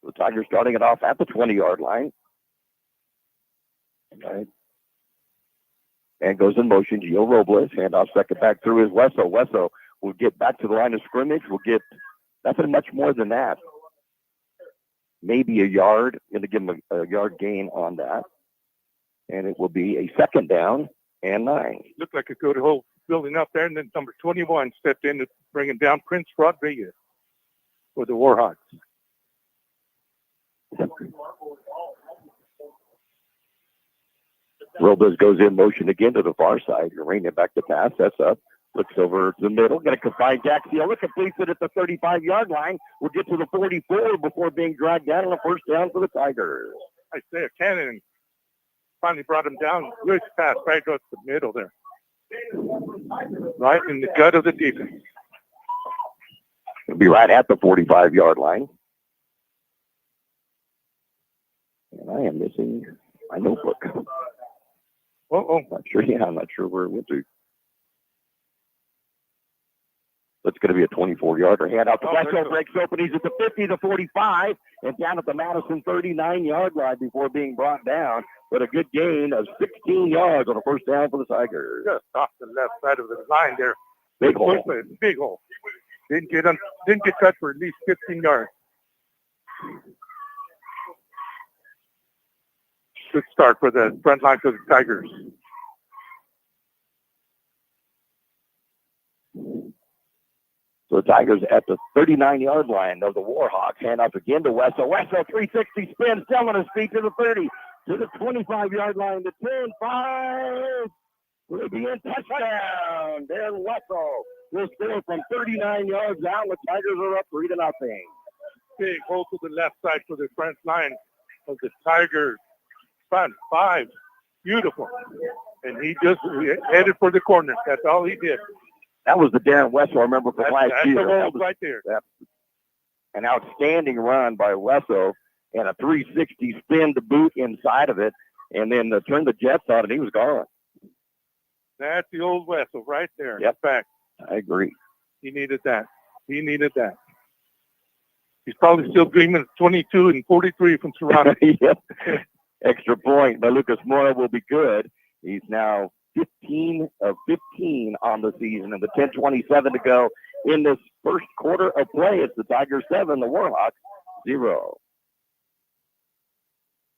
The Tigers starting it off at the 20-yard line. Right. And goes in motion. Gio Robles, handoff second back through is Wesso. Wesso will get back to the line of scrimmage. Will get nothing much more than that. Maybe a yard. Going to give him a yard gain on that. And it will be a second down and 9. Looked like a good hole building up there, and then number 21 stepped in to bring him down, Prince Rodriguez, for the Warhawks. Robles goes in motion again to the far side. Reining it back to pass. That's up. Looks over to the middle. Going to find Jack Seala. Completes it at the 35-yard line. We'll get to the 44 before being dragged down on a first down for the Tigers. Isaiah Cannon finally brought him down. Good pass right across the middle there. Right in the gut of the defense. It'll be right at the 45-yard line. And I am missing my notebook. I'm not sure where it went to. It's going to be a 24-yarder. Handout to Wesso, breaks open. He's at the 50, the 45, and down at the Madison 39-yard line before being brought down. But a good gain of 16 yards on a first down for the Tigers. Just off the left side of the line there. Big hole. Big hole. Didn't get cut for at least 15 yards. Good start for the front line for the Tigers. So the Tigers at the 39-yard line of the Warhawks. Hand off again to Wesso. Wesso, 360 spin, still on his feet to the 30, to the 25-yard line, the 10, 5. Will be a touchdown. Then Wesso will score from 39 yards out. The Tigers are up 3-0. Big hole to the left side for the front line of the Tigers. Front 5. Beautiful. And he just headed for the corner. That's all he did. That was the Darren Wesso I remember from last year. That was right there. An outstanding run by Wesso and a 360 spin to boot inside of it, and then turned the Jets on, and he was gone. That's the old Wesso right there. Yep. In fact, I agree. He needed that. He's probably still dreaming of 22 and 43 from Toronto. Yep. Extra point by Lucas Mora will be good. He's now 15 of 15 on the season, and the 10:27 to go in this first quarter of play. It's the Tigers 7, the Warhawks 0.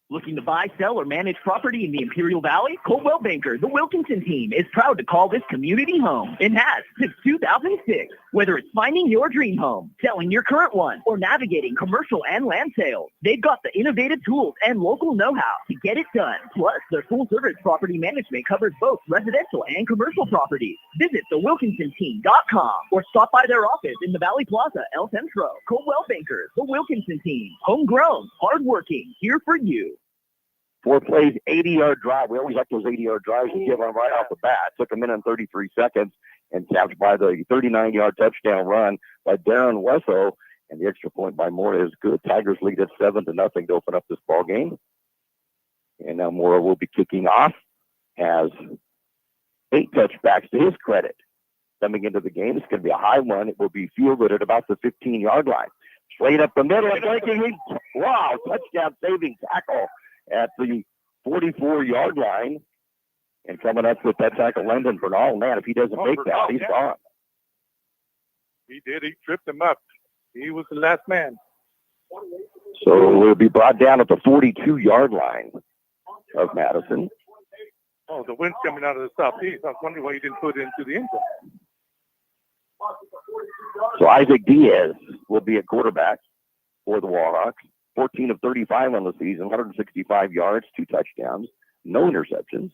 Looking to buy, sell, or manage property in the Imperial Valley? Coldwell Banker, the Wilkinson team, is proud to call this community home. It has since 2006. Whether it's finding your dream home, selling your current one, or navigating commercial and land sales, they've got the innovative tools and local know-how to get it done. Plus, their full-service property management covers both residential and commercial properties. Visit thewilkinsonteam.com or stop by their office in the Valley Plaza, El Centro. Coldwell Banker, the Wilkinson team, homegrown, hardworking, here for you. 4 plays, 80-yard drive. We always like those 80-yard drives and give them right off the bat. Took a minute and 33 seconds and capped by the 39-yard touchdown run by Darren Wesso. And the extra point by Mora is good. Tigers lead at 7-0 to open up this ball game. And now Mora will be kicking off. Has 8 touchbacks to his credit coming into the game. It's going to be a high one. It will be fielded at about the 15-yard line. Straight up the middle. Wow, touchdown saving tackle at the 44-yard line. And coming up with that tackle, Landon Bernal. Man, if he doesn't make that, he's gone. He did. He tripped him up. He was the last man. So we'll be brought down at the 42-yard line of Madison. Oh, the wind's coming out of the southeast. I was wondering why you didn't put it into the end zone. So Isaac Diaz will be a quarterback for the Warhawks. 14 of 35 on the season, 165 yards, 2 touchdowns, no interceptions.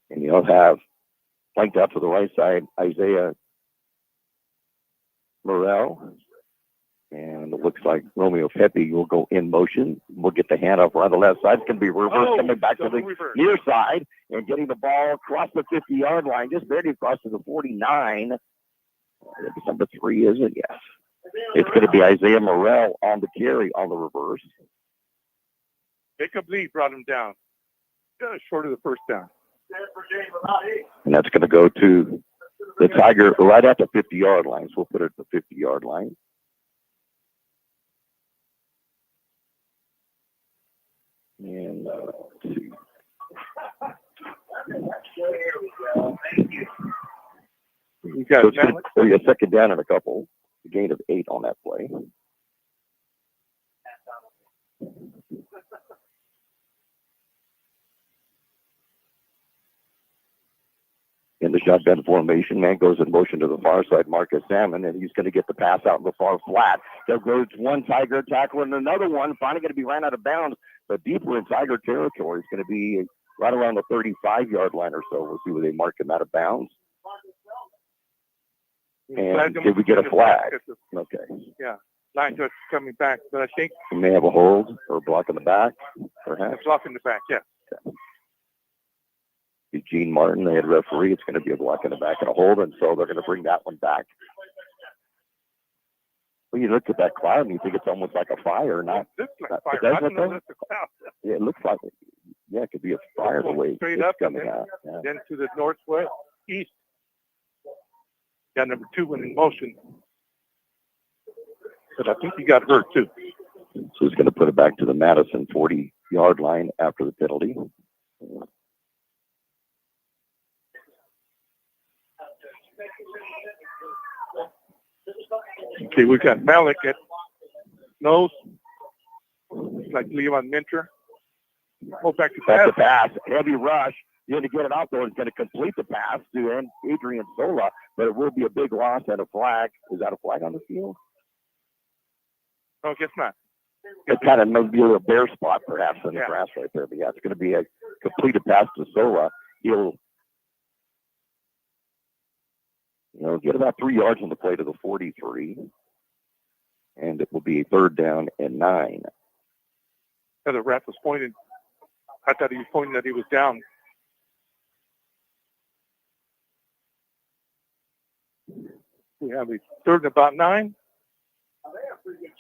And you'll have flanked out to the right side, Isaiah Morrell. And it looks like Romeo Pepe will go in motion. We'll get the handoff right on the left side. It's going to be reverse coming back to the near side and getting the ball across the 50-yard line, just barely across to the 49. Number 3, is it? Yes. It's going to be Isaiah Morrell on the carry on the reverse. Jacob Lee brought him down. Just short of the first down. And that's going to go to the Tiger right at the 50-yard line. So we'll put it at the 50-yard line. And let's see. You got So it's Malik. gonna be a second down and a couple. A gain of 8 on that play. In the shotgun formation, man goes in motion to the far side, Marcus Salmon, and he's going to get the pass out in the far flat. There goes one Tiger tackle and another one, finally going to be ran out of bounds, but deeper in Tiger territory. It's going to be right around the 35-yard line or so. We'll see where they mark him out of bounds. And did we get a flag? Okay. Yeah, line judge coming back, but I think We may have a hold or a block in the back, perhaps. it's off in the back. Yeah. Okay. Eugene Martin, the head referee, it's going to be a block in the back and a hold, and so they're going to bring that one back. Well, you look at that cloud and you think it's almost like a fire, not. It looks like not- fire. it does I don't look know like- if it's a cloud. Yeah, it looks like it. Yeah, it could be a fire the way Straight it's up and coming then- out. Yeah. Then to the northwest, east. Got number 2 in motion. But I think he got hurt too. So he's going to put it back to the Madison 40-yard line after the penalty. Okay, we got Malik at nose. Like Leon Minter. Go back to That's pass. the pass. Heavy rush. You're going to get it out there. It's going to complete the pass to Adrian Sola, but it will be a big loss and a flag. Is that a flag on the field? No, I guess not. It kind of may be a bare spot perhaps in the Yeah. grass right there. But yeah, it's going to be a completed pass to Sola. He'll get about 3 yards on the play to the 43. And it will be 3rd down and 9. The ref was pointing. I thought he was pointing that he was down. We have a 3rd and about 9.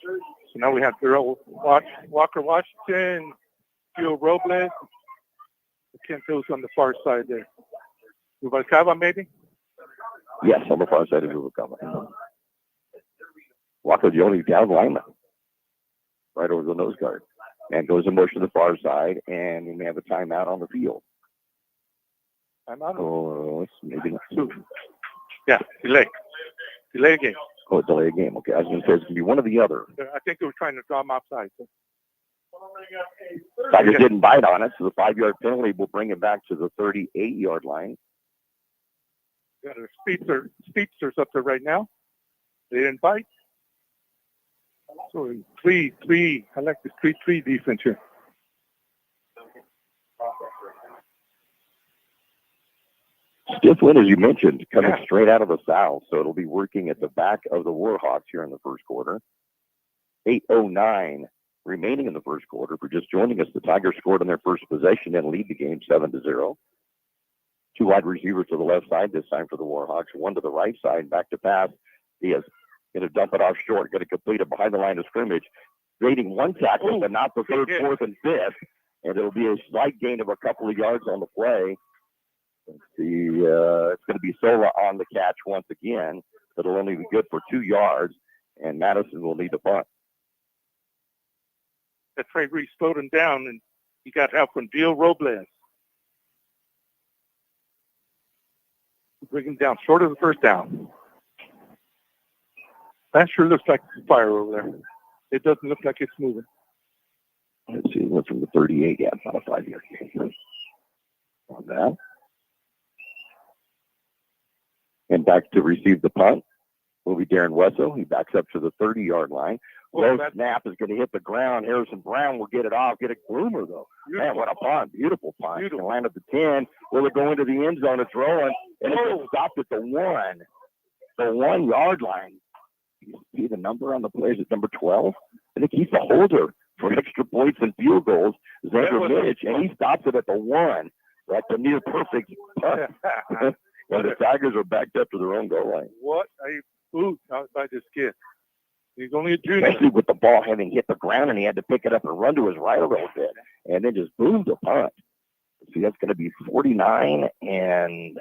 So now we have Walker Washington, Gio Robles. Kent Hill's on the far side there. Grijalva maybe? Yes, on the far side of Rubalcaba. Walker, the only down lineman. Right over the nose guard. And goes in motion to the far side, and we may have a timeout on the field. I'm out of Oh, it's maybe not. 2. Yeah, delay. Delay game. Oh, delay a game. Okay, I was going to say it's going to be one or the other. I think they were trying to draw him offside. So. Tigers didn't bite on it, so the 5-yard penalty will bring it back to the 38-yard line. Got a speedsters up there right now. They didn't bite. So 3-3. I like the 3-3 defense here. Stiff wind, as you mentioned, coming Yeah. straight out of the south, so it'll be working at the back of the Warhawks here in the first quarter. 8:09 remaining in the first quarter. For just joining us, the Tigers scored on their first possession and lead the game 7-0. 2 wide receivers to the left side this time for the Warhawks. 1 to the right side, back to pass. He is going to dump it off short, going to complete it behind the line of scrimmage. Grading 1 tackle, but not the 3rd, 4th, and 5th. And it'll be a slight gain of a couple of yards on the play. Let's see, it's going to be Sola on the catch once again. It'll only be good for 2 yards, and Madison will need to punt. That Trey Reese slowed him down, and he got help from Gio Robles. Bring him down short of the first down. That sure looks like fire over there. It doesn't look like it's moving. Let's see, went from the 38. Yeah, it's not a 5-yard gain on that. And back to receive the punt will be Darren Wesso. He backs up to the 30-yard line. Well, Low snap is going to hit the ground. Harrison Brown will get it off. Get a groomer, though. Man, what a punt. Beautiful punt. Beautiful. Can land at the 10. Will it go into the end zone? It's rolling. And it's stopped at the 1. The 1-yard line. You see the number on the play? Is it number 12? I think he's the holder for extra points and field goals. Xander Mitch, and he stops it at the 1. That's a near perfect punt. And the Tigers are backed up to their own goal line. What a boot out by this kid. He's only a junior. Especially with the ball having hit the ground, and he had to pick it up and run to his right a little bit, and then just boom to punt. See, that's going to be 49 and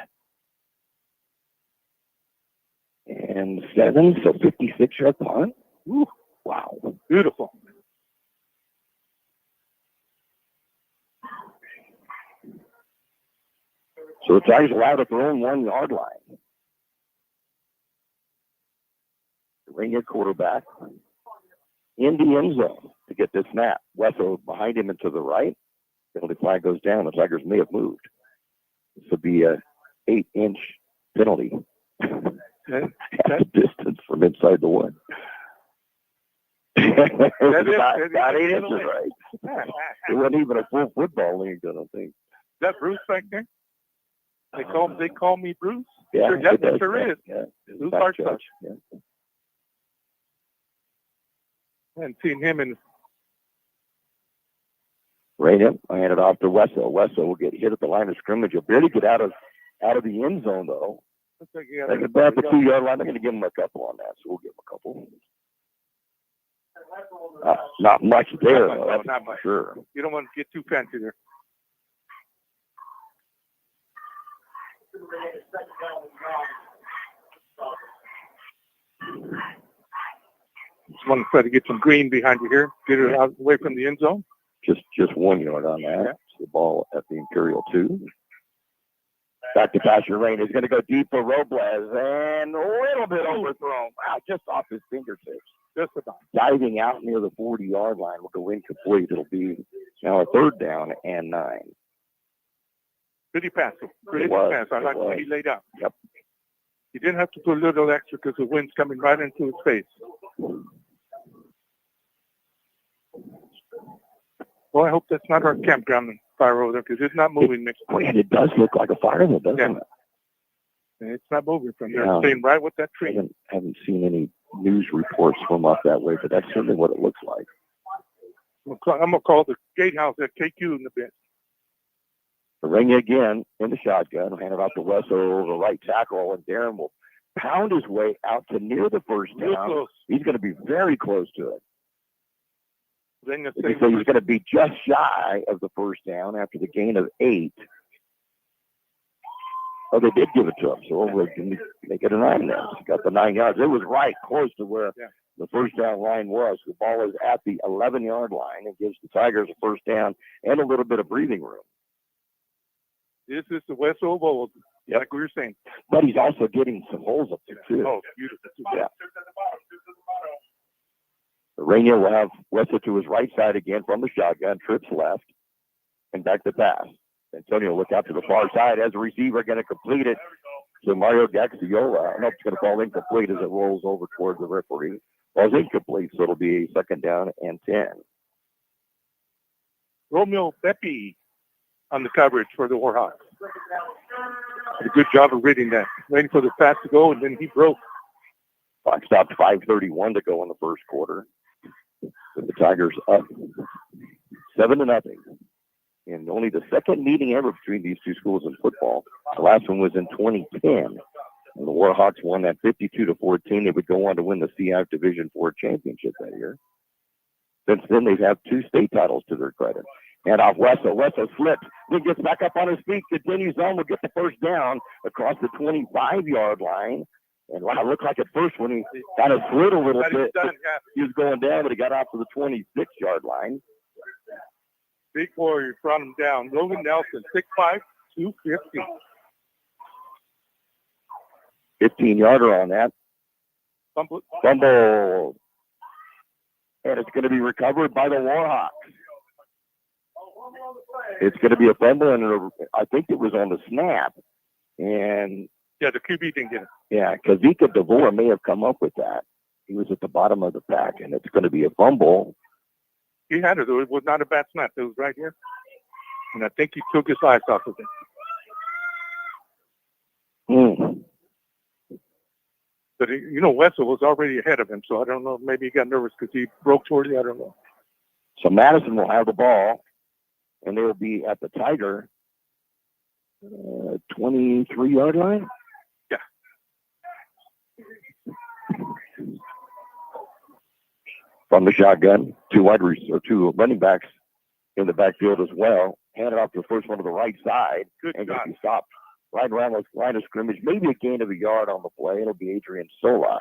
7, so 56-yard punt. Ooh, wow. Beautiful. So the Tigers allowed at their own 1 yard line. The Rainier quarterback in the end zone to get this snap. Wetzel behind him and to the right. Penalty flag goes down. The Tigers may have moved. This would be a 8-inch penalty. That distance from inside the 1. About 8 inches, right? It wasn't even a full football league, I don't think. Is that Bruce back there? They call me Bruce? Yeah, sure is. Yeah. Bruce Hartsuch. Yeah. I haven't seen him in. Right in. I hand it off to Wessel. Wessel will get hit at the line of scrimmage. He'll barely get out of the end zone, though. They can about the 2 yard line. They're going to give him a couple on that, so we'll give him a couple. Not much there, though. Not much. Sure. You don't want to get too fancy there. Just want to try to get some green behind you here. Get it out away from the end zone. Just 1 yard on that. Yeah. The ball at the Imperial 2. Back to Pastor Rain. He's going to go deep for Robles and a little bit overthrown. Wow, just off his fingertips. Just about. Diving out near the 40-yard line will go incomplete. It'll be now a 3rd down and 9. Pretty pass. Pretty pass. I like the way he laid out. Yep. He didn't have to put a little extra because the wind's coming right into his face. Well, I hope that's not our campground fire over there because it's not moving next to it. It does look like a fire, though, doesn't it? It's not moving from there. It's staying right with that tree. Haven't seen any news reports from up that way, but that's certainly what it looks like. I'm going to call the gatehouse at KQ in a bit. The ring again in the shotgun. Hand it off to Wessel, the right tackle, and Darren will pound his way out to near the first down. He's going to be very close to it. So he's going to be just shy of the first down after the gain of 8. Oh, they did give it to him, so we'll make it a 9 now. He got the 9 yards. It was right close to where the first down line was. The ball is at the 11-yard line. It gives the Tigers a first down and a little bit of breathing room. This is the West Oval, like we were saying. But he's also getting some holes up there, too. Oh, beautiful. Yeah. The Rainier will have Wessel to his right side again from the shotgun, trips left, and back to pass. Antonio look out to the far side as a receiver, going to complete it to Mario Gaxiola. I don't know if it's going to fall incomplete as it rolls over towards the referee. Ball's incomplete, so it'll be a 2nd down and 10. Romeo Beppe on the coverage for the Warhawks. Did a good job of reading that. Waiting for the pass to go, and then he broke. Clock stopped 5:31 to go in the first quarter. With the Tigers up 7-0. And only the 2nd meeting ever between these two schools in football. The last one was in 2010. And the Warhawks won that 52-14. They would go on to win the CIF Division IV championship that year. Since then, they've had 2 state titles to their credit. And off Wessel. Wessel slips. Then gets back up on his feet. Continues on. Will get the first down across the 25-yard line. And wow, it looked like at first when he kind of slid a little bit, he was going down, but he got out to the 26-yard line. Big boy brought him down. Logan Nelson, 6'5", 250. 15-yarder on that. Fumble. And it's going to be recovered by the Warhawks. It's going to be a fumble, and I think it was on the snap. And yeah, the QB didn't get it. Yeah, Kavika DeVore may have come up with that. He was at the bottom of the pack, and it's going to be a fumble. He had it. It was not a bad snap. It was right here. And I think he took his eyes off of it. But, Wessel was already ahead of him, so I don't know. Maybe he got nervous because he broke towards it. I don't know. So Madison will have the ball, and they will be at the Tiger 23-yard line. Yeah. From the shotgun, 2 running backs in the backfield as well. Handed off to the first one to the right side. Good and job. He stopped right around the line of scrimmage. Maybe a gain of a yard on the play. It'll be Adrian Sola,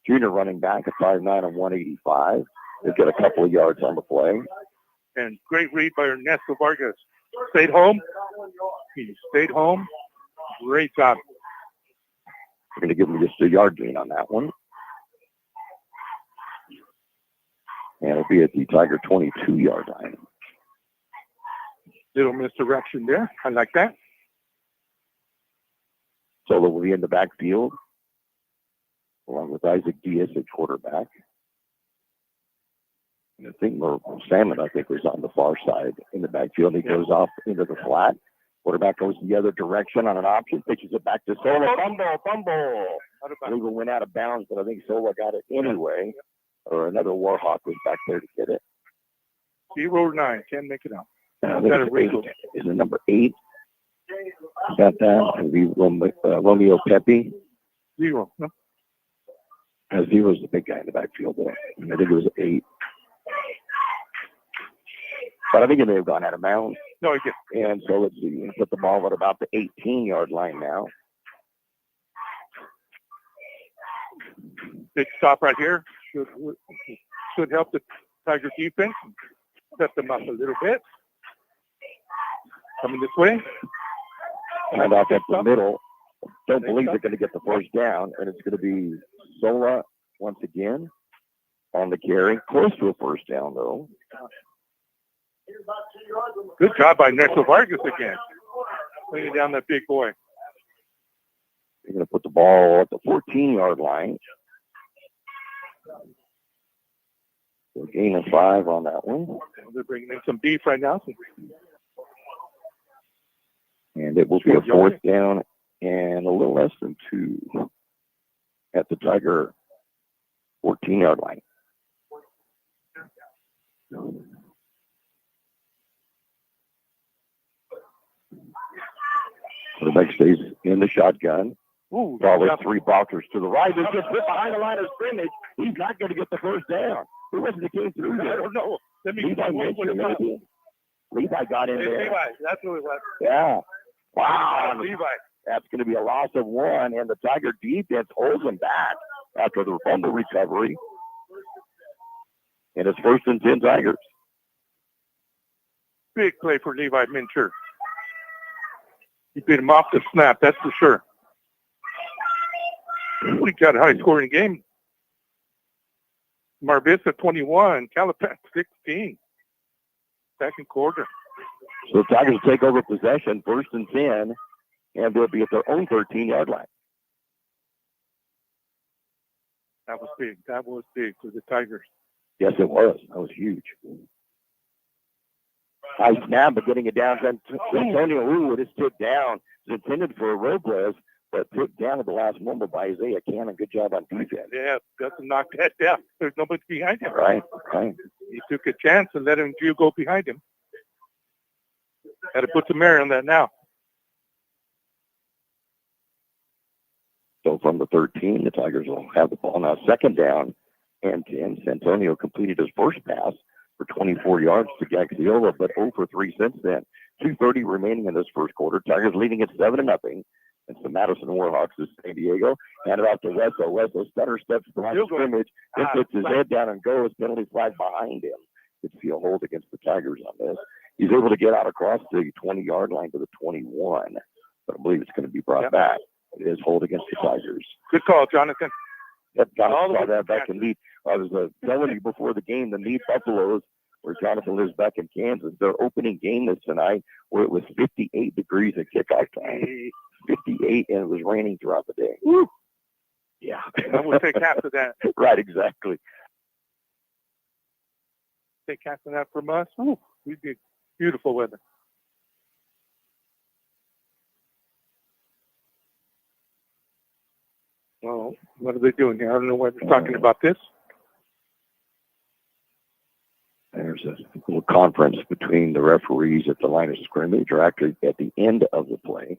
junior running back at 5'9" and 185. He'll get a couple of yards on the play. And great read by Ernesto Vargas. Stayed home. He stayed home. Great job. We're going to give him just a yard gain on that one. And it'll be at the Tiger 22-yard line. Little misdirection there. I like that. Solo will be in the backfield, along with Isaac Diaz at quarterback. And I think Salmon, was on the far side in the backfield. He goes off into the flat. Quarterback goes the other direction on an option, pitches it back to Solo. Fumble. I believe it went out of bounds, but I think Solo got it anyway. Or another Warhawk was back there to get it. 0-9. Can't make it out. Is it number 8? Got that. It'll be Romeo Pepe. 0. No? Zero's the big guy in the backfield there. I think it was 8. But I think it may have gone out of bounds. No, it didn't. And so let's see. Put the ball at about the 18-yard line now. Big stop right here. Should help the Tiger defense. Set them up a little bit. Coming this way. And off at the middle. Don't believe they're going to get the first down. And it's going to be Sola once again on the carry. Close to a first down, though. Good job by Nestor Vargas again. Bringing down that big boy. They're going to put the ball at the 14-yard line. So gain of 5 on that one. They're bringing in some beef right now. And it will be a fourth down and a little less than 2 at the Tiger 14-yard line. Quarterback stays in the shotgun. Ooh, Ball is 3 blockers to the right. It's just behind the line of scrimmage. He's not going to get the first down. Who was it that came through there? I don't know. Levi got in there. Levi, that's who it was. Yeah. Wow. Levi. That's going to be a loss of 1, and the Tiger defense holds them back after the fumble recovery. And it's 1st and 10 Tigers. Big play for Levi Mincher. He beat him off the snap, that's for sure. We got a high-scoring game. Marvissa 21, Calapan 16. Second quarter. So the Tigers take over possession, 1st and 10, and they'll be at their own 13-yard line. That was big. That was big for the Tigers. Yes, it was. That was huge. High snap, but getting it down. Antonio Wu is took down. It's intended for a Robles, but took down at the last moment by Isaiah Cannon. Good job on defense. Yeah, doesn't knock that down. There's nobody behind him. Right. He took a chance and let him go behind him. Got to put some air on that now. So from the 13, the Tigers will have the ball now. 2nd down and 10. Santonio completed his first pass for 24 yards to Gaxiola, but 0 for 3 since then. 2:30 remaining in this first quarter. Tigers leading at 7-0. It's the Madison Warhawks of San Diego. Hand it off to Wesso. Wesso stutter steps to the line of scrimmage. Then puts his head down and goes. Penalty flag behind him. Could see a hold against the Tigers on this. He's able to get out across the 20-yard line to the 21, but I believe it's going to be brought back. It is hold against the Tigers. Good call, Jonathan. Yep, Jonathan saw that back in Mead. I was telling you before the game, the Mead Buffaloes, where Jonathan lives back in Kansas, their opening game this tonight, where it was 58 degrees at kickoff time. 58, and it was raining throughout the day. Woo. Yeah. And we'll take half of that. Right, exactly. Take half of that from us. Ooh, we did beautiful weather. Oh, what are they doing here? I don't know why they're talking about this. There's a little conference between the referees at the line of scrimmage, or actually at the end of the play.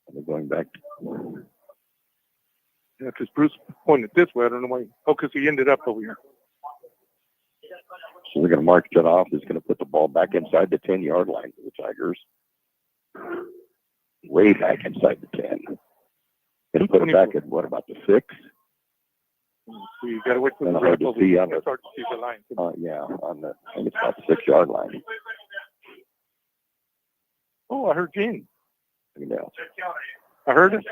And they're going back to... Yeah, because Bruce pointed this way. I don't know why. Oh, because he ended up over here. So they're going to mark that off. He's going to put the ball back inside the 10-yard line for the Tigers. Way back inside the 10. Going to put it back at, what, about the 6? So you got to wait for the hard to see on it's hard to see the line. Yeah, on the, I think it's about the 6-yard line. Oh, I heard Gene. I heard it.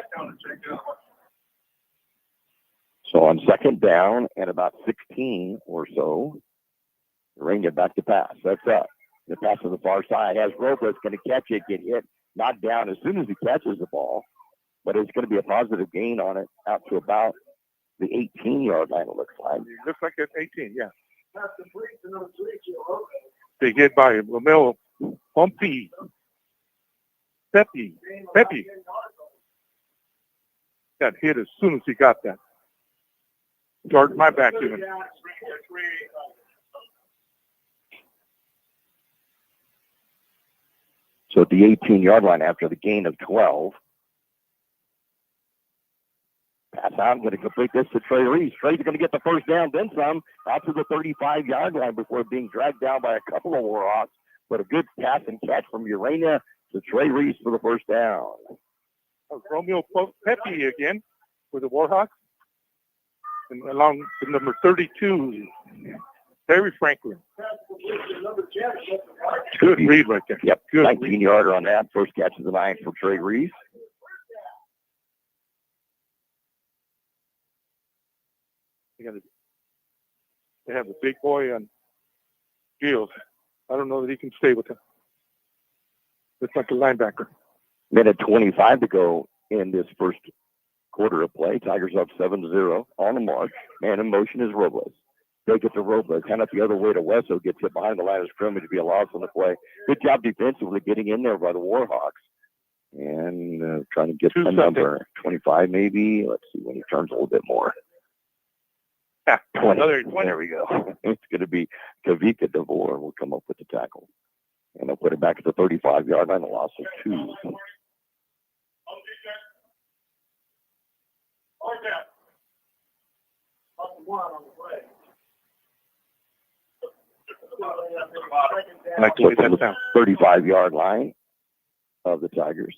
So on second down and about 16 or so, Urania back to pass. That's up. The pass to the far side has Robles going to catch it, get hit, knocked down as soon as he catches the ball. But it's going to be a positive gain on it out to about the 18-yard line, it looks like. It looks like it's 18, yeah. Big hit by Romeo Pepe. Got hit as soon as he got that. Guard my back even. So at the 18-yard line after the gain of 12. Pass out. I'm going to complete this to Trey Reese. Trey's going to get the first down, then some, out to the 35-yard line before being dragged down by a couple of Warhawks. But a good pass and catch from Urania to Trey Reese for the first down. Romeo Pepe again for the Warhawks. And along with number 32, Terry Franklin. Good read right there. Yep, good 19-yarder on that. First catch of the night for Trey Reese. They have a big boy on Giles. I don't know that he can stay with him. It's like a linebacker. Minute 25 to go in this first quarter of play. Tigers up 7-0 on the march. Man in motion is Robles. They get to Robles. Hand up the other way to Wesso. Gets hit behind the line of scrimmage to be a loss on the play. Good job defensively getting in there by the Warhawks. And trying to get a number 25 maybe. Let's see when he turns a little bit more. 20. There we go. It's going to be Kavika DeVore will come up with the tackle. And they'll put it back at the 35-yard line, a loss of 2. So it's the 35-yard line of the Tigers.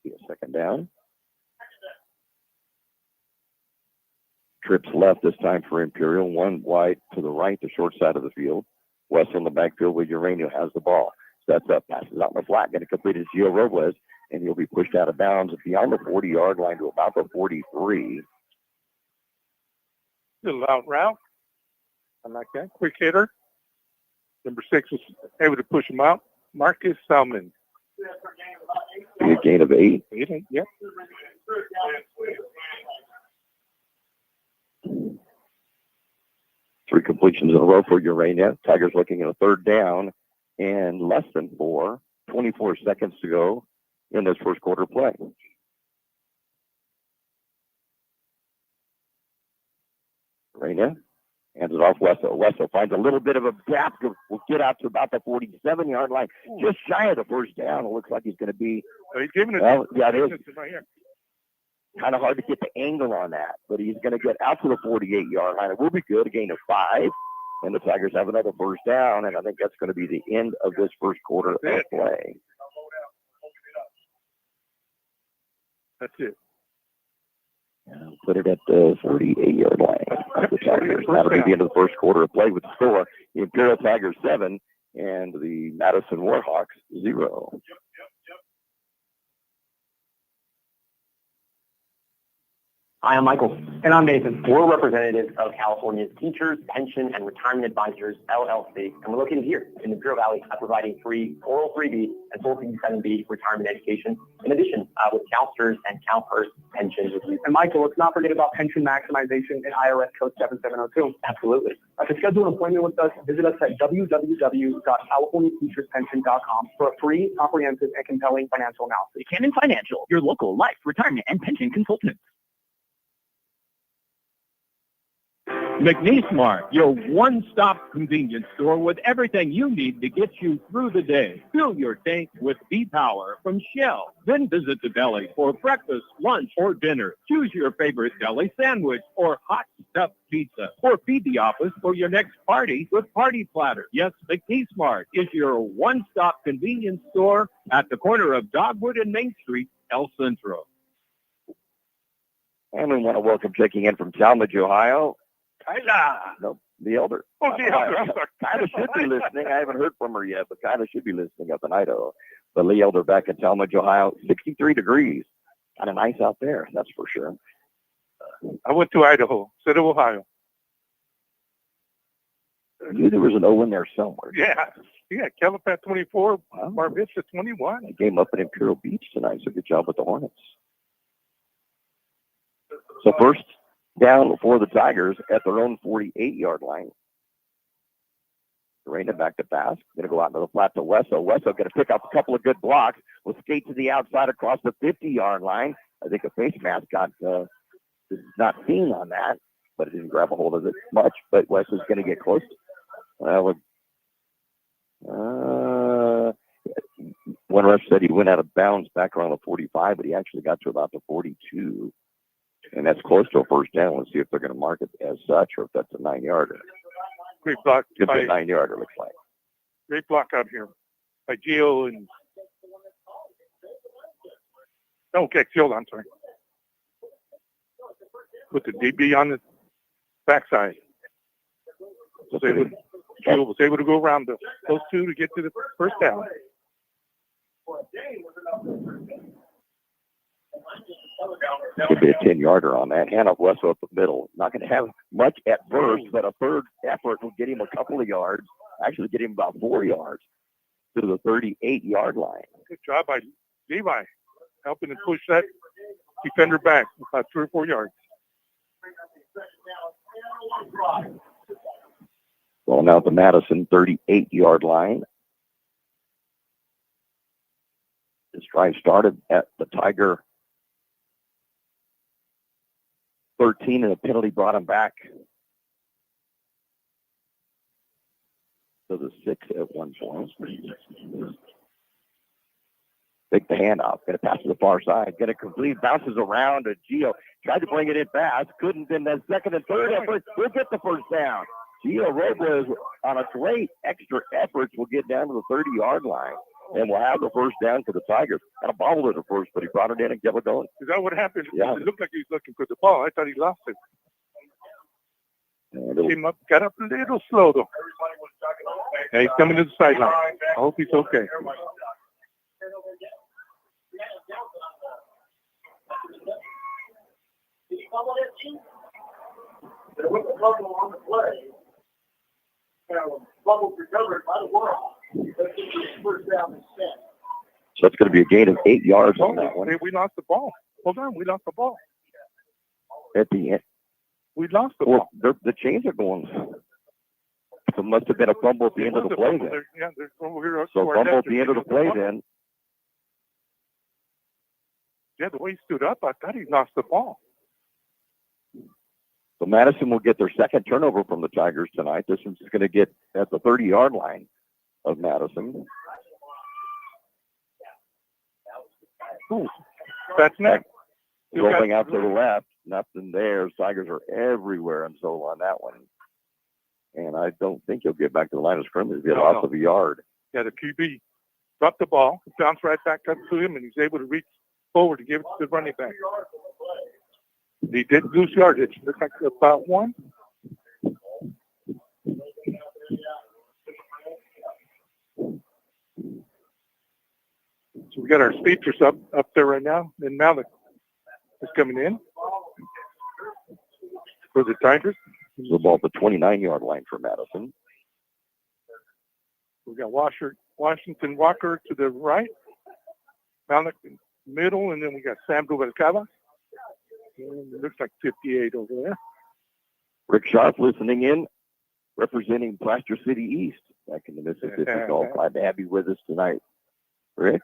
Be a second down. Trips left this time for Imperial. One wide to the right, the short side of the field. West on the backfield where Urania has the ball. Sets up, passes out in the flat. Going to complete it to Gio Robles, and he'll be pushed out of bounds beyond the 40-yard line to about the 43. Little out route. I like that. Quick hitter. Number 6 was able to push him out. Marcus Salmon. A gain of 8. 8, yep. 3 completions in a row for Urania. Tigers looking at a third down and less than 4. 24 seconds to go in this first quarter play. Urania hands it off Wesso. Wesso finds a little bit of a gap. Will get out to about the 47-yard line. Just shy of the first down. It looks like he's going to be. He's giving it. Well, yeah, it is. Right here. Kind of hard to get the angle on that, but he's going to get out to the 48-yard line. It will be good, a gain of 5, and the Tigers have another first down, and I think that's going to be the end of this first quarter of play. That's it. Put it at the 48-yard line of the Tigers. That'll be the end of the first quarter of play with the score. The Imperial Tigers 7 and the Madison Warhawks 0. Hi, I'm Michael. And I'm Nathan. We're representatives of California's Teachers, Pension, and Retirement Advisors, LLC, and we're located here in the Imperial Valley providing free Oral 3B and Full 7B retirement education, in addition with CalSTRS and CalPERS pensions. And Michael, let's not forget about pension maximization and IRS code 7702. Absolutely. To schedule an appointment with us, visit us at www.californiateacherspension.com for a free, comprehensive, and compelling financial analysis. Buchanan Financial, your local life, retirement, and pension consultant. McNeese Mart, your one-stop convenience store with everything you need to get you through the day. Fill your tank with V-Power from Shell. Then visit the deli for breakfast, lunch, or dinner. Choose your favorite deli sandwich or hot stuffed pizza. Or feed the office for your next party with Party Platter. Yes, McNeese Mart is your one-stop convenience store at the corner of Dogwood and Main Street, El Centro. And we want to welcome checking in from Talmadge, Ohio. Kyla. No, the elder. Oh, the elder. I'm sorry. Kyla should be listening. I haven't heard from her yet, but Kyla should be listening up in Idaho. the Lee Elder back in Talmadge, Ohio. 63 degrees. Kind of nice out there, that's for sure. I went to Idaho, instead of Ohio. I knew there was an O in there somewhere. Yeah. Calipat 24, Wow. Mar Vista 21. A game up at Imperial Beach tonight, so good job with the Hornets. So first down for the Tigers at their own 48-yard line. Serena back to pass. Going to go out into the flat to Wesso. Wesso going to pick up a couple of good blocks. Will skate to the outside across the 50-yard line. I think a face mask got not seen on that, but it didn't grab a hold of it much. But Wesso's going to get close. One ref said he went out of bounds back around the 45, but he actually got to about the 42. And that's close to a first down. Let's see if they're going to mark it as such or if that's a 9-yarder. Great block. It's a 9-yarder, looks like. Great block out here by Gio and. Okay, Gio, I'm sorry. With the DB on the backside. Gio was able to go around those two to get to the first down. Could be a 10-yarder on that. Hand off Wesso up the middle. Not going to have much at first, but a third effort will get him a couple of yards. Actually, get him about 4 yards to the 38-yard line. Good job by Levi, helping to push that defender back about 3 or 4 yards. Well, now at the Madison 38-yard line. This drive started at the Tiger 13, and a penalty brought him back to the 6 at one point. Take the handoff. Going to pass to the far side. Going to complete. Bounces around to Gio. Tried to bring it in fast. Couldn't. Then that second and third effort. We'll get the first down. Gio Robles, on a great extra efforts, will get down to the 30-yard line. And we'll have the first down for the Tigers. Kind of bobbled it at first, but he brought it in and kept it going. Is that what happened? Yeah. It looked like he was looking for the ball. I thought he lost it. Came up, got up a little slow, though. Yeah, he's coming to the sideline. I hope he's okay. There was a fumble on the play. Fumble recovered by the Warhawks. First down and 10. So it's going to be a gain of 8 yards on that one. We lost the ball. Hold on, we lost the ball. At the end. We lost the Well, ball. the chains are going. So it must have been a fumble at the end of the play then. Yeah, there's one here. So fumble at the end of the play then. Yeah, the way he stood up, I thought he lost the ball. So Madison will get their second turnover from the Tigers tonight. This one's going to get at the 30-yard line of Madison. Ooh, that's next. Rolling out to the left. Nothing there. Tigers are everywhere and so on that one. And I don't think he'll get back to the line of scrimmage. He'll get off of a yard. Yeah, the QB dropped the ball, bounced right back up to him, and he's able to reach forward to give it to the running back. He did lose yardage. Looks like about one. So we got our speedsters up there right now. And Malik is coming in for the Tigers. The ball at the 29-yard line for Madison. We got Washington Walker to the right, Malik in the middle, and then we got Sam Rubalcaba. It looks like 58 over there. Rick Sharp listening in, representing Plaster City East back in the Mississippi Gulf. Glad to have you with us tonight, Rick.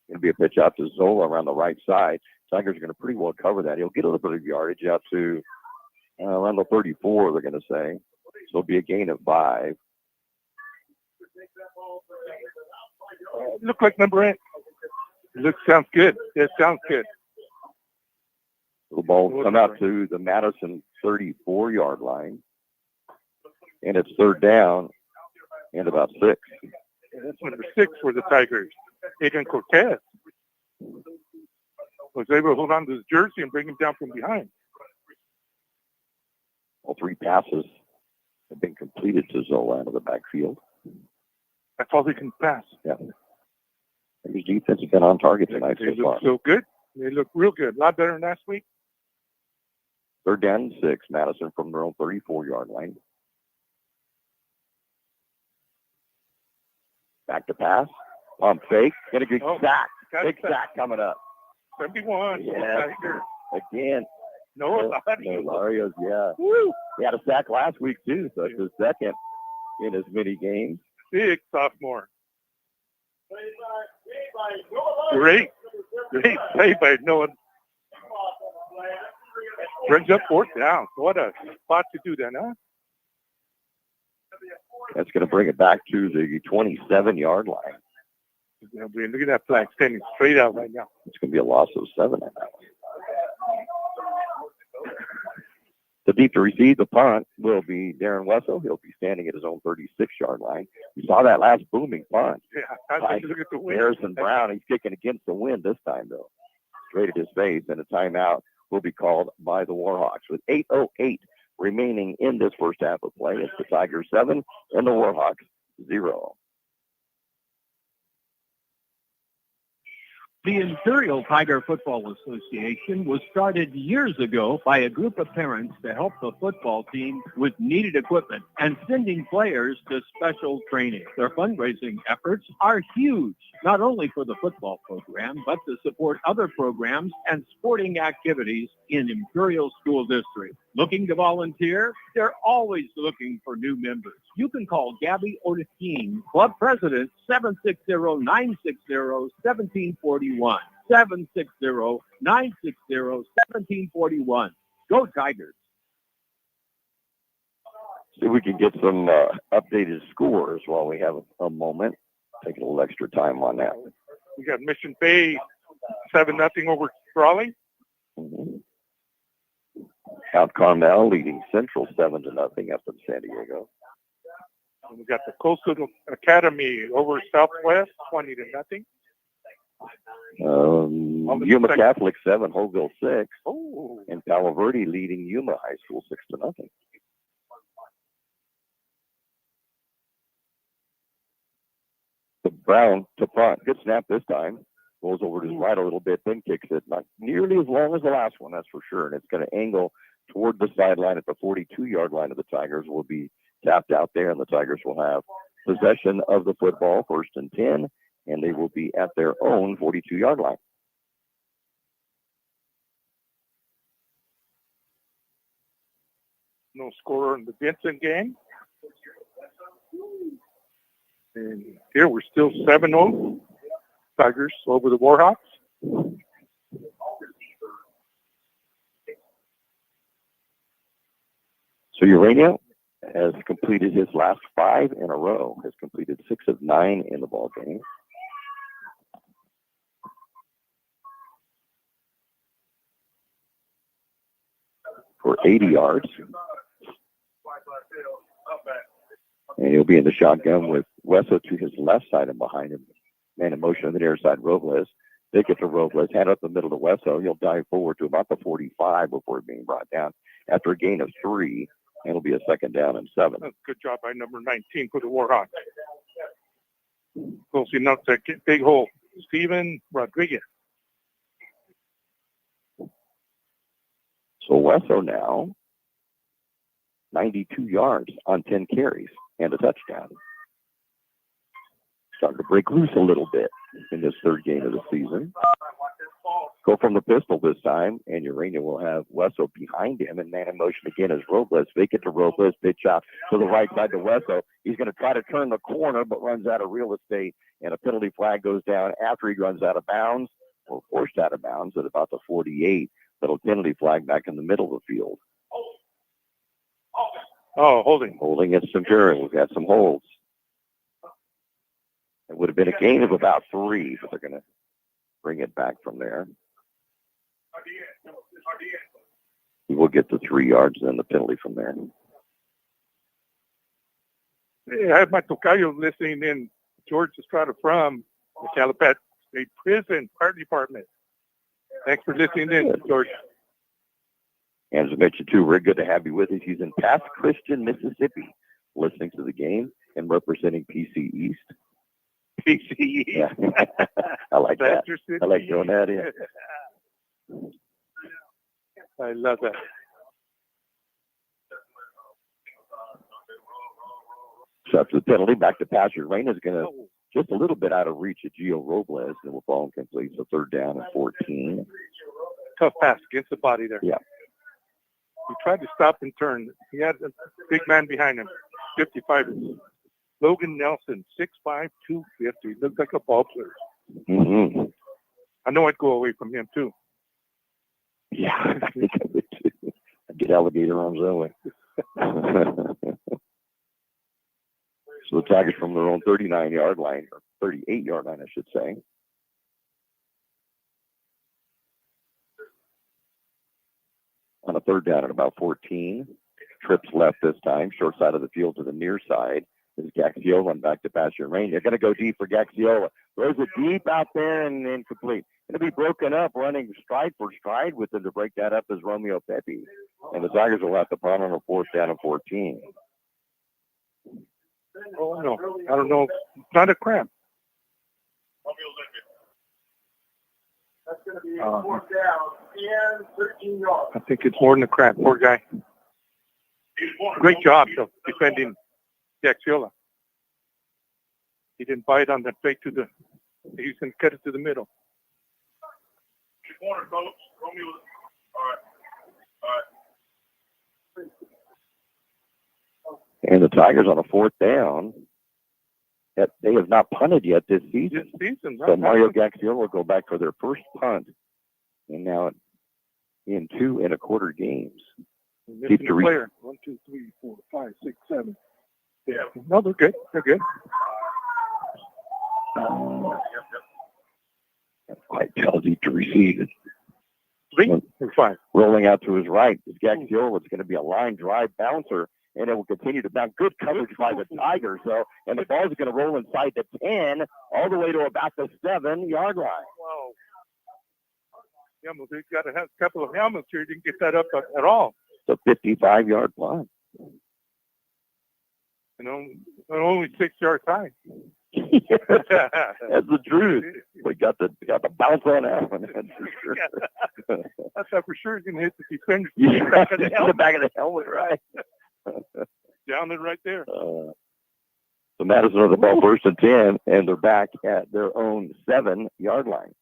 Going to be a pitch out to Zola around the right side. Tigers are going to pretty well cover that. He'll get a little bit of yardage out to around the 34, they're going to say. So it'll be a gain of 5. Look like number 8. Sounds good. It sounds good. The ball will come out to the Madison 34-yard line. And it's third down and about 6. That's number 6 for the Tigers. Adrian Cortez was able to hold on to his jersey and bring him down from behind. All 3 passes have been completed to Zola out of the backfield. That's all they can pass. Yeah. His defense has been on target tonight They so far. look so good. They look real good. A lot better than last week. 3rd down and 6. Madison from their own 34-yard line. Back to pass. Pump fake. Get a good sack. Big sack coming up. 71. Yeah. Again. No, Larios, yeah. Woo. He had a sack last week, too, so it's his second in as many games. Big sophomore. Great play by Noah. Brings up 4th down. What a spot to do that, huh? That's going to bring it back to the 27-yard line. Look at that flag standing straight out right now. It's going to be a loss of 7 on that one. The deep to receive the punt will be Darren Wessel. He'll be standing at his own 36-yard line. You saw that last booming punt. Yeah, look at the wind. Harrison Brown, he's kicking against the wind this time, though. Straight at his face, and a timeout will be called by the Warhawks. With 8:08 remaining in this first half of play, it's the Tigers 7 and the Warhawks 0. The Imperial Tiger Football Association was started years ago by a group of parents to help the football team with needed equipment and sending players to special training. Their fundraising efforts are huge, not only for the football program, but to support other programs and sporting activities in Imperial School District. Looking to volunteer? They're always looking for new members. You can call Gabby Ortequin, Club President, 760-960-1741. 760-960-1741. Go Tigers. See if we can get some updated scores while we have a moment. Take a little extra time on that. We got Mission Bay 7-0 over Raleigh. Mm-hmm. Mount Carmel leading Central 7-0 up in San Diego. And we got the Coastal Academy over Southwest 20-0. Yuma Catholic 7, Holville 6, Oh. and Palo Verde leading Yuma High School 6-0. The Brown to punt. Good snap this time. Rolls over to his right a little bit, then kicks it. Not nearly as long as the last one, that's for sure. And it's going to angle toward the sideline at the 42-yard line of the Tigers. Will be tapped out there, and the Tigers will have possession of the football, 1st and 10, and they will be at their own 42-yard line. No score in the Vincent game. And here we're still 7-0. Tigers over the Warhawks. So Urania has completed his last 5 in a row, has completed 6 of 9 in the ball game. For 80 yards. And he'll be in the shotgun with Wessa to his left side and behind him. Man in motion on the near side, Robles. They get to Robles, hand up the middle to Wessa. He'll dive forward to about the 45 before being brought down after a gain of 3. And it'll be a 2nd down and 7. Good job by number 19 for the Warhawks. Close enough to get big hole. Steven Rodriguez. So Wesso now, 92 yards on 10 carries and a touchdown. Starting to break loose a little bit in this 3rd game of the season. Go from the pistol this time, and Urania will have Wesso behind him, and man in motion again is Robles. Fake it to Robles, pitch out to the right side to Wesso. He's going to try to turn the corner, but runs out of real estate, and a penalty flag goes down after he runs out of bounds, or forced out of bounds at about the 48. Little penalty flag back in the middle of the field. Oh, holding. Holding at Centurion. We've got some holds. It would have been a gain of about 3, but they're going to bring it back from there. He will get the 3 yards and then the penalty from there. Hey, I have my tocayo listening in. George Estrada from the Calapat State Prison Fire Department. Thanks for listening in, George. And as I mentioned, too, we're good to have you with us. He's in Pass Christian, Mississippi, listening to the game and representing PC East. BCE. Yeah. I like that. Leicester City. I like doing that, yeah. I love that. So after the penalty, back to passer. Rain is going to just a little bit out of reach of Gio Robles, and will fall incomplete. So third down and 14. Tough pass against the body there. Yeah. He tried to stop and turn. He had a big man behind him, 55. Logan Nelson, 6'5", 250. Looks like a ball player. Mm-hmm. I know I'd go away from him, too. Yeah, I think I would too. I'd get alligator arms that way. So the Tigers from their own 39-yard line, or 38-yard line, I should say. On a third down at about 14. Trips left this time, short side of the field to the near side. This is Gaxiola and back to pasture range. They're going to go deep for Gaxiola. Throws it deep out there and incomplete. Going to be broken up, running stride for stride with them to break that up as Romeo Pepe. And the Tigers will have to punt on a fourth down and 14. Oh, no. I don't know. It's not a cramp. That's going to be a fourth down and 13 yards. I think it's more than a cramp. Poor guy. Great job of defending Gaxiola. He didn't bite on that fake to the. He's going to cut it to the middle. Corner, coach. Romeo. All right. And the Tigers on a fourth down. They have not punted yet this season. So Mario Gaxiola will go back for their first punt. And now in 2 1/4 games. Missing a player. 1, 2, 3, 4, 5, 6, 7. Yeah. No, they're good. They're good. Quite tells you to receive it. 3 or 5. Rolling out to his right is Gaxiola. It's going to be a line drive bouncer, and it will continue to bounce. Good coverage by the Tigers, though. And the ball is going to roll inside the 10, all the way to about the 7-yard line. Wow. Yeah, well, they've got to have a couple of helmets here. You didn't get that up at all. It's a 55-yard punt. You know, only 6 yards high. That's the truth. We got the bounce on that one. That's for sure. Yeah. I thought for sure he's going to hit the defender. Yeah, Back of the the helmet. back of the helmet, right. Down it right there. So Madison with the ball first and 10, and they're back at their own 7-yard line.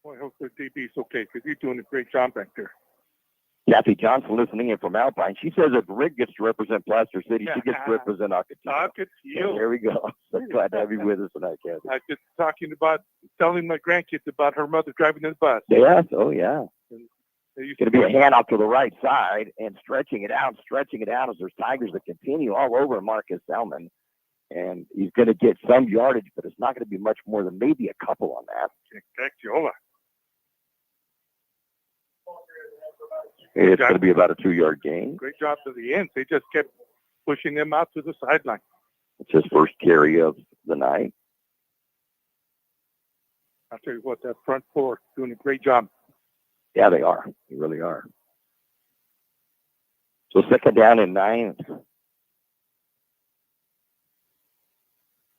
Boy, I hope their DB's okay because he's doing a great job back there. Kathy Johnson listening in from Alpine. She says if Rick gets to represent Placer City, she gets to represent Ocotillo. So there we go. So glad to have you with us tonight, Kathy. I was just telling my grandkids about her mother driving the bus. Yes, oh yeah. It's going to be a handoff to the right side and stretching it out as there's Tigers that continue all over Marcus Selman. And he's going to get some yardage, but it's not going to be much more than maybe a couple on that. Gaxiola. It's going to be about a 2-yard gain. Great job to the ends. They just kept pushing them out to the sideline. It's his first carry of the night. I'll tell you what, that front four doing a great job. Yeah, they are. They really are. So second down and 9.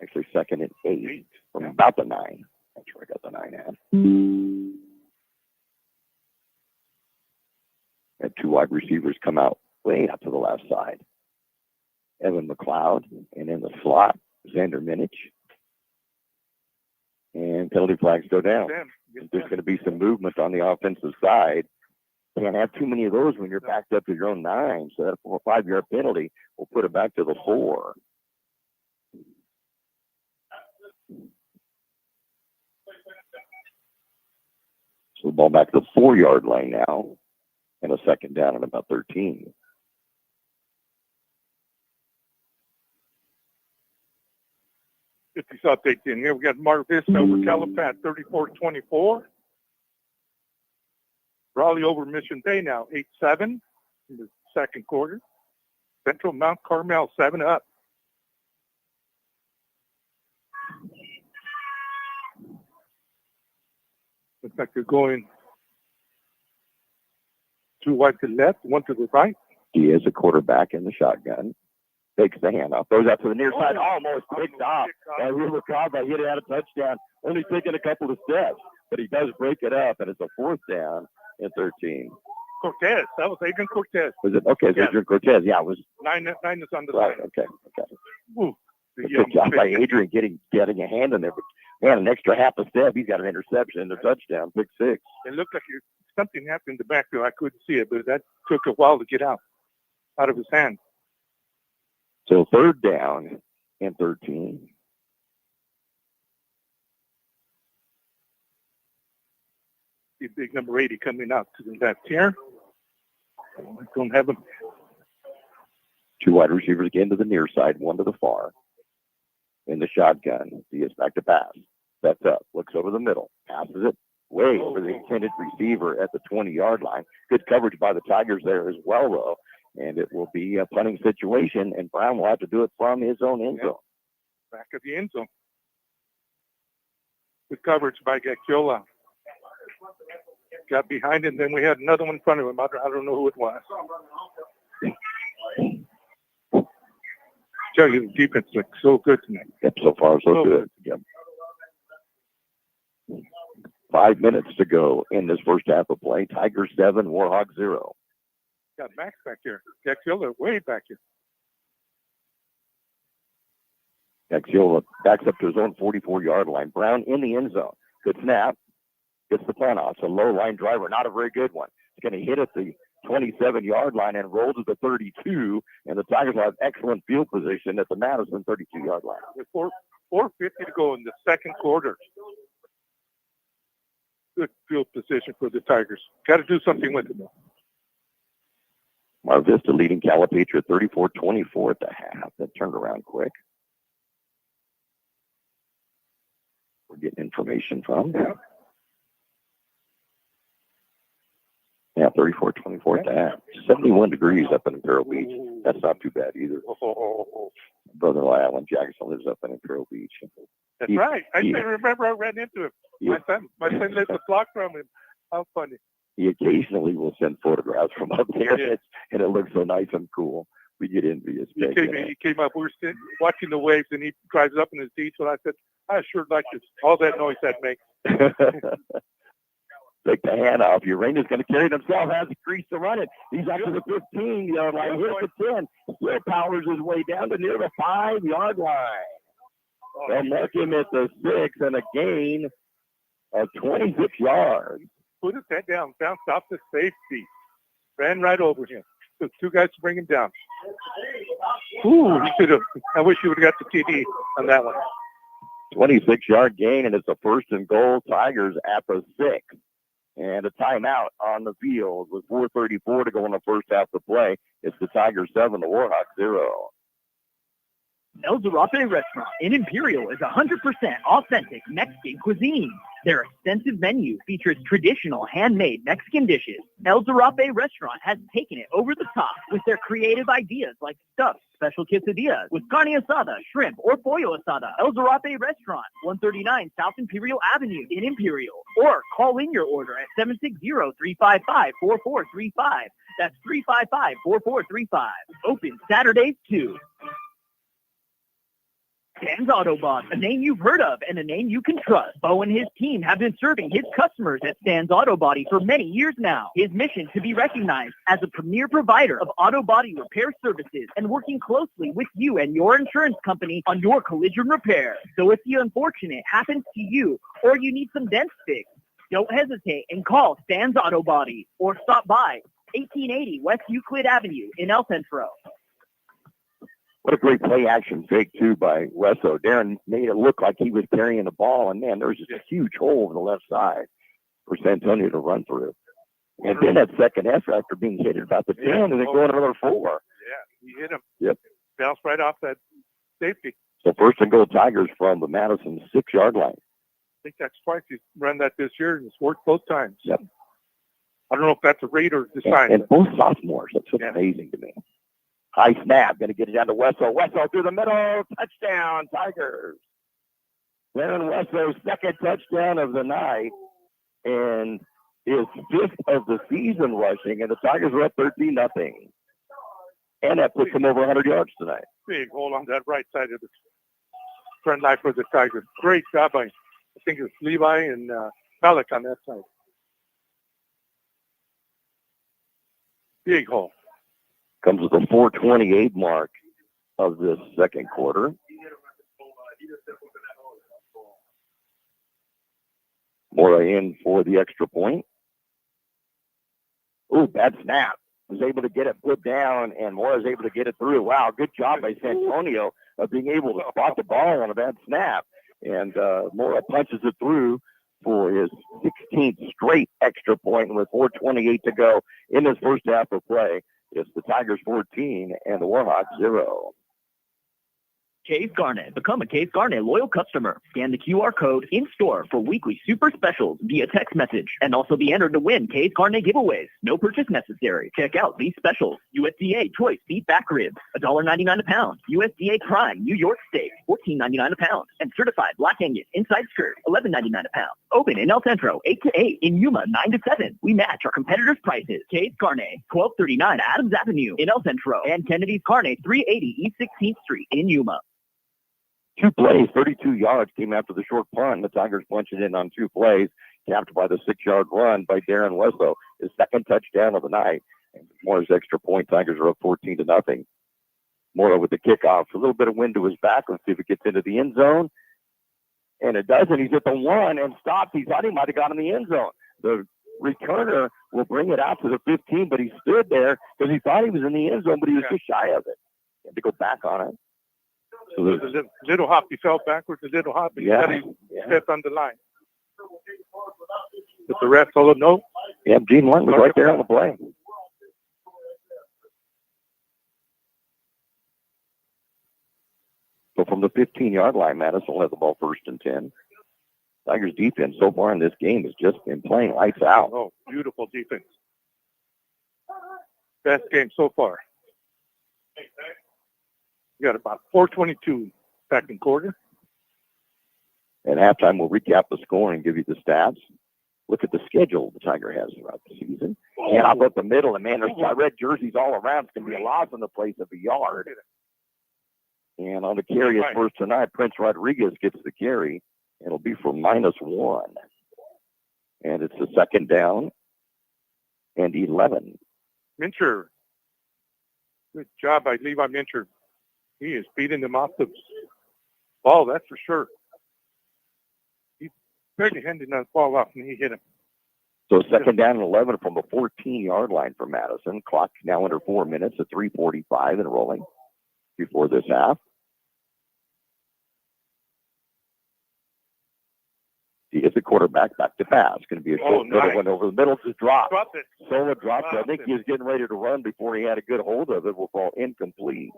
Actually, second and 8 from about the 9. That's where I got the 9 at. And 2 wide receivers come out way out to the left side. Evan McLeod, and in the slot, Xander Minich. And penalty flags go down. There's going to be some movement on the offensive side. Can't have too many of those when you're backed up to your own 9. So that 5-yard penalty will put it back to the 4. So the ball back to the 4-yard line now. And a second down at about 13. If you saw updates in here, we got Mar Vista over Calapan, 34-24. Raleigh over Mission Bay now, 8-7 in the second quarter. Central Mount Carmel, 7-up. Looks like they're going 2 wide to the left, 1 to the right. He is a quarterback in the shotgun. Takes the handoff. Throws out to the near side. Almost picked off. Grijalva hit it out a touchdown. Only taking a couple of steps. But he does break it up, and it's a 4th down and 13. Cortez. That was Adrian Cortez. Was it? Okay, so Adrian Cortez. Yeah, it was. 9 is on the Right, line. okay. Ooh, Good job by Adrian getting a hand in there. But, man, an extra half a step. He's got an interception and a touchdown. Pick 6. It looked like something happened in the backfield. I couldn't see it, but that took a while to get out of his hand. So 3rd down and 13. See big number 80 coming out to the left here. I don't have him. 2 wide receivers again to the near side, 1 to the far. In the shotgun, he gets back to pass. Sets up, looks over the middle, passes it way over the intended receiver at the 20-yard line. Good coverage by the Tigers there as well, though. And it will be a punting situation, and Brown will have to do it from his own end zone. Back of the end zone. Good coverage by Grijalva. Got behind him, then we had another one in front of him. I don't know who it was. Tell you, the defense looks so good tonight. Yep, so far so good. Yep. 5 minutes to go in this first half of play. Tigers 7, Warhawks 0. Got Max back here. Grijalva way back here. Grijalva backs up to his own 44-yard line. Brown in the end zone. Good snap. Gets the punt off. It's a low-line driver, not a very good one. It's going to hit at the 27-yard line and roll to the 32, and the Tigers will have excellent field position at the Madison 32-yard line. With 4:50 to go in the second quarter. Good field position for the Tigers. Got to do something with it, though. Mar Vista leading Calipatria 34-24 at the half. That turned around quick. We're getting information from. Yeah, 34-24 at the half. 71 degrees up in Imperial Beach. That's not too bad either. Brother-in-law Alan Jackson lives up in Imperial Beach. That's right. I remember I ran into him. My son lives a block from him. How funny. He occasionally will send photographs from up there, and it looks so nice and cool. We get envious. He came up. We were sitting, watching the waves, and he drives up in his diesel. I said, I sure like this. All that noise that makes. Take the hand off. Urania's going to carry it himself. Has a crease to run it. He's up to the 15-yard line. Here's the 10. Still powers his way down to near the 5-yard line. They'll mark him at the 6 and a gain of 26 yards. Put his head down. Bounced off the safety. Ran right over him. Took 2 guys to bring him down. Ooh, he should have. I wish he would have got the TD on that one. 26-yard gain, and it's a 1st and goal. Tigers at the 6. And a timeout on the field with 4:34 to go in the first half of play. It's the Tigers 7, the Warhawks 0. El Zarape Restaurant in Imperial is 100% authentic Mexican cuisine. Their extensive menu features traditional handmade Mexican dishes. El Zarape Restaurant has taken it over the top with their creative ideas like stuffed special quesadillas with carne asada, shrimp, or pollo asada. El Zarape Restaurant, 139 South Imperial Avenue in Imperial. Or call in your order at 760-355-4435. That's 355-4435. Open Saturdays too. Stan's Auto Body, a name you've heard of and a name you can trust. Bo and his team have been serving his customers at Stan's Auto Body for many years now. His mission to be recognized as a premier provider of auto body repair services and working closely with you and your insurance company on your collision repair. So if the unfortunate happens to you or you need some dents fixed, don't hesitate and call Stan's Auto Body or stop by 1880 West Euclid Avenue in El Centro. What a great play-action fake, too, by Wesso. Darren made it look like he was carrying the ball, and, man, there was just a huge hole over the left side for San Antonio to run through. And then that second effort after being hit at about the 10 and then going another 4. Yeah, he hit him. Yep. Bounced right off that safety. So 1st and goal Tigers from the Madison 6-yard line. I think that's twice he's run that this year, and it's worked both times. Yep. I don't know if that's a rate or design. And both sophomores. That's what's amazing to me. High snap, going to get it down to Wesso. Wesso through the middle, touchdown, Tigers. Darren Wesso's 2nd touchdown of the night and his 5th of the season rushing, and the Tigers are up 13-0. And that puts him over 100 yards tonight. Big hole on that right side of the front line for the Tigers. Great job by, I think it's Levi and Pelic on that side. Big hole. Comes with the 4:28 mark of this second quarter. Mora in for the extra point. Ooh, bad snap. Was able to get it put down, and Mora's able to get it through. Wow, good job by San Antonio of being able to spot the ball on a bad snap. And Mora punches it through for his 16th straight extra point, and with 4:28 to go in his first half of play. It's the Tigers 14 and the Warhawks 0. Case Garnet. Become a Case Garnet loyal customer. Scan the QR code in-store for weekly super specials via text message and also be entered to win Case Garnet giveaways. No purchase necessary. Check out these specials. USDA choice beef back ribs, $1.99 a pound. USDA prime New York steak, $14.99 a pound. And certified Black Angus inside skirt, $11.99 a pound. Open in El Centro, 8 to 8. In Yuma, 9 to 7. We match our competitors' prices. Case Garnet, 1239 Adams Avenue in El Centro. And Kennedy's Carne, 380 East 16th Street in Yuma. 2 plays, 32 yards came after the short punt, and the Tigers punched it in on 2 plays, capped by the 6-yard run by Darren Weslow, his second touchdown of the night. And Mora's extra point, Tigers are up 14-0. Mora with the kickoff, a little bit of wind to his back. Let's see if it gets into the end zone. And it doesn't. He's at the 1 and stopped. He thought he might have got in the end zone. The returner will bring it out to the 15, but he stood there because he thought he was in the end zone, but he was just shy of it. He had to go back on it. So the little hop, he fell backwards, a little hop, and he stepped on the line. But the ref told him no. Yeah, Gene Lunt was right there on the play. So from the 15-yard line, Madison will have the ball 1st and 10. Tigers defense so far in this game has just been playing lights out. Oh, beautiful defense. Best game so far. We got about 4:22 second quarter. At halftime, we'll recap the score and give you the stats. Look at the schedule the Tiger has throughout the season. And up the middle, and man, there's red jerseys all around. It's going to be a loss in the place of a yard. And on the carry at first tonight, Prince Rodriguez gets the carry. It'll be for -1. And it's the 2nd down and 11. Mincher. Good job by Levi Mincher. He is beating them off the ball, that's for sure. He barely handed that ball off, and he hit him. So 2nd down and 11 from the 14-yard line for Madison. Clock now under 4 minutes at 3:45 and rolling before this half. He is the quarterback back to pass. Going to be a short middle one over the middle to drop. Sola dropped. I think he was getting ready to run before he had a good hold of it. Will fall incomplete.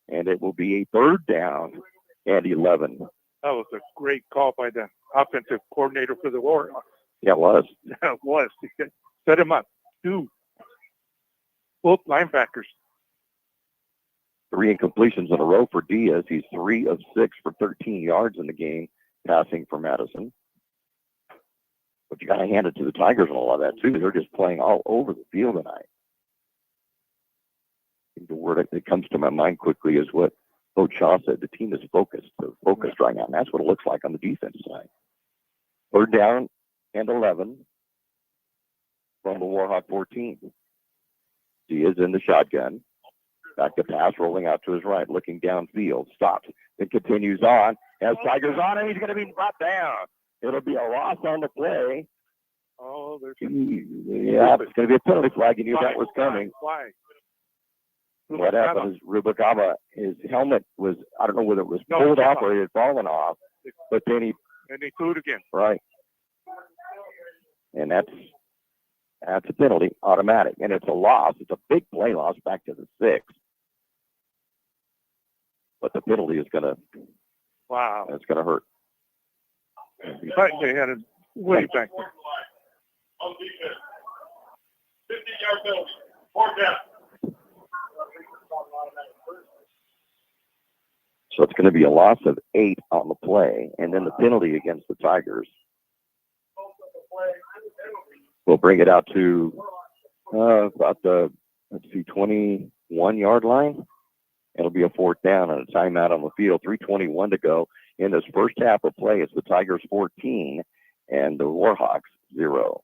And it will be a 3rd down and 11. That was a great call by the offensive coordinator for the Warhawks. Yeah, it was. It was. Set him up. 2. Both linebackers. 3 incompletions in a row for Diaz. He's 3 of 6 for 13 yards in the game, passing for Madison. But you got to hand it to the Tigers and all of that, too. They're just playing all over the field tonight. The word that comes to my mind quickly is what Coach Shaw said. The team is focused. They're focused right now, and that's what it looks like on the defense side. 3rd down and 11 from the Warhawk 14. Diaz in the shotgun. Back to pass, rolling out to his right, looking downfield. Stops. It continues on. Has Tigers on him. He's going to be brought down. It'll be a loss on the play. Oh, there's it's going to be a penalty flag. You knew that was coming. Why? What happened is Rubalcaba, his helmet was, I don't know whether it was pulled off or it had fallen off, but then he threw it again. Right. And that's a penalty, automatic. And it's a loss. It's a big play loss back to the 6. But the penalty is going to, it's going to hurt. They had it way back there. 50-yard penalty. 4th down. So it's going to be a loss of 8 on the play, and then the penalty against the Tigers will bring it out to about the 21-yard line. It'll be a 4th down and a timeout on the field. 3:21 to go in this first half of play. It's the Tigers 14 and the Warhawks 0.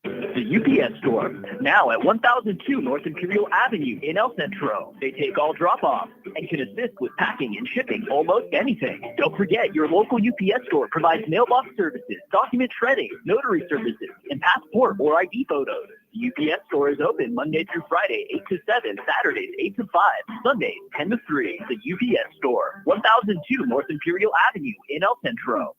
The UPS store, now at 1002 North Imperial Avenue in El Centro. They take all drop-offs and can assist with packing and shipping almost anything. Don't forget, your local UPS store provides mailbox services, document shredding, notary services, and passport or ID photos. The UPS store is open Monday through Friday, 8 to 7, Saturdays, 8 to 5, Sundays, 10 to 3. The UPS store, 1002 North Imperial Avenue in El Centro.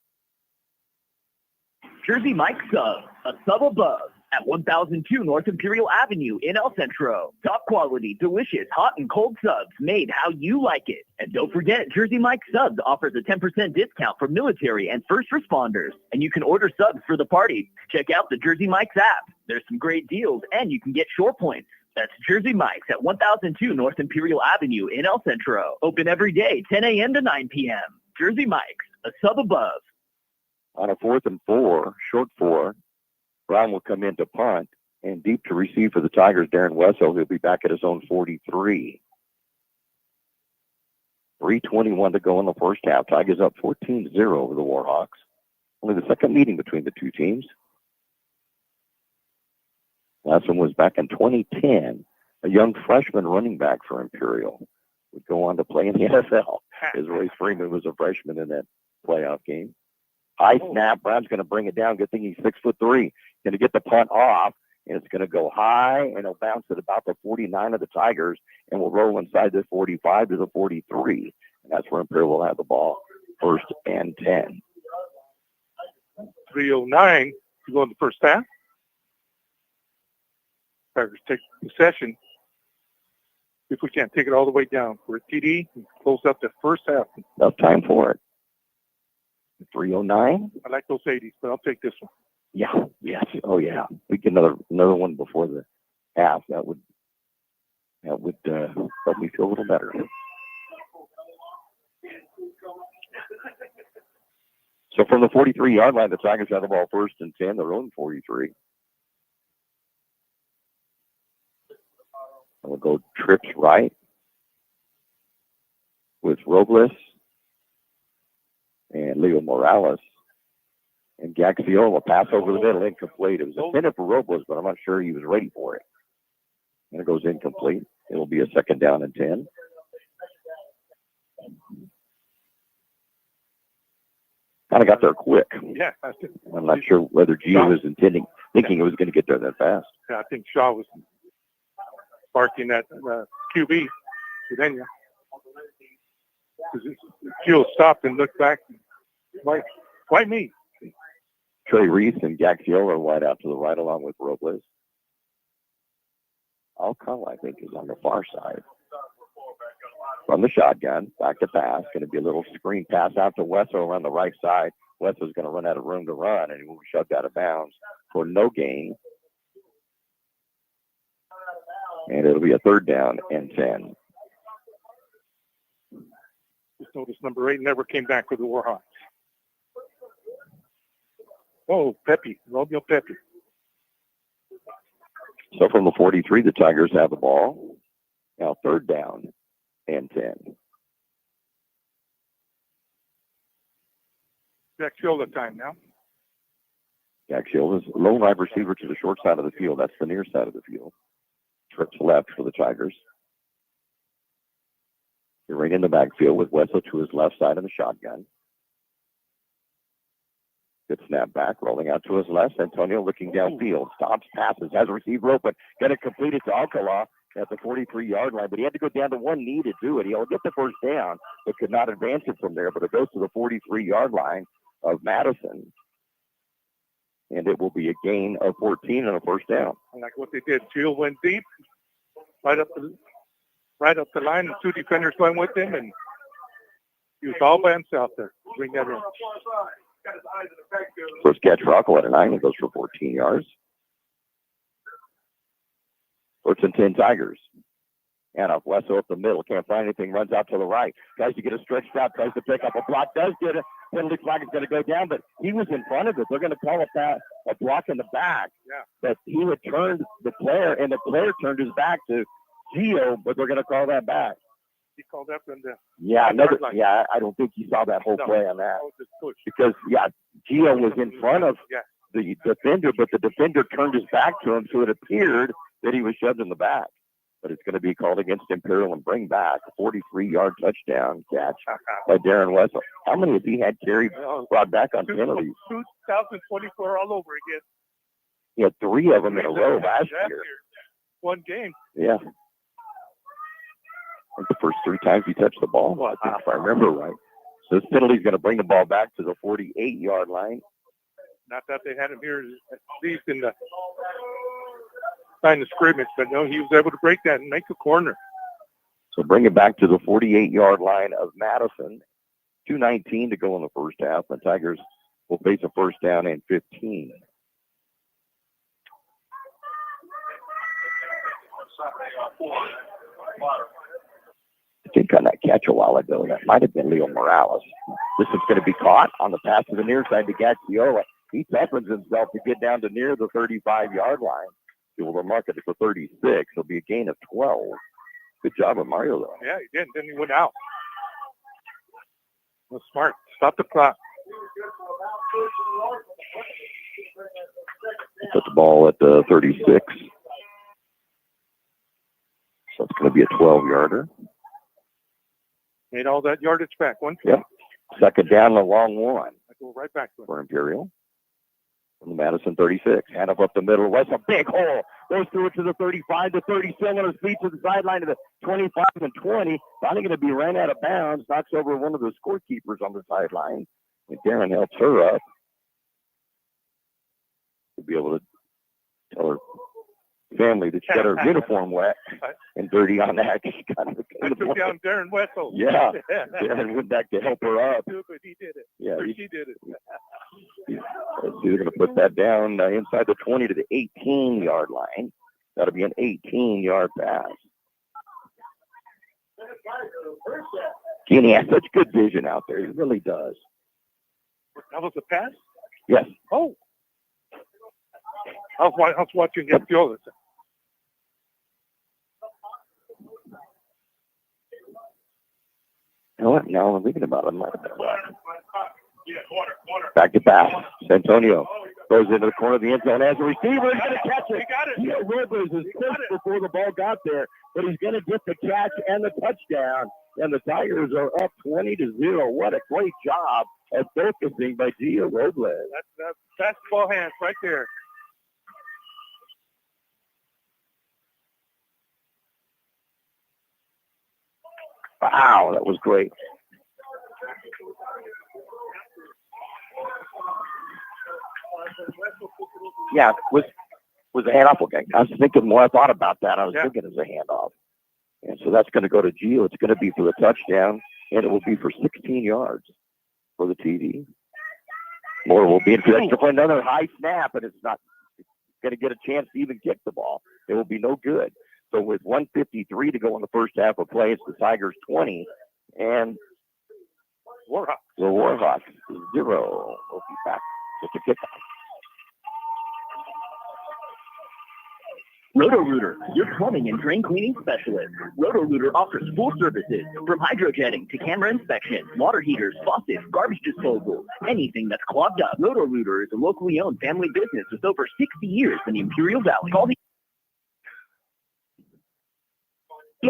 Jersey Mike Sub, a sub above at 1002 North Imperial Avenue in El Centro. Top quality, delicious, hot and cold subs made how you like it. And don't forget, Jersey Mike Subs offers a 10% discount for military and first responders. And you can order subs for the party. Check out the Jersey Mike's app. There's some great deals and you can get shore points. That's Jersey Mike's at 1002 North Imperial Avenue in El Centro. Open every day, 10 a.m. to 9 p.m. Jersey Mike's, a sub above. On a 4th and 4, short 4, Brown will come in to punt and deep to receive for the Tigers. Darren Wessel, he'll be back at his own 43. 3:21 to go in the first half. Tigers up 14-0 over the Warhawks. Only the second meeting between the two teams. Last one was back in 2010. A young freshman running back for Imperial would go on to play in the NFL. As Royce Freeman was a freshman in that playoff game. High snap. Brown's going to bring it down. Good thing he's 6'3". Going to get the punt off, and it's going to go high, and it'll bounce at about the 49 of the Tigers, and will roll inside the 45 to the 43. And that's where Imperial will have the ball, 1st and 10. 3:09 to go in the first half. Tigers take possession. If we can't take it all the way down for a TD and close up the first half. Enough time for it. 3:09. I like those 80s, but I'll take this one. Yeah. Yes. Oh yeah. We get another one before the half. That would help me feel a little better. So from the 43-yard line, the Tigers have the ball 1st and 10. Their own 43. And we'll go trips right with Robles and Leo Morales. And Gaxiola pass over the middle, incomplete. It was intended for Robles, but I'm not sure he was ready for it. And it goes incomplete. It'll be a 2nd down and 10. Kind of got there quick. Yeah. I'm not sure whether G was thinking it was going to get there that fast. Yeah, I think Shaw was barking at QB, Sedania. Gil stopped and looked back. Why me? Trey Reese and Gaxiola are wide out to the right along with Robles. Alcala, I think, is on the far side. From the shotgun, back to pass. Going to be a little screen pass out to Wessel around the right side. Wessel's going to run out of room to run, and he will be shoved out of bounds for no gain. And it'll be a 3rd down and 10. Just noticed number 8 never came back for the Warhawks. Oh, Romeo Pepe. So from the 43, the Tigers have the ball. Now 3rd down and 10. Gaxiola time now. Gaxiola's low wide receiver to the short side of the field. That's the near side of the field. Trips left for the Tigers. They're right in the backfield with Wessel to his left side of the shotgun. Good snap back, rolling out to his left. Antonio looking downfield. Stops, passes, has a receiver open. Got it completed to Alcala at the 43-yard line, but he had to go down to one knee to do it. He'll get the 1st down, but could not advance it from there. But it goes to the 43-yard line of Madison. And it will be a gain of 14 and a 1st down. I like what they did. Gil went deep, right up the line, and 2 defenders went with him, and he was all by himself there. Bring that in. First catch for Alcala at 9. It goes for 14 yards. 1st and 10 Tigers. And up Wessel up the middle. Can't find anything. Runs out to the right. Tries to get a stretched out. Tries to pick up a block. Does get it. Penalty flag is going to go down, but he was in front of it. They're going to call a block in the back. Yeah. But he had turned the player, and the player turned his back to Gio, but they're going to call that back. He called up and I don't think he saw that whole play on that. Just push. Because, Gio was in front of Yeah. the defender, but the defender turned his back to him, so it appeared that he was shoved in the back. But it's going to be called against Imperial and bring back a 43-yard touchdown catch by Darren Wessel. How many has he had carried brought back on penalties? 2024 all over again. He had 3 of them in a row last year. One game. Yeah. I think the first 3 times he touched the ball, I think, if I remember right. So this penalty is going to bring the ball back to the 48-yard line. Not that they had him here at least in the line of scrimmage, but no, he was able to break that and make a corner. So bring it back to the 48-yard line of Madison. 2:19 to go in the first half. The Tigers will face a first down and 15. I think on that catch a while ago, that might have been Leo Morales. This is going to be caught on the pass to the near side to Gacciola. He toughens himself to get down to near the 35-yard line. He will mark it for 36. It'll be a gain of 12. Good job of Mario, though. Yeah, he did. Then he went out. That's smart. Stop the clock. Put the ball at the 36. So it's going to be a 12-yarder. Made all that yardage back. Yep. Second down, a long one. I go right back to him. For Imperial. From the Madison 36. Hand up the middle. West, a big hole. Goes through it to the 35, to 30, still on his feet to the sideline to the 25 and 20. Finally going to be ran out of bounds. Knocks over one of the scorekeepers on the sideline. And Darren helps her up. To be able to tell her family that she got her uniform wet and dirty on that. She took down Darren Wessel. Yeah. Darren went back to help her up. Stupid, he did it. Yeah. She did it. They're going to put that down inside the 20 to the 18-yard line. That'll be an 18-yard pass. Kenny has such good vision out there. He really does. That was a pass? Yes. Oh. I was watching Gacciola. You know what? Now I'm thinking about it. Might have been right. Back to pass. Santonio goes into the corner of the end zone as a receiver. He's going to catch it. He got it. Gio Rivers is pushed before the ball got there, but he's going to get the catch and the touchdown. And the Tigers are up 20-0. What a great job of focusing by Gio Robles. That's basketball hands right there. Wow, that was great. Yeah, was a handoff. Okay, I was thinking more. I thought about that. I was thinking it was a handoff. And so that's going to go to Gio. It's going to be for the touchdown, and it will be for 16 yards for the TD. Moore will be in for extra point. Another high snap, and it's not going to get a chance to even kick the ball. It will be no good. So with 1:53 to go in the first half of play, it's the Tigers 20 and Warhawks. The Warhawks 0. We'll be back with the kickoff. Roto-Rooter, your plumbing and drain cleaning specialist. Roto-Rooter offers full services from hydrojetting to camera inspection, water heaters, faucets, garbage disposal, anything that's clogged up. Roto-Rooter is a locally owned family business with over 60 years in the Imperial Valley. Call the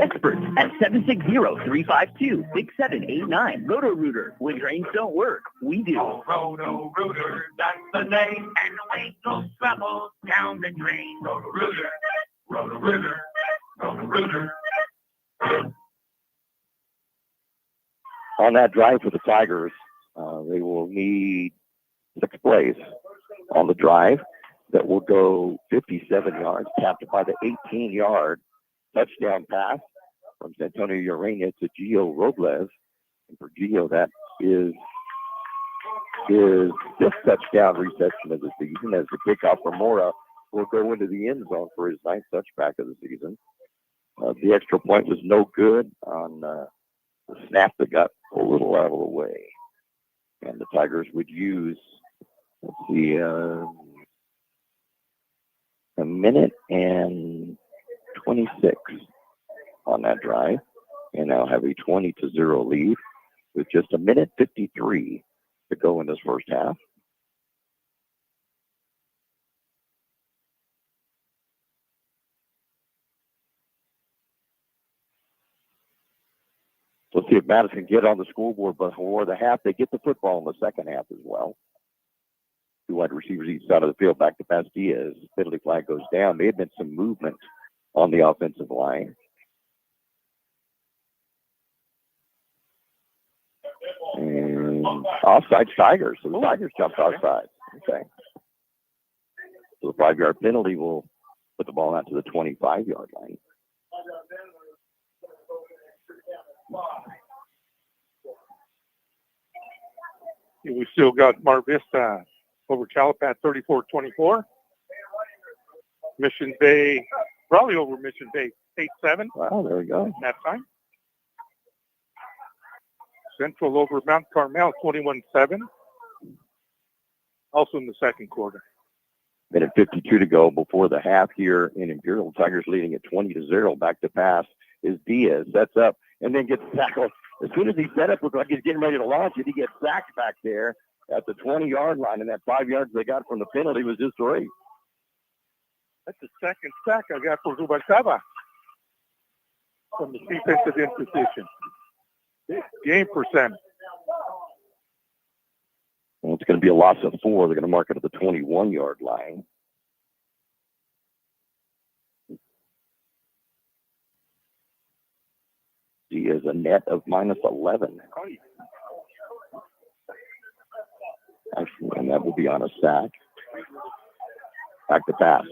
experts at 760-352-6789. Roto-Rooter. When drains don't work, we do. Oh, Roto-Rooter, that's the name. And the way goes trouble down the drain. Roto-Rooter, Roto-Rooter, Roto-Rooter. On that drive for the Tigers, they will need 6 plays on the drive that will go 57 yards, capped by the 18-yard touchdown pass from Santonio Urania to Gio Robles. And for Gio, that is his 5th touchdown reception of the season, as the kickoff for Mora will go into the end zone for his 9th touchback of the season. The extra point was no good on the snap that got a little out of the way. And the Tigers would use, let's see, a minute and 26 on that drive, and now have a 20-0 lead with just 1:53 to go in this first half. Let's see if Madison can get on the scoreboard before the half. They get the football in the second half as well. Two wide receivers each side of the field, back to pass Diaz. Penalty flag goes down. May have been some movement on the offensive line. And offside Tigers. So the Tigers jumped offside. Okay. So the 5-yard penalty will put the ball out to the 25-yard line. We still got Mar Vista over Chalapat 34-24. Mission Bay, probably over Mission Bay 8-7. Wow, there we go. That time. Central over Mount Carmel 21-7. Also in the second quarter. 1:52 to go before the half here in Imperial. Tigers leading at 20-0. Back to pass is Diaz. Sets up and then gets tackled. As soon as he set up, looked like he's getting ready to launch it. He gets sacked back there at the 20-yard line, and that 5 yards they got from the penalty was just great. That's the second sack I got for Grijalva from the defensive end position. Big game for Sam. Well, it's going to be a loss of 4. They're going to mark it at the 21-yard line. He is a net of -11. Actually, and that will be on a sack. Back to pass.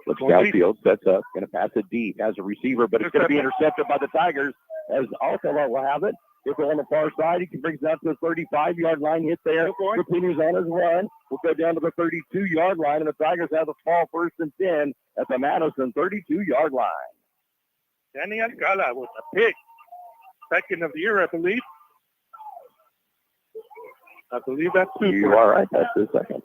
Looks downfield, sets up, going to pass it deep. Has a receiver, but it's going to be intercepted by the Tigers as Alcala will have it. If they're on the far side, he can bring it out to the 35-yard line, hit there. Continues on his run. We'll go down to the 32-yard line, and the Tigers have the ball 1st and 10 at the Madison 32-yard line. Danny Alcala with a pick. Second of the year, I believe. I believe that's super. You are right. That's the second.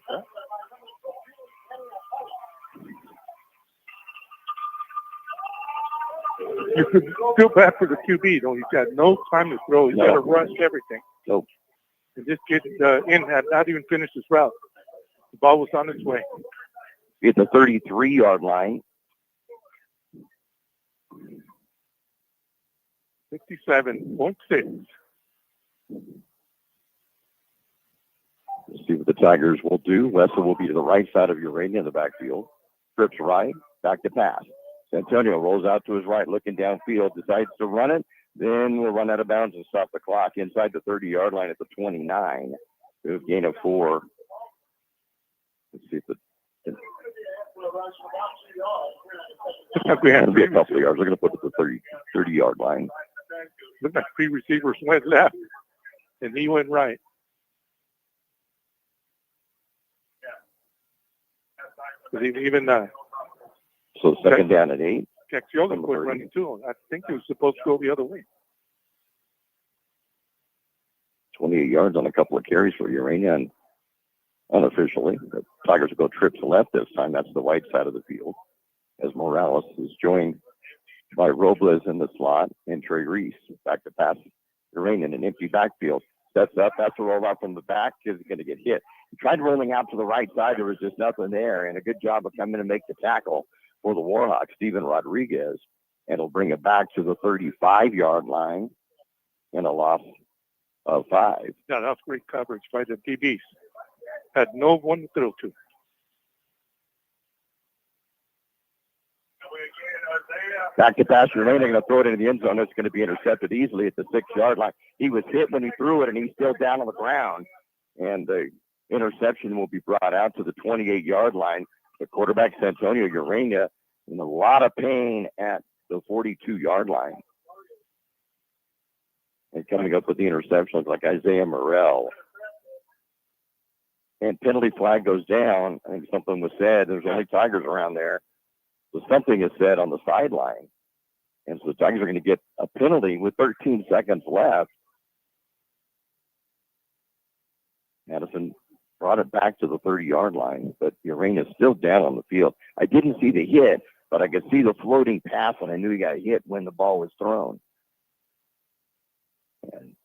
You could feel bad for the QB, though. He's got no time to throw. He's got to rush everything. Nope. And this kid had not even finished his route. The ball was on its way. It's the 33-yard line. 57.6. Let's see what the Tigers will do. Wessel will be to the right side of Urania in the backfield. Trips right, back to pass. Santonio rolls out to his right, looking downfield, decides to run it. Then we'll run out of bounds and stop the clock inside the 30-yard line at the 29. Move gain of 4. Let's see if it'll be a couple of yards. We're going to put it at the 30-yard line. Looked like 3 receivers went left, and he went right. Even so second down at 8. Caxiola was running too. I think he was supposed to go the other way. 28 yards on a couple of carries for Urania, and unofficially, the Tigers will go trips left this time. That's the right side of the field, as Morales is joined by Robles in the slot and Trey Reese. Back to pass Urania in an empty backfield. Sets up. That's a roll out from the back. Kid's going to get hit. He tried rolling out to the right side. There was just nothing there, and a good job of coming to make the tackle for the Warhawks, Steven Rodriguez, and he'll bring it back to the 35-yard line in a loss of 5. Yeah, that was great coverage by the DBs. Had no one to throw to. Back to pass, Urania going to throw it into the end zone. It's going to be intercepted easily at the 6-yard line. He was hit when he threw it, and he's still down on the ground. And the interception will be brought out to the 28-yard line. The quarterback, Santonio Urania, in a lot of pain at the 42-yard line. And coming up with the interceptions like Isaiah Morrell. And penalty flag goes down. I think something was said. There's only Tigers around there. So something is said on the sideline. And so the Tigers are going to get a penalty with 13 seconds left. Madison brought it back to the 30-yard line, but Urania is still down on the field. I didn't see the hit, but I could see the floating pass, and I knew he got hit when the ball was thrown. And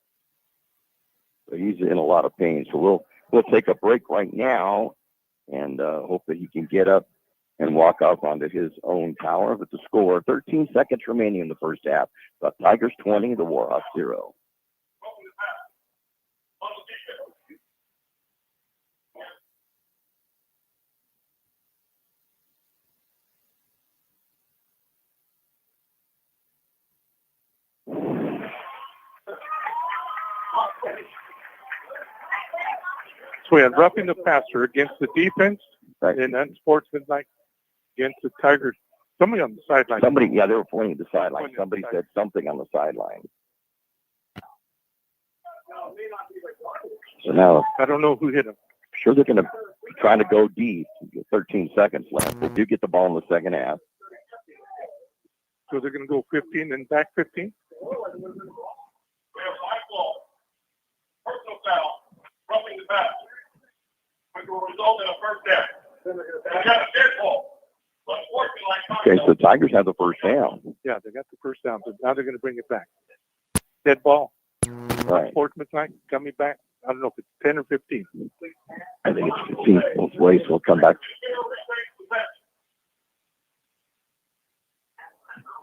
so he's in a lot of pain. So we'll take a break right now and hope that he can get up and walk off onto his own tower. But the score, 13 seconds remaining in the first half. The Tigers 20, the Warhawks 0. So we had roughing the passer against the defense, Right. and unsportsmanlike against the Tigers. Somebody on the sideline. Yeah, they were pointing at the sideline. Somebody said something on the sideline. So now, I don't know who hit him. sure they're going to try to go deep. 13 seconds left. They do get the ball in the second half. So they're going to go 15 and back 15? We have 5 balls. Personal foul. Roughing the pass. Which will result in a first down. And we got a dead ball. Okay, so the Tigers have the first down. Yeah, they got the first down, but now they're going to bring it back. Dead ball. Right. Sportsmanlike coming back. I don't know if it's 10 or 15. I think it's 15 both ways. We'll come back.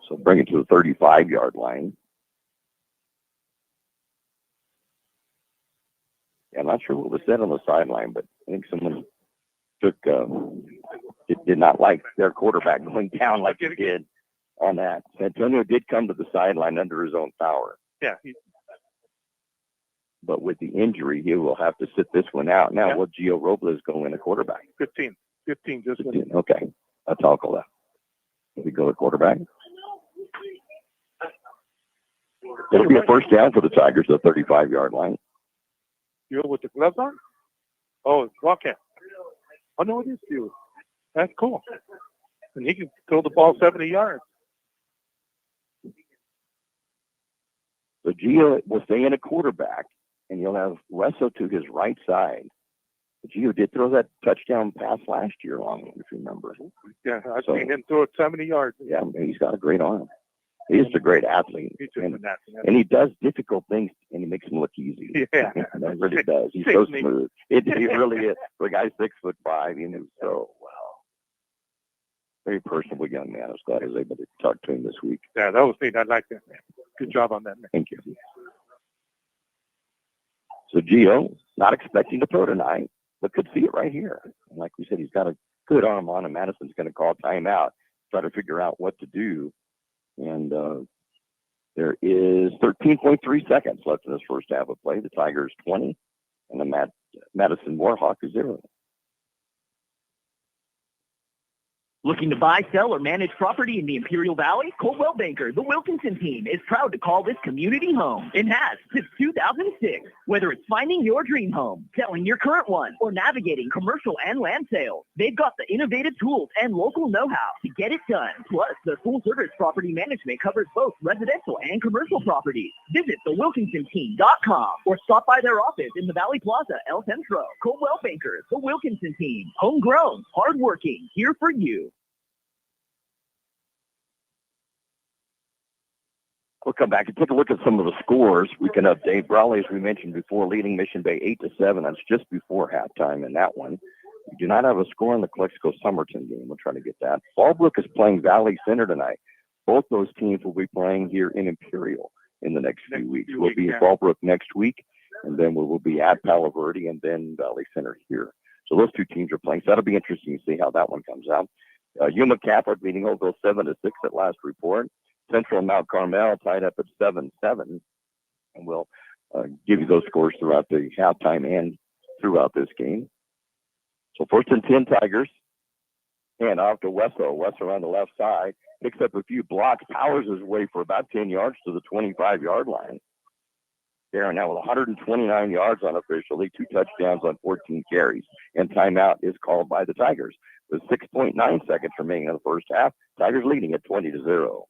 So bring it to the 35-yard line. Yeah, I'm not sure what was said on the sideline, but I think someone did not like their quarterback going down like he did on that. Antonio did come to the sideline under his own power. Yeah. But with the injury, he will have to sit this one out. Now, will Gio Robles go in a quarterback? 15. 15 just 15. Okay. That's all I'll call that. Will we go to quarterback? It'll be a first down for the Tigers at the 35-yard line. You with the gloves on? Oh, it's Wildcat. Oh, no, it is you. That's cool. And he can throw the ball 70 yards. So Gio will stay in a quarterback, and you'll have Wesso to his right side. But Gio did throw that touchdown pass last year long, if you remember. Yeah, I've seen him throw it 70 yards. Yeah, he's got a great arm. He is a great athlete. He's just an athlete. And he does difficult things, and he makes them look easy. Yeah. That really does. He's so smooth. He really is. For a guy 6'5", he knew so well. Very personable young man. I was glad I was able to talk to him this week. Yeah, that was neat. I like that, man. Good job on that, man. Thank you. So Gio, not expecting to throw tonight, but could see it right here. And like we said, he's got a good arm on him. Madison's going to call timeout, try to figure out what to do. And there is 13.3 seconds left in this first half of play. The Tigers 20 and the Madison Warhawks 0. Looking to buy, sell, or manage property in the Imperial Valley? Coldwell Banker, the Wilkinson team, is proud to call this community home and has since 2006. Whether it's finding your dream home, selling your current one, or navigating commercial and land sales, they've got the innovative tools and local know-how to get it done. Plus, their full-service property management covers both residential and commercial properties. Visit thewilkinsonteam.com or stop by their office in the Valley Plaza, El Centro. Coldwell Banker, the Wilkinson team, homegrown, hardworking, here for you. We'll come back and take a look at some of the scores. We can update. Brawley, as we mentioned before, leading Mission Bay 8-7. That's just before halftime in that one. We do not have a score in the Calexico Somerton game. We'll try to get that. Fallbrook is playing Valley Center tonight. Both those teams will be playing here in Imperial in the next few weeks. We'll be in Fallbrook next week, and then we will be at Palo Verde and then Valley Center here. So those two teams are playing. So that'll be interesting to see how that one comes out. Yuma Catholic beating Oakville 7-6 at last report. Central and Mount Carmel tied up at 7-7, and we'll give you those scores throughout the halftime and throughout this game. So 1st and 10 Tigers, and off to Wesso. Wesso on the left side picks up a few blocks, powers his way for about 10 yards to the 25-yard line. They're now with 129 yards unofficially, 2 touchdowns on 14 carries, and timeout is called by the Tigers. With 6.9 seconds remaining in the first half, Tigers leading at 20-0.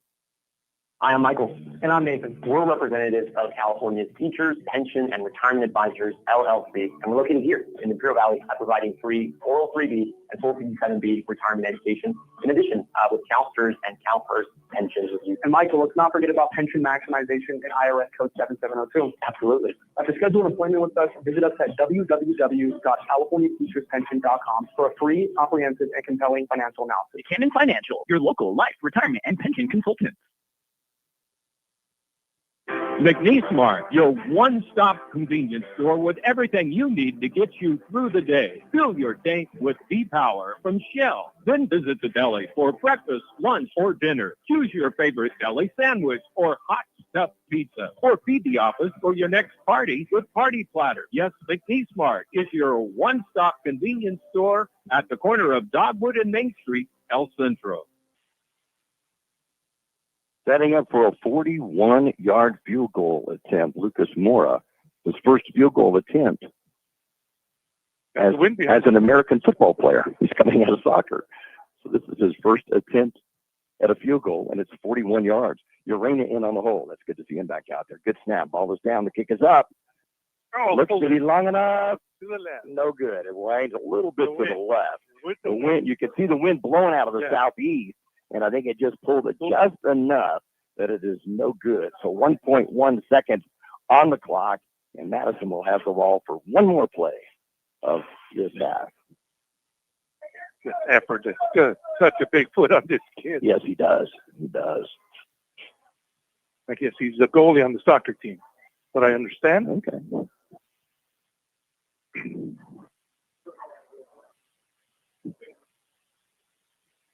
I am Michael. And I'm Nathan. We're representatives of California's Teachers, Pension, and Retirement Advisors, LLC, and we're located here in the Imperial Valley at providing free oral 3B and full 57B retirement education, in addition with CalSTRS and CalPERS pensions review. And Michael, let's not forget about pension maximization and IRS code 7702. Absolutely. To schedule an appointment with us, visit us at www.californiateacherspension.com for a free, comprehensive, and compelling financial analysis. Canon Financial, your local life, retirement, and pension consultant. McNeesmart, your one-stop convenience store with everything you need to get you through the day. Fill your tank with V-Power from Shell. Then visit the deli for breakfast, lunch, or dinner. Choose your favorite deli sandwich or hot stuffed pizza. Or feed the office for your next party with Party Platter. Yes, McNeesmart is your one-stop convenience store at the corner of Dogwood and Main Street, El Centro. Setting up for a 41-yard field goal attempt, Lucas Mora, his first field goal attempt as an American football player. He's coming out of soccer. So this is his first attempt at a field goal, and it's 41 yards. Urena in on the hole. That's good to see him back out there. Good snap. Ball is down. The kick is up. Oh, looks to be long enough. To the left. No good. It winds a little bit to the left. The wind, you can see the wind blowing out of the southeast. And I think it just pulled it just enough that it is no good. So 1.1 seconds on the clock, and Madison will have the ball for one more play of this half. Good effort. It's good. Such a big foot on this kid. Yes, he does. He does. I guess he's the goalie on the soccer team. But I understand. Okay.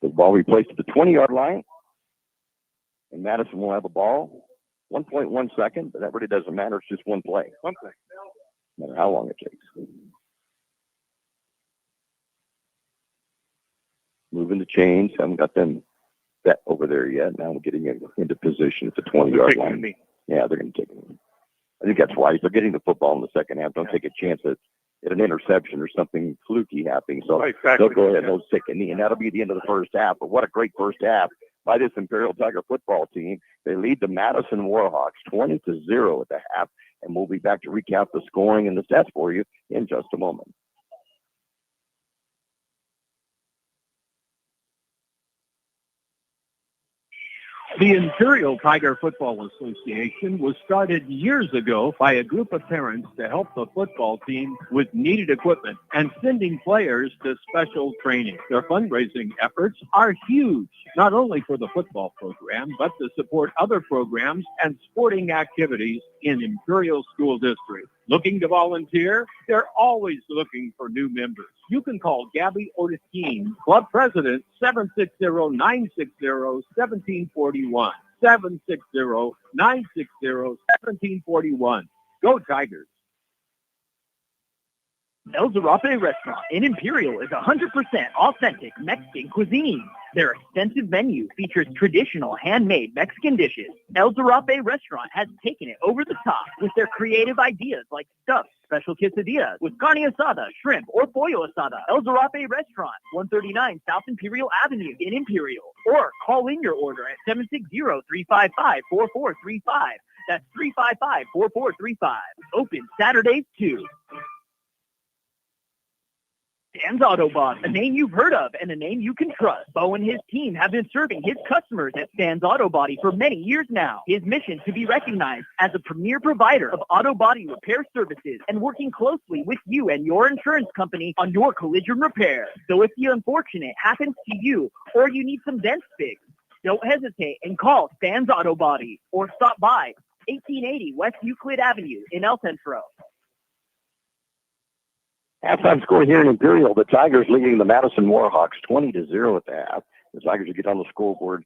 The ball replaced at the 20-yard line, and Madison will have the ball. 1.1 second, but that really doesn't matter. It's just one play. One play. No matter how long it takes. Moving the chains. Haven't got them set over there yet. Now we're getting into position at the 20-yard line. Yeah, they're going to take it. I think that's wise. They're getting the football in the second half. Don't take a chance at an interception or something fluky happening. So they'll go ahead and they'll take a knee, and that'll be the end of the first half. But what a great first half by this Imperial Tiger football team. They lead the Madison Warhawks 20-0 at the half, and we'll be back to recap the scoring and the stats for you in just a moment. The Imperial Tiger Football Association was started years ago by a group of parents to help the football team with needed equipment and sending players to special training. Their fundraising efforts are huge, not only for the football program, but to support other programs and sporting activities in Imperial School District. Looking to volunteer? They're always looking for new members. You can call Gabby Ortiz, Club President, 760-960-1741. 760-960-1741. Go Tigers. El Zarape Restaurant in Imperial is 100% authentic Mexican cuisine. Their extensive menu features traditional handmade Mexican dishes. El Zarape Restaurant has taken it over the top with their creative ideas like stuffed special quesadillas with carne asada, shrimp, or pollo asada. El Zarape Restaurant, 139 South Imperial Avenue in Imperial. Or call in your order at 760-355-4435. That's 355-4435. Open Saturdays too. Stan's Auto Body, a name you've heard of and a name you can trust. Bo and his team have been serving his customers at Stan's Auto Body for many years now. His mission to be recognized as a premier provider of auto body repair services and working closely with you and your insurance company on your collision repair. So if the unfortunate happens to you or you need some dents fixed, don't hesitate and call Stan's Auto Body or stop by 1880 West Euclid Avenue in El Centro. Halftime score here in Imperial. The Tigers leading the Madison Warhawks 20-0 at the half. The Tigers will get on the scoreboard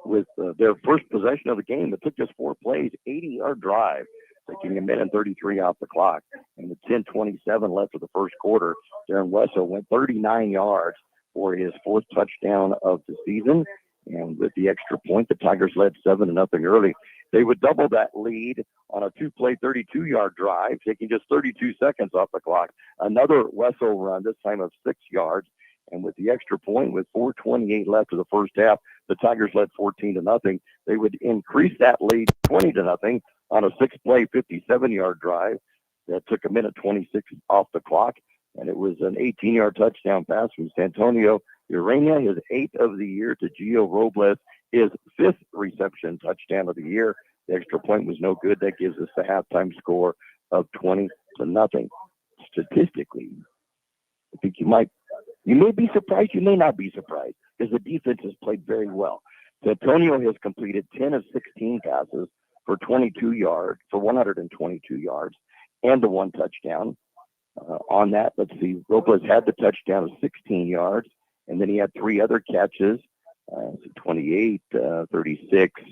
with their first possession of the game. It took just 4 plays, 80-yard drive, taking a minute and 33 off the clock. And with 10:27 left of the first quarter, Darren Wesso went 39 yards for his 4th touchdown of the season. And with the extra point, the Tigers led 7-0 early. They would double that lead on a 2-play, 32-yard drive, taking just 32 seconds off the clock. Another Wesso run, this time of 6 yards. And with the extra point, with 4:28 left of the first half, the Tigers led 14-0. They would increase that lead 20-0 on a 6-play, 57-yard drive that took a minute 26 off the clock. And it was an 18-yard touchdown pass from Santonio Urania, his 8th of the year, to Gio Robles, his 5th reception touchdown of the year. The extra point was no good. That gives us the halftime score of 20-0. Statistically, I think you may be surprised, you may not be surprised, because the defense has played very well. Santonio has completed 10 of 16 passes for 122 yards, and the 1 touchdown. On that, let's see, Robles had the touchdown of 16 yards, and then he had 3 other catches, 28, 36,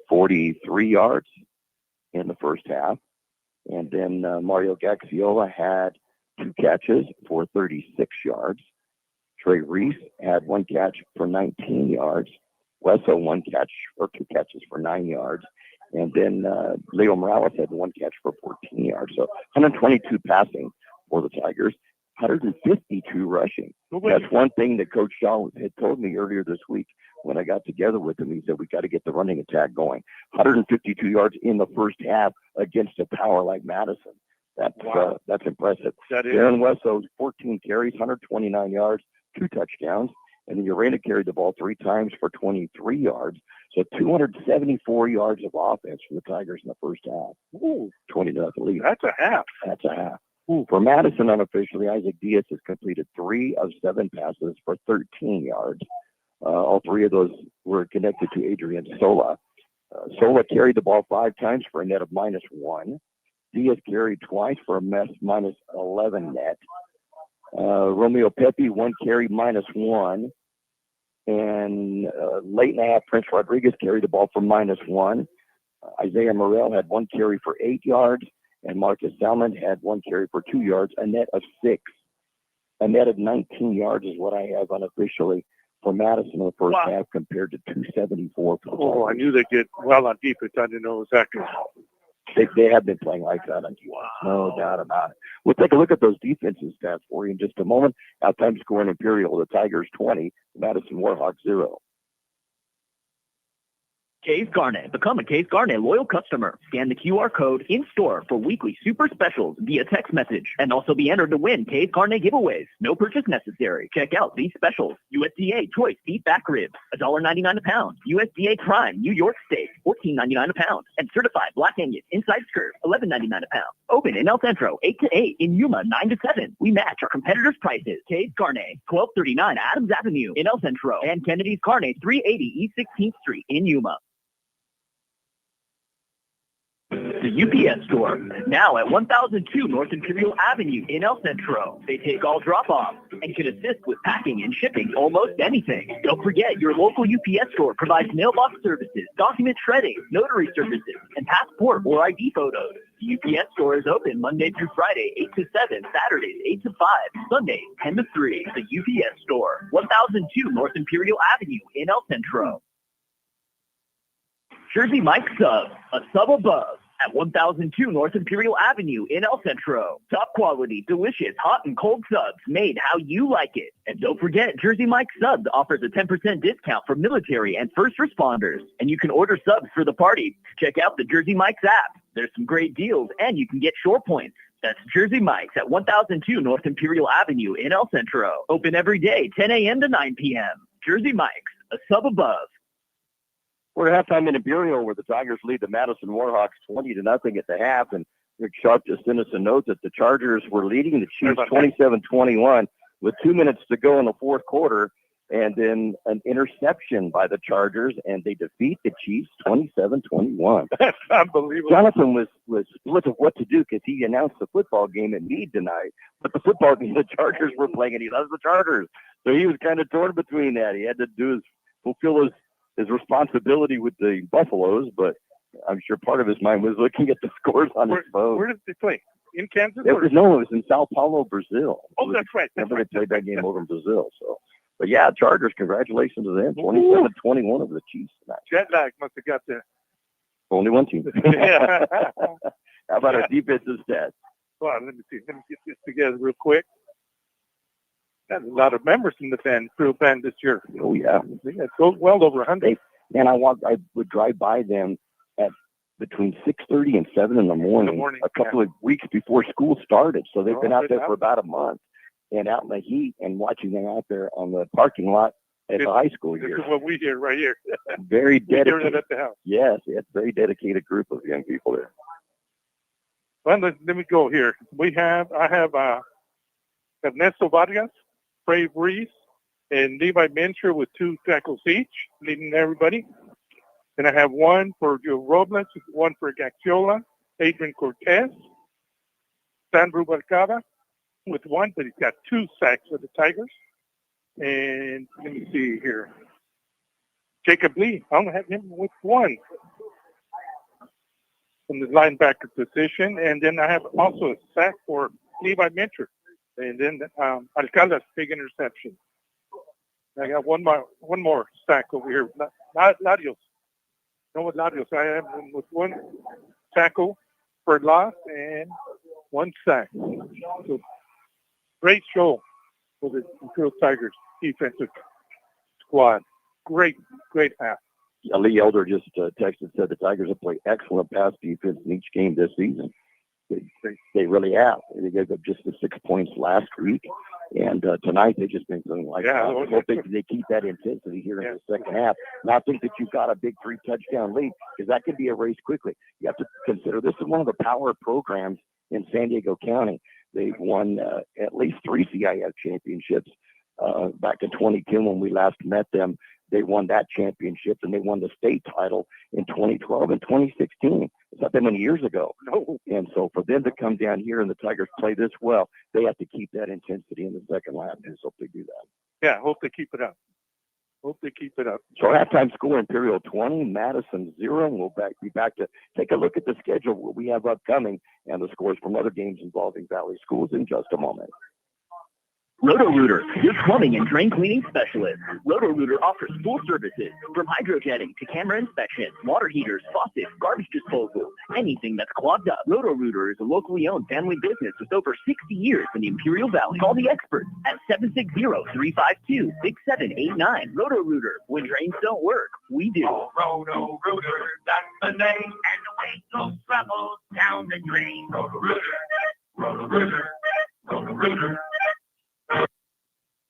43 yards in the first half. And then Mario Gaxiola had 2 catches for 36 yards. Trey Reese had 1 catch for 19 yards. Wesso 1 catch or 2 catches for 9 yards. And then Leo Morales had 1 catch for 14 yards. So 122 passing for the Tigers, 152 rushing. That's one thing that Coach Shaw had told me earlier this week when I got together with him. He said, we got to get the running attack going. 152 yards in the first half against a power like Madison. That's impressive. That is. Darren Wesso, 14 carries, 129 yards, 2 touchdowns. And then Urena carried the ball 3 times for 23 yards. So 274 yards of offense for the Tigers in the first half. 20-0 lead. That's a half. That's a half. For Madison, unofficially, Isaac Diaz has completed 3 of 7 passes for 13 yards. All 3 of those were connected to Adrian Sola. Sola carried the ball 5 times for a net of -1. Diaz carried twice for a -11 net. Romeo Pepe, 1 carry, -1. And late in the half, Prince Rodriguez carried the ball for -1. Isaiah Morel had 1 carry for 8 yards. And Marcus Salmon had 1 carry for 2 yards, a net of 6. A net of 19 yards is what I have unofficially for Madison in the first half compared to 274 for the Tigers. I knew they'd get well on defense. I didn't know it was that good. They have been playing like that on defense. No doubt about it. We'll take a look at those defensive stats for you in just a moment. Halftime score in Imperial, the Tigers 20, Madison Warhawks 0. Case Garnet. Become a Case Garnet loyal customer. Scan the QR code in-store for weekly super specials via text message and also be entered to win Case Garnet giveaways. No purchase necessary. Check out these specials. USDA Choice Beef Back Ribs, $1.99 a pound. USDA Prime New York Steak, $14.99 a pound. And Certified Black Angus Inside Skirt, $11.99 a pound. Open in El Centro, 8 to 8. In Yuma, 9 to 7. We match our competitors' prices. Case Garnet, 1239 Adams Avenue in El Centro. And Kennedy's Carne, 380 East 16th Street in Yuma. The UPS Store, now at 1002 North Imperial Avenue in El Centro. They take all drop-offs and can assist with packing and shipping almost anything. Don't forget, your local UPS store provides mailbox services, document shredding, notary services, and passport or ID photos. The UPS Store is open Monday through Friday, 8 to 7, Saturdays, 8 to 5, Sundays, 10 to 3. The UPS Store, 1002 North Imperial Avenue in El Centro. Jersey Mike Sub, a sub above, at 1002 North Imperial Avenue in El Centro. Top quality, delicious, hot and cold subs made how you like it. And don't forget, Jersey Mike Subs offers a 10% discount for military and first responders. And you can order subs for the party. Check out the Jersey Mike's app. There's some great deals, and you can get shore points. That's Jersey Mike's at 1002 North Imperial Avenue in El Centro. Open every day, 10 a.m. to 9 p.m. Jersey Mike's, a sub above. We're at halftime in Imperial where the Tigers lead the Madison Warhawks 20-0 at the half. And Rick Sharp just sent us a note that the Chargers were leading the Chiefs 27-21 with 2 minutes to go in the fourth quarter. And then an interception by the Chargers, and they defeat the Chiefs 27-21. That's unbelievable. Jonathan was split of what to do because he announced the football game at Meade tonight. But the football game the Chargers were playing, and he loves the Chargers. So he was kind of torn between that. He had to fulfill his responsibility with the Buffaloes, but I'm sure part of his mind was looking at the scores on his phone. Where did they play? In Kansas? It was in Sao Paulo, Brazil. Oh, that's right. Remember they played that game over in Brazil. So, but yeah, Chargers, congratulations to them. 27-21 over the Chiefs tonight. Jet lag must have got there. Only one team. Yeah. How about our defensive stats? Well, let me see. Let me get this together real quick. Got a lot of members in the Imperial band this year. Oh yeah. It's well over 100. And I would drive by them at between 6:30 and 7 in the morning, a couple of weeks before school started. So they've been out there for about a month and out in the heat and watching them out there on the parking lot at the high school here. This is what we hear right here. Very dedicated. We hear it at the house. Yes, it's a very dedicated group of young people there. Well, let me go here. I have Ernesto Vargas, Trey Breeze, and Levi Mincher with 2 tackles each, leading everybody. Then I have one for Joe Robles, one for Gaxiola, Adrian Cortez, Sandro Barcada with 1, but he's got 2 sacks for the Tigers. And let me see here. Jacob Lee, I only have him with 1 from the linebacker position. And then I have also a sack for Levi Mincher. And then Alcala's big interception. I got one more sack over here. Larios. No, with Larios. I have him with 1 tackle for loss and 1 sack. So great show for the Imperial Tigers defensive squad. Great half. Lee Elder just texted, said the Tigers have played excellent pass defense in each game this season. They really have. They gave up just the 6 points last week, and tonight they've just been doing like that. I hope they keep that intensity here in the second half. And I think that you've got a big 3-touchdown lead because that can be erased quickly. You have to consider this is one of the power programs in San Diego County. They've won at least 3 CIF championships back in 2010 when we last met them. They won that championship, and they won the state title in 2012 and 2016. It's not that many years ago. No. And so for them to come down here and the Tigers play this well, they have to keep that intensity in the second half. And so they do that. Yeah, hope they keep it up. So halftime score, Imperial 20, Madison 0. We'll be back to take a look at the schedule, what we have upcoming, and the scores from other games involving Valley Schools in just a moment. Roto-Rooter, your plumbing and drain cleaning specialist. Roto-Rooter offers full services from hydrojetting to camera inspection, water heaters, faucets, garbage disposal, anything that's clogged up. Roto-Rooter is a locally owned family business with over 60 years in the Imperial Valley. Call the experts at 760-352-6789. Roto-Rooter, when drains don't work, we do. Oh, Roto-Rooter, that's the name, and the weight goes travels down the drain. Roto-Rooter, Roto-Rooter, Roto-Rooter.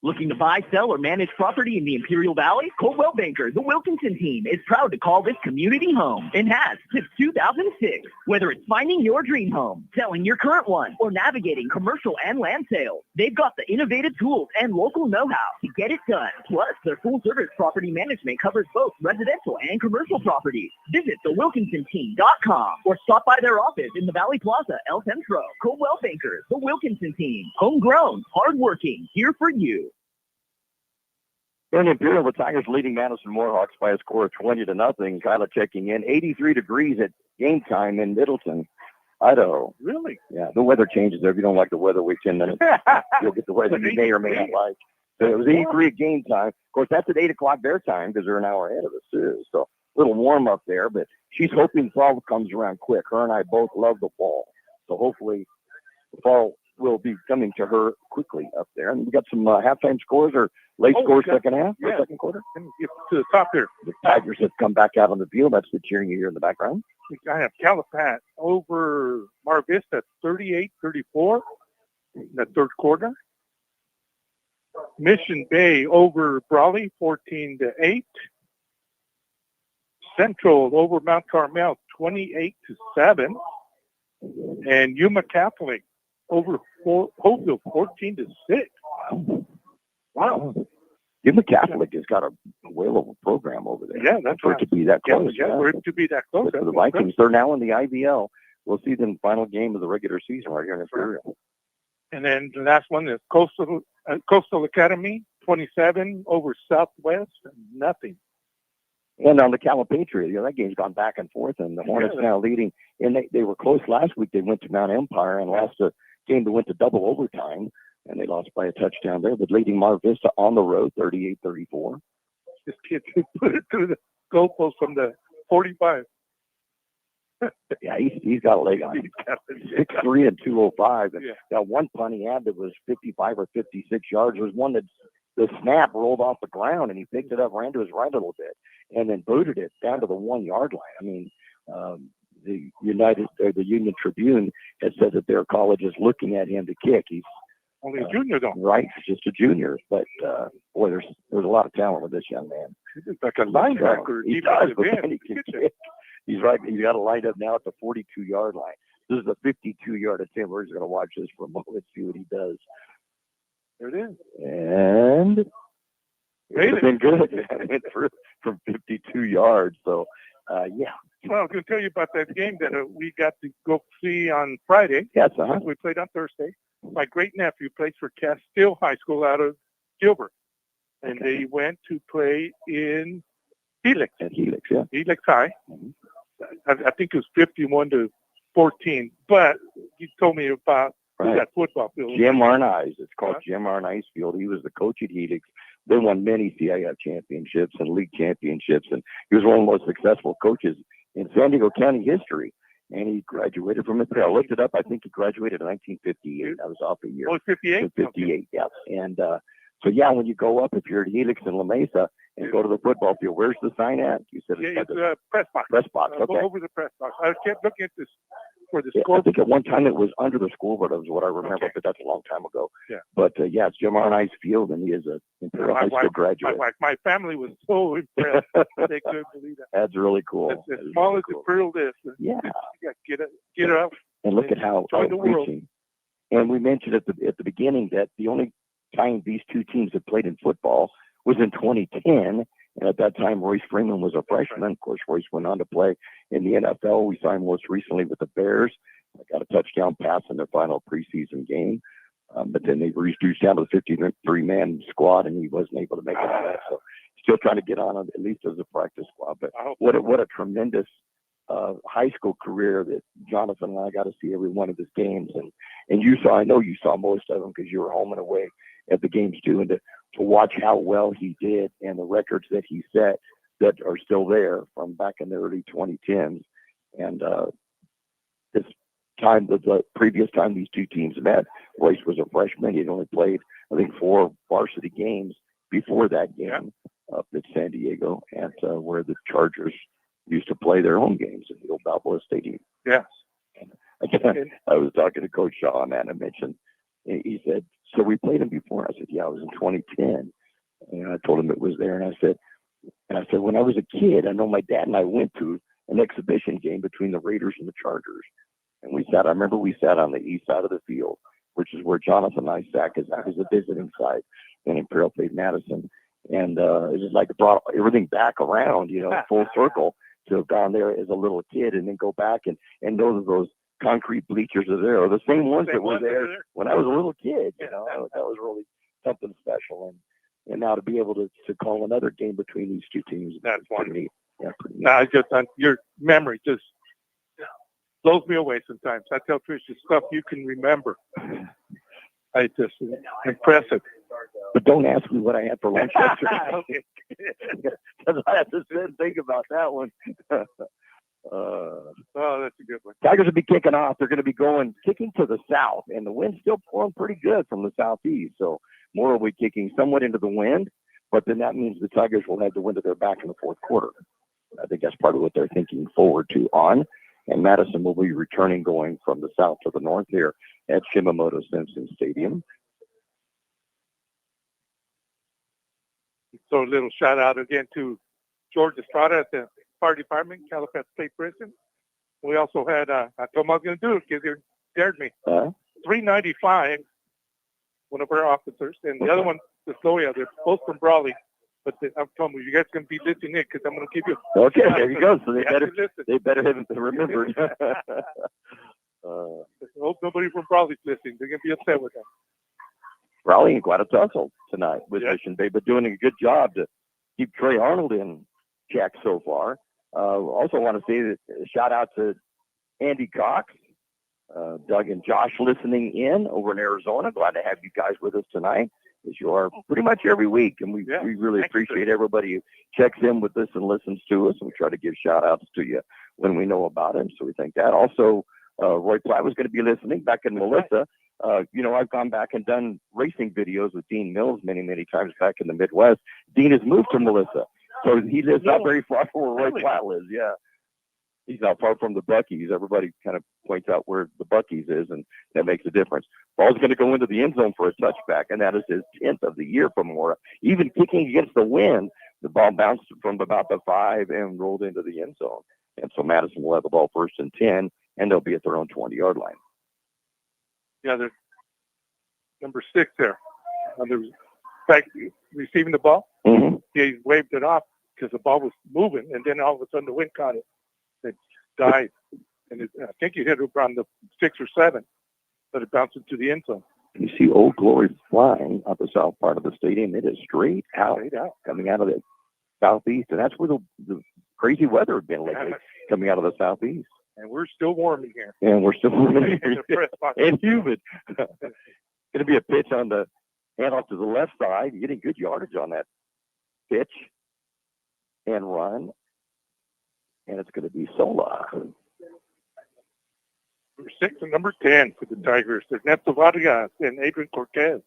Looking to buy, sell, or manage property in the Imperial Valley? Coldwell Banker, the Wilkinson team, is proud to call this community home and has since 2006. Whether it's finding your dream home, selling your current one, or navigating commercial and land sales, they've got the innovative tools and local know-how to get it done. Plus, their full-service property management covers both residential and commercial properties. Visit thewilkinsonteam.com or stop by their office in the Valley Plaza, El Centro. Coldwell Banker, the Wilkinson team, homegrown, hardworking, here for you. In Imperial, the Tigers leading Madison Warhawks by a score of 20-0. Kyla checking in. 83 degrees at game time in Middleton, Idaho. Really? Yeah, the weather changes there. If you don't like the weather, wait 10 minutes. You'll get the weather you may or may not like. So it was 83 at game time. Of course, that's at 8 o'clock their time because they're an hour ahead of us, too. So a little warm up there, but she's hoping fall comes around quick. Her and I both love the fall. So hopefully the fall will be coming to her quickly up there. And we got some halftime scores or late scores second half or second quarter. Let me get to the top here. The Tigers have come back out on the field. That's the cheering you hear in the background. I have Calapat over Mar Vista 38-34 in the third quarter. Mission Bay over Brawley 14-8. Central over Mount Carmel 28-7. And Yuma Catholic over Hopeville 14-6. Wow. Yuma Catholic has got a whale of a program over there. Yeah, that's for it to be that close. Yeah, for it to be that close. But for the Vikings, they're now in the IVL. We'll see them final game of the regular season right here in Imperial. And then the last one is Coastal Academy 27 over Southwest, nothing. And on the Calipatriot, that game's gone back and forth, and the Hornets now leading. And they were close last week. They went to Mount Empire and lost a game that went to double overtime, and they lost by a touchdown there. But leading Mar Vista on the road, 38-34. This kid put it through the goalpost from the 45. Yeah, he's got a leg on him. 6'3" and 205. And that one punt he had that was 55 or 56 yards was one that the snap rolled off the ground and he picked it up, ran to his right a little bit, and then booted it down to the 1 yard line. I mean, the Union Tribune has said that their college is looking at him to kick. He's only a junior, though. Right, he's just a junior. But boy, there's a lot of talent with this young man. He's like a linebacker. He does, but then he can kick. He's right. He's got to line up now at the 42-yard line. This is a 52-yard attempt. We're just going to watch this for a moment. Let's see what he does. There it is. And it's been good. I went through from 52 yards. So, yeah. Well, I was going to tell you about that game that we got to go see on Friday. Yes, We played on Thursday. My great-nephew plays for Castile High School out of Gilbert. And they went to play in Helix. At Helix, yeah. Helix High. I think it was 51-14. But you told me about that football field. Jim Arnice. It's called Jim Arnice Field. He was the coach at Helix. They won many CIF championships and league championships. And he was one of the most successful coaches in San Diego County history. And he graduated from Imperial. I looked it up. I think he graduated in 1958. I was off a year. Oh, 58? 58, yeah. And so, yeah, when you go up, if you're at Helix in La Mesa and go to the football field, where's the sign at? You said it's a press box. Press box, okay. Over the press box. I kept looking at this for the Yeah, score. I think at one time it was under the scoreboard, is what I remember, but that's a long time ago. Yeah. But, yeah, it's Jim Arnice Field, and he is a Imperial High School graduate. My family was so impressed. They couldn't believe that. That's really cool. As small as Imperial is. Yeah. Get it up. And look at how outreaching. And we mentioned at the beginning that the only time these two teams had played in football was in 2010. And at that time, Royce Freeman was a freshman. Of course, Royce went on to play in the NFL. We saw him most recently with the Bears. Got a touchdown pass in their final preseason game. But then they reduced down to the 53-man squad, and he wasn't able to make it. So still trying to get on at least as a practice squad. But what a tremendous high school career that Jonathan and I got to see every one of his games. And I know you saw most of them because you were home and away at the games too. And to watch how well he did and the records that he set that are still there from back in the early 2010s. And this time, the previous time these two teams met, Royce was a freshman. He'd only played, I think, 4 varsity games before that game up at San Diego, at where the Chargers used to play their home games in the old Balboa Stadium. Yes. And I was talking to Coach Shaw on that, and I mentioned, he said, so we played him before. I said, yeah, it was in 2010. And I told him it was there. And I said, when I was a kid, I know my dad and I went to an exhibition game between the Raiders and the Chargers. And I remember we sat on the east side of the field, which is where Jonathan and I sat, because that was a visiting site. And Imperial played Madison. And it was like it brought everything back around, full circle, to have gone there as a little kid and then go back and know that those concrete bleachers are there, or the same ones that were there when I was a little kid. That was really something special. And now to be able to call another game between these two teams, that's wonderful. Yeah, pretty neat. No, your memory just blows me away sometimes. I tell Trish the stuff you can remember. It's just impressive. But don't ask me what I had for lunch yesterday. Because I have to sit and think about that one. Oh, that's a good one. Tigers will be kicking off. They're going to be kicking to the south, and the wind's still blowing pretty good from the southeast. So more will be kicking somewhat into the wind, but then that means the Tigers will have the wind at their back in the fourth quarter. I think that's part of what they're thinking forward to on. And Madison will be returning, going from the south to the north here at Shimamoto Simpson Stadium. So a little shout out again to George Estrada at the fire department, Califat State Prison. We also had, I told him I was going to do it because he dared me. 395, one of our officers, and the other one, the Sloya, they're both from Brawley. But I'm telling you, you guys can be listening in because I'm going to give you. Okay, there you go. So they better have remembered. Hope nobody from Brawley's listening. They're going to be upset with them. Brawley and quite a tussle tonight with Mission Bay, but doing a good job to keep Trey Arnold in check so far. Also want to say that shout out to Andy Cox, Doug and Josh listening in over in Arizona. Glad to have you guys with us tonight, as you are pretty much every week. And we really appreciate everybody who checks in with us and listens to us. And we try to give shout outs to you when we know about him. So we think that. Also, Roy Platt was going to be listening back in Melissa. You know, I've gone back and done racing videos with Dean Mills many, many times back in the Midwest. Dean has moved to Melissa. So he lives not very far from where Roy Platt lives, yeah. He's not far from the Buc-ee's. Everybody kind of points out where the Buc-ee's is, and that makes a difference. Ball's going to go into the end zone for a touchback, and that is his 10th of the year for Mora. Even kicking against the wind, the ball bounced from about the 5 and rolled into the end zone. And so Madison will have the ball 1st and 10, and they'll be at their own 20-yard line. Yeah, there's number 6 there. There's receiving the ball. Mm-hmm. He waved it off because the ball was moving, and then all of a sudden the wind caught it. It died, and I think he hit it around the 6 or 7, but it bounced into the end zone. You see Old Glory flying up the south part of the stadium. It is straight out, coming out of the southeast, and that's where the crazy weather had been lately, coming out of the southeast. And we're still warm in here. And we're still warm in here. And humid. Going to be a pitch on the handoff to the left side, getting good yardage on that pitch and run. And it's going to be Sola. Number 6 and number 10 for the Tigers. There's Neto Vargas and Adrian Cortez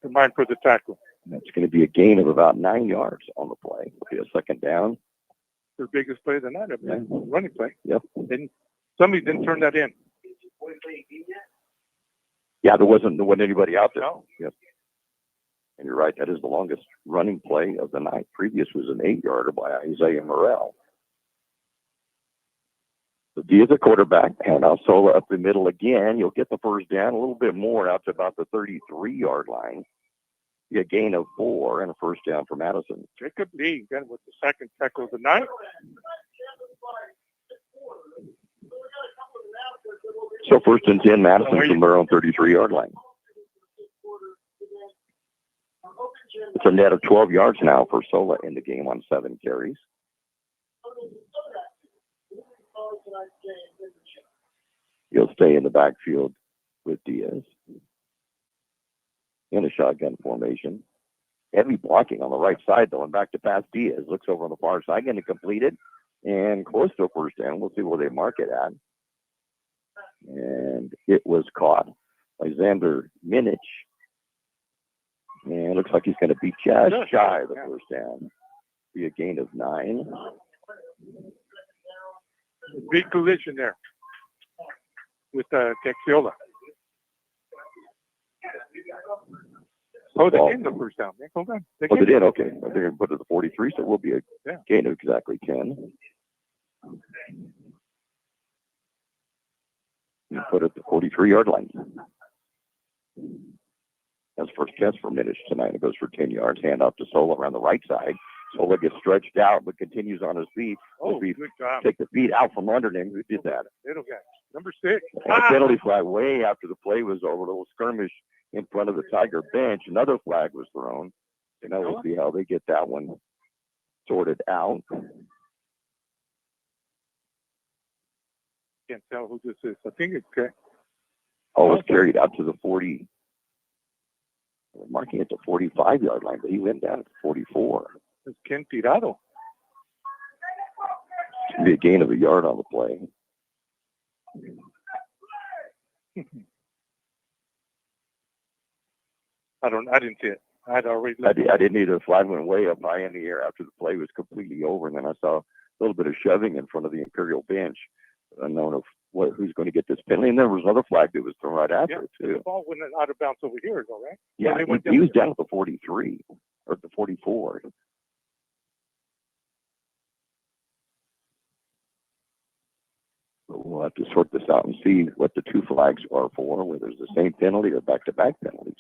combined for the tackle. That's going to be a gain of about 9 yards on the play. It'll be a 2nd down. Their biggest play of the night, running play. Yep. And somebody didn't turn that in. Yeah, there wasn't anybody out there. No. Yep. And you're right, that is the longest running play of the night. Previous was an 8-yarder by Isaiah Morrell. So Diaz a quarterback, and now Sola up the middle again. You'll get the 1st down, a little bit more out to about the 33-yard line. Be a gain of 4 and a 1st down for Madison. Jacob Lee again with the 2nd tackle of the night. So 1st and 10, Madison from their own 33-yard line. It's a net of 12 yards now for Sola in the game on 7 carries. He'll stay in the backfield with Diaz. In a shotgun formation. Heavy blocking on the right side, though, and back to pass. Diaz looks over on the far side, getting it completed, and close to a 1st down. We'll see where they mark it at. And it was caught by Xander Minich. And it looks like he's going to be just shy of the 1st down. Be a gain of 9. Big collision there with Texiola. Oh, they gained the 1st down. Hold on. They did? Okay. They're going to put it to 43, so it will be a gain of exactly 10. You put it at the 43-yard line. That's 1st catch for Minich tonight. It goes for 10 yards. Hand off to Sola around the right side. Sola gets stretched out, but continues on his feet. Oh, good job. Take the feet out from under him. Who did that? Little guy. Number 6. And a penalty flag way after the play was over. A little skirmish in front of the Tiger bench. Another flag was thrown. And now we'll see how they get that one sorted out. Can't tell who this is. I think it's okay. Oh, it was carried out to the 40. We're marking it to 45-yard line, but he went down to 44. It's Ken Tirado. It's going to be a gain of a yard on the play. I didn't see it. I didn't either. The flag went way up high in the air after the play was completely over, and then I saw a little bit of shoving in front of the Imperial bench, unknown of who's going to get this penalty. And there was another flag that was thrown right after it, too. The ball went out of bounds over here, though, right? Yeah, he was down at the 43 or the 44. So we'll have to sort this out and see what the 2 flags are for, whether it's the same penalty or back-to-back penalties.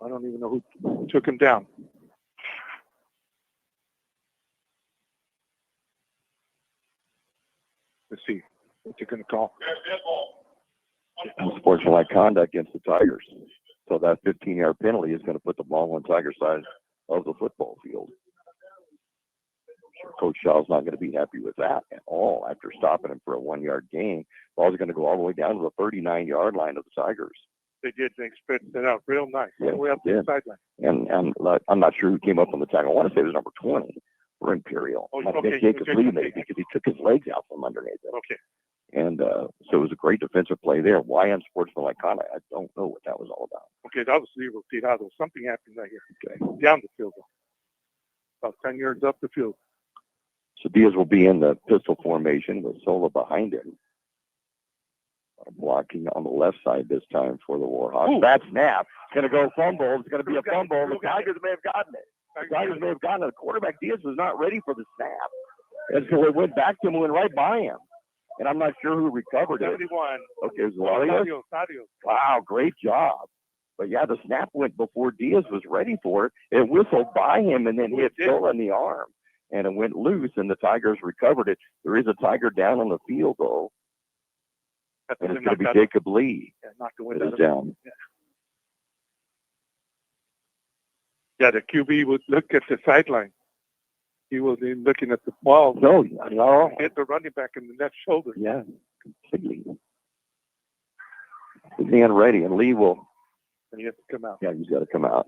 I don't even know who took him down. Let's see. What's he going to call? Unsportsmanlike conduct against the Tigers. So that 15-yard penalty is going to put the ball on the Tiger side of the football field. Coach Shaw's not going to be happy with that at all after stopping him for a 1-yard gain. Ball's going to go all the way down to the 39-yard line of the Tigers. They did. They spit it out real nice. Yeah, all the way up to the sideline. And I'm not sure who came up on the tackle. I want to say it was number 20. for Imperial. Oh, Like okay, Jacob okay, Lee okay. made because he took his legs out from underneath it. Okay. And so it was a great defensive play there. Why unsportsmanlike conduct? I don't know what that was all about. Okay, that was zero tirado. Something happened right here. Okay. Down the field goal. About 10 yards up the field. So Diaz will be in the pistol formation with Sola behind him. Blocking on the left side this time for the Warhawks. Ooh. That snap. It's going to go fumble. It's going to be a Who got it? fumble. Who The got it? Tigers may have gotten it. The Tigers may have gotten it. The quarterback Diaz was not ready for the snap. And so it went back to him and went right by him. And I'm not sure who recovered it. 71. Okay, it was Adios. Wow, great job. But yeah, the snap went before Diaz was ready for it. It whistled by him and then hit Sola in the arm. And it went loose, and the Tigers recovered it. There is a Tiger down on the field, though. And it's going to be Jacob Lee. Yeah, knocked the That wind is out of it. down. Yeah, the QB would look at the sideline. He was looking at the ball. No. Hit the running back in the left shoulder. Yeah, completely. His hand ready, and Lee will. And he has to come out. Yeah, he's got to come out.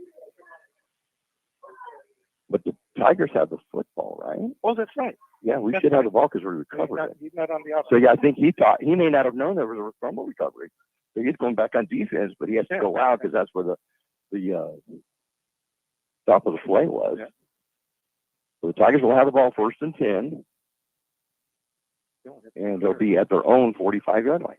But the Tigers have the football, right? Oh, that's right. Yeah, we That's should have right. the ball because we recovered it. He's not on the outside. So, yeah, I think he thought he may not have known there was a fumble recovery. So he's going back on defense, but he has to go out because that's where the stop of the play was. Yeah. So the Tigers will have the ball 1st and 10, and they'll be at their own 45-yard line.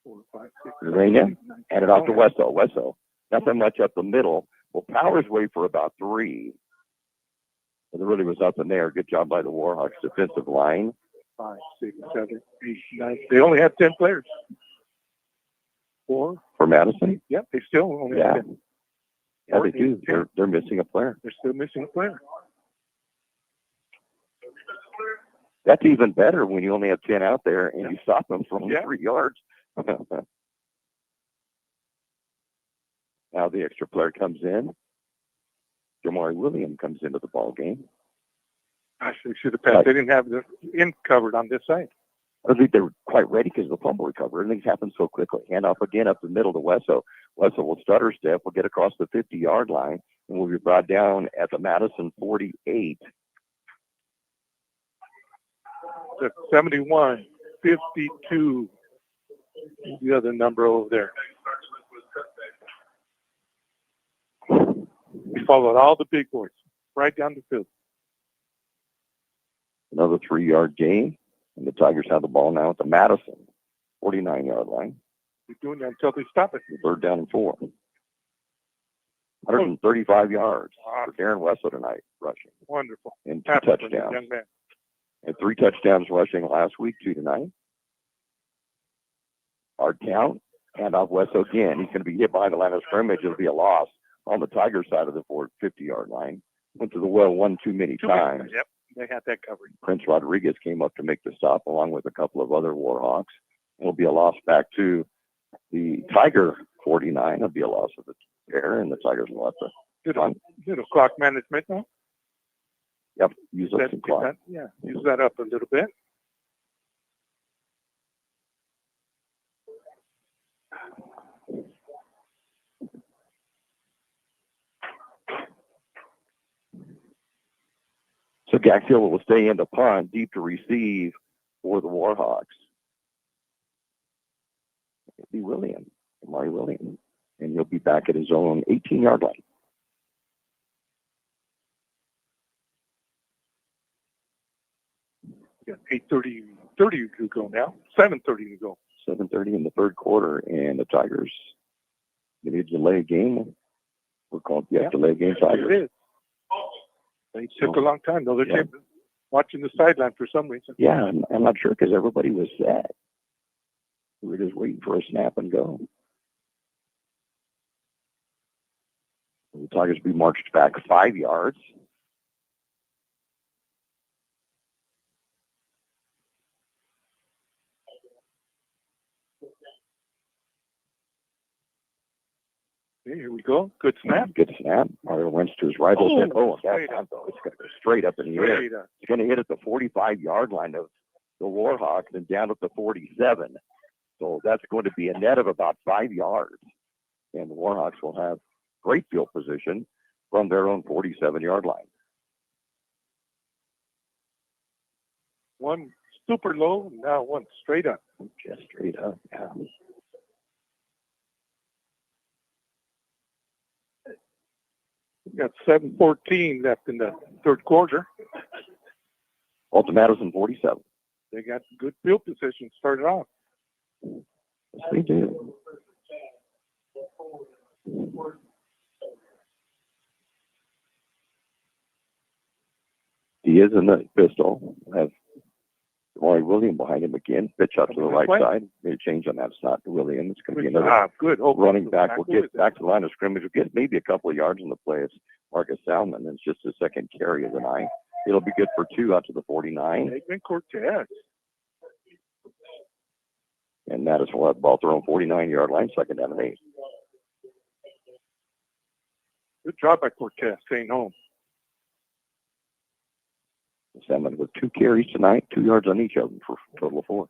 4, 5, 6, Urania, hand it off to Wesso. Wesso, nothing much up the middle. Well, Powers wait for about 3. But it really was up in there. Good job by the Warhawks defensive line. 5, 6, 7, 8, 9. They only had 10 players. 4. For Madison? Yep, they still only have 10. Yeah, they do. They're missing a player. They're still missing a player. That's even better when you only have 10 out there and you stop them from 3 yards. Now the extra player comes in. Jamari Williams comes into the ball game. Gosh, they should have passed. They didn't have the end covered on this side. I think they were quite ready because of the fumble recovery. Everything's happened so quickly. Hand off again up the middle to Wesso. Wesso will stutter step. We'll get across the 50-yard line, and we'll be brought down at the Madison 48. The 71, 52, the other number over there. We followed all the big boys right down the field. Another 3-yard gain, and the Tigers have the ball now at the Madison 49-yard line. We're doing that until they stop it. 3rd down and 4. 135 yards for Darren Wesso tonight rushing. Wonderful. And 2 touchdowns. Young man. And 3 touchdowns rushing last week, 2 tonight. Hard count. And off Wesso again. He's going to be hit behind the line of scrimmage. It'll be a loss on the Tiger side of the 50-yard line. Went to the well one too many times. Yep, they had that covered. Prince Rodriguez came up to make the stop along with a couple of other Warhawks. It'll be a loss back to the Tiger 49. It'll be a loss of the pair, and the Tigers will have to. Little clock management, no? Yep, use up some clock. Use that up a little bit. So Gaxilla will stay in the punt, deep to receive for the Warhawks. It'll be Williams, Amari Williams, and he'll be back at his own 18-yard line. Yeah, 8:30 to go now. 7:30 to go. 7:30 in the 3rd quarter, and the Tigers going to delay a game. We're calling delay a game Tigers. It is. They took a long time, though. They kept watching the sideline for some reason. Yeah, I'm not sure because everybody was set. We were just waiting for a snap and go. The Tigers will be marched back 5 yards. Here we go. Good snap. Good snap. Mario Wentz to his right. It's going to go straight up in the air. It's going to hit at the 45-yard line of the Warhawks and down at the 47. So that's going to be a net of about 5 yards. And the Warhawks will have great field position from their own 47-yard line. One super low, now one straight up. Just straight up, yeah. We got 7:14 left in the third quarter. Alta Madison 47. They got good field position started off. Yes, they do. He is in the pistol. Have Roy William behind him again. Pitch out to the right side. Made a change on that. It's not William. It's going to be another good running back. We'll get back to the line of scrimmage. We'll get maybe a couple of yards in the play. It's Marcus Salmon. It's just a second carry of the night. It'll be good for 2 out to the 49. Aikman Cortez. And Madison will have the ball thrown 49-yard line, second down and 8. Good job by Cortez staying home. Salmon with 2 carries tonight, 2 yards on each of them for a total of 4.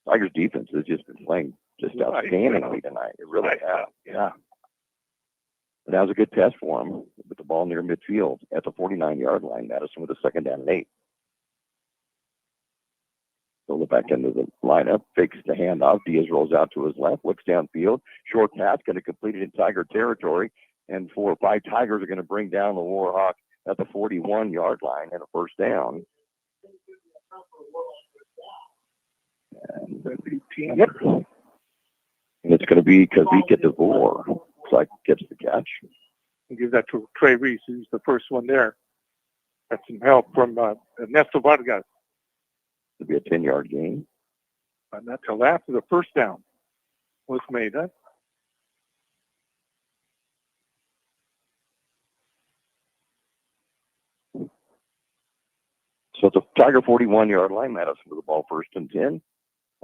Tigers defense has just been playing just outstandingly tonight. It really has. Yeah. But that was a good test for him with the ball near midfield at the 49-yard line. Madison with a second down and 8. They'll look back into the lineup, fakes the handoff. Diaz rolls out to his left, looks downfield. Short pass, going to complete it in Tiger territory. And 4 or 5 Tigers are going to bring down the Warhawks at the 41-yard line and a first down. And, yep. And it's going to be Kavika DeVore. Looks like gets the catch. And give that to Trey Reese, who's the first one there. Got some help from Ernesto Vargas. It'll be a 10-yard gain. And that's till after the first down was made, huh? So it's a Tiger 41-yard line. Madison with the ball first and 10.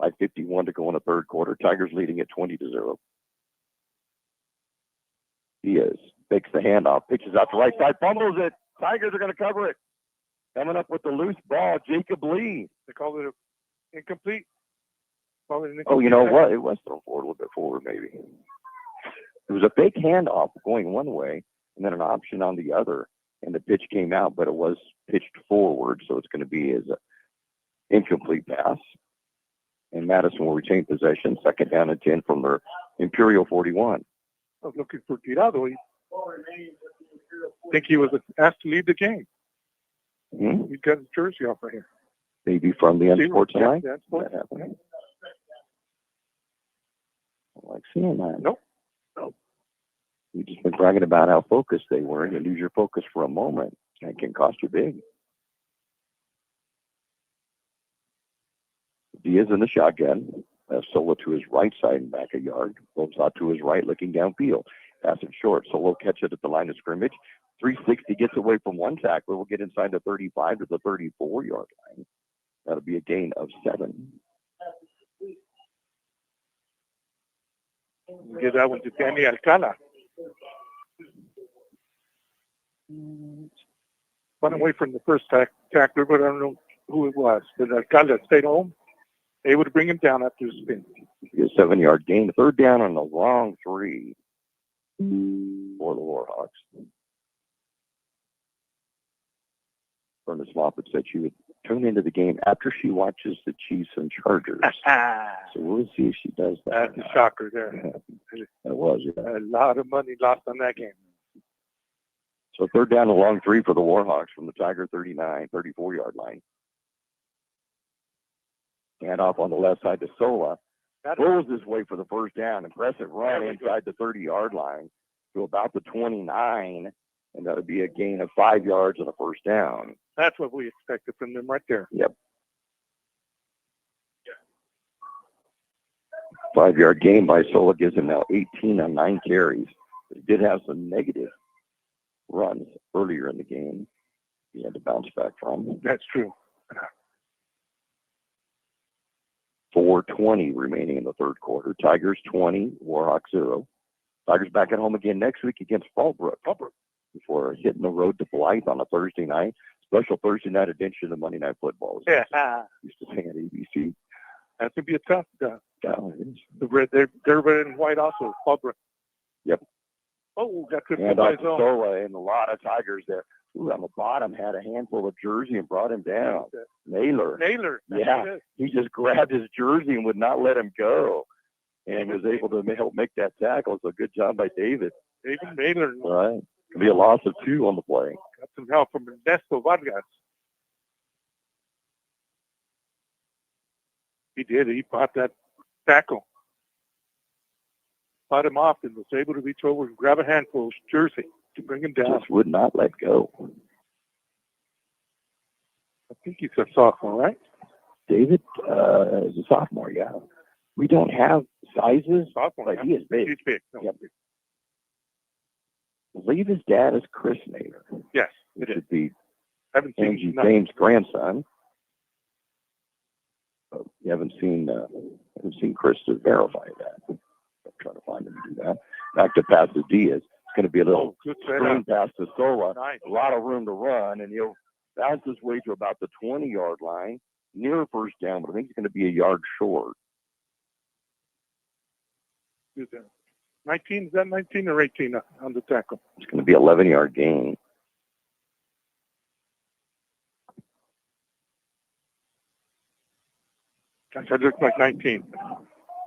5:51 to go in the third quarter. Tigers leading at 20-0. Diaz fakes the handoff, pitches out the right side, fumbles it. Tigers are going to cover it. Coming up with the loose ball, Jacob Lee. They called it incomplete. Oh, you know what? It was thrown forward, a little bit forward, maybe. It was a fake handoff going one way and then an option on the other. And the pitch came out, but it was pitched forward, so it's going to be as an incomplete pass. And Madison will retain possession, second down and 10 from their Imperial 41. I was looking for Grijalva. I think he was asked to leave the game. Mm-hmm. He's got his jersey off right here. Maybe from the Sports line? Yeah, that happened. I like seeing that. Nope. You've just been bragging about how focused they were, and you lose your focus for a moment, and it can cost you big. Diaz in the shotgun. Solo to his right side and back a yard. Bolts out to his right, looking downfield. Pass it short. Solo catch it at the line of scrimmage. 360 gets away from one tackler. We'll get inside the 35 to the 34-yard line. That'll be a gain of 7. Give that one to Danny Alcala. Went away from the first tackler, but I don't know who it was. But Alcala stayed home. They would bring him down after the spin. A 7-yard gain. Third down on the long 3 for the Warhawks. Brenda Smoffett said she would tune into the game after she watches the Chiefs and Chargers. So we'll see if she does that. That's a shocker there. That was, yeah. A lot of money lost on that game. So third down and long 3 for the Warhawks from the Tiger 34-yard line. And off on the left side to Sola. Rolls his way for the first down. Impressive run inside the 30-yard line to about the 29. And that'll be a gain of 5 yards and a first down. That's what we expected from them right there. Yep. 5-yard gain by Sola gives him now 18 on 9 carries. He did have some negative runs earlier in the game. He had to bounce back from. That's true. 4:20 remaining in the third quarter. Tigers 20, Warhawks 0. Tigers back at home again next week against Fallbrook. Before hitting the road to Blythe on a Thursday night. Special Thursday night edition of Monday Night Football. Yeah. Used to say at ABC. That's going to be a tough Yeah, they're red and white also. Fallbrook. Yep. Oh, got to and off Sola and a lot of Tigers there. Ooh, on the bottom had a handful of jersey and brought him down. Naylor. Yeah, he just grabbed his jersey and would not let him go, and was able to help make that tackle. So good job by David. David Naylor. Right. Could be a loss of 2 on the play. Got some help from Ernesto Vargas. He did. He bought that tackle. Fought him off and was able to reach over and grab a handful of jersey to bring him down. Just would not let go. I think he's a sophomore, right? David is a sophomore, yeah. We don't have sizes, Sophomore, but he is big. He's big. No, Yep. I believe his dad is Chris Naylor. Yes, It it is. should be Haven't Angie seen nothing. Fame's grandson. But you haven't seen Chris to verify that. I'm trying to find him to do that. Back to pass to Diaz. It's going to be a little Good screen setup. pass to Sola. Nice. A lot of room to run, and he'll bounce his way to about the 20-yard line, near first down, but I think he's going to be a yard short. Is that 19? Is that 19 or 18 on the tackle? It's going to be an 11-yard gain. Gosh, that looks like 19.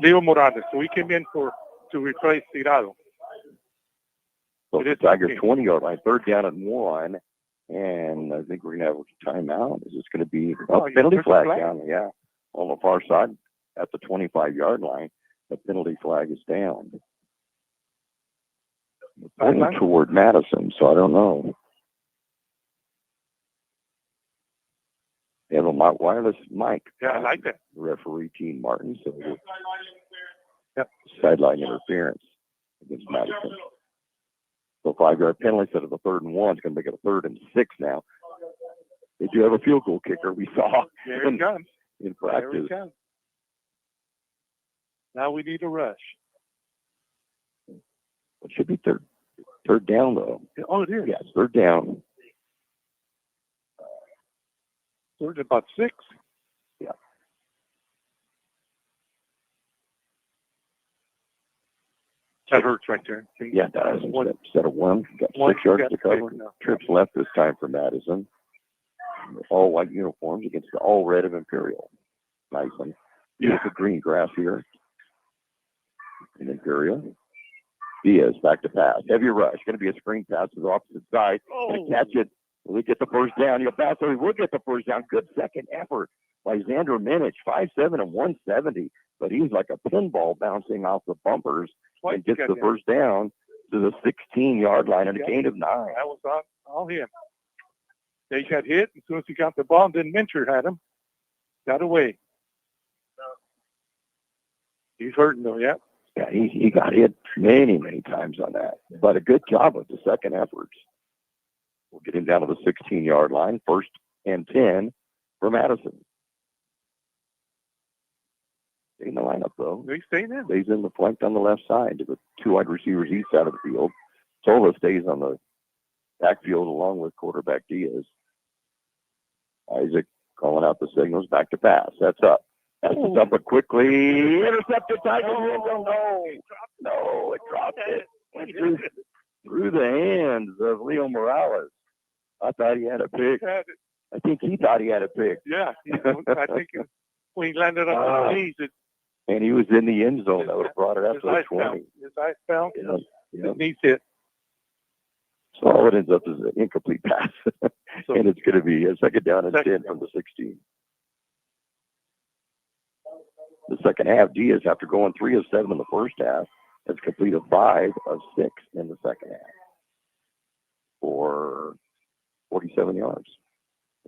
Leo Morales. So he came in to replace Tirado. So It is the Tigers 19. 20-yard line, third down and 1, and I think we're going to have a timeout. Is this going to be Oh, a penalty yeah, flag flag. down? Yeah, on the far side at the 25-yard line. The penalty flag is down. Pointing Sideline? toward Madison, so I don't know. They have a wireless mic. Yeah, I like that. Referee Gene Martin, so Yep. sideline interference against Madison. So 5-yard penalty instead of a 3rd and 1. It's going to make it a 3rd and 6 now. They do have a field goal kicker. We saw There it comes. in There practice. it comes. Now we need a rush. It should be third down though. Oh, it is. Yes, 3rd down. Third and about 6. Yeah. That hurts right there. Yeah, it does. One- Instead of 1, got one 6 yards got to cover. six now. Trips left this time for Madison. All white uniforms against the all red of Imperial. Nice one. Beautiful green grass here in Imperial. Diaz back to pass. Heavy rush. Going to be a screen pass to the opposite side. Going to catch it. Will he get the first down? He'll pass, so he will get the first down. Good second effort by Xander Minich. 5'7" and 170. But he's like a pinball bouncing off the bumpers and gets the first down to the 16-yard line and a gain of 9. That was all him. They got hit. As soon as he got the ball, then Mincher had him. Got away. He's hurting though, yeah. Yeah, he got hit many, many times on that. But a good job with the second efforts. We'll get him down to the 16-yard line. 1st and 10 for Madison. Stay in the lineup, though. They stay there. Stays in the flank on the left side to the 2 wide receivers east side of the field. Sola stays on the backfield along with quarterback Diaz. Isaac calling out the signals, back to pass. That's up. That's up, but quickly intercepted. Tiger. No, it dropped it. Went through the hands of Leo Morales. I thought he had a pick. I think he thought he had a pick. Yeah, I think when he landed on his knees, And he was in the end zone. That would have brought it up to the 20. His eyes fell. Yeah. His knees hit. So all it ends up is an incomplete pass. So, and it's going to be a 2nd down and 10 Second from the 16. The second half, Diaz, after going 3 of 7 in the first half, has completed 5 of 6 in the second half for 47 yards.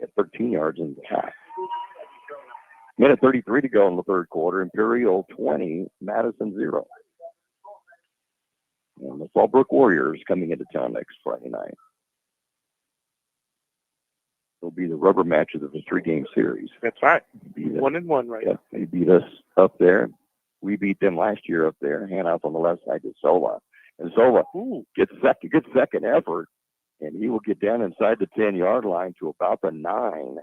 At 13 yards in the half. Minute 33 to go in the 3rd quarter. Imperial 20, Madison 0. And the Fallbrook Warriors coming into town next Friday night. It'll be the rubber match of the 3-game series. that's right. 1-1, right? Yeah, they beat us up there. We beat them last year up there. Hand off on the left side to Sola. And Sola gets good second effort, and he will get down inside the 10-yard line to about the 9.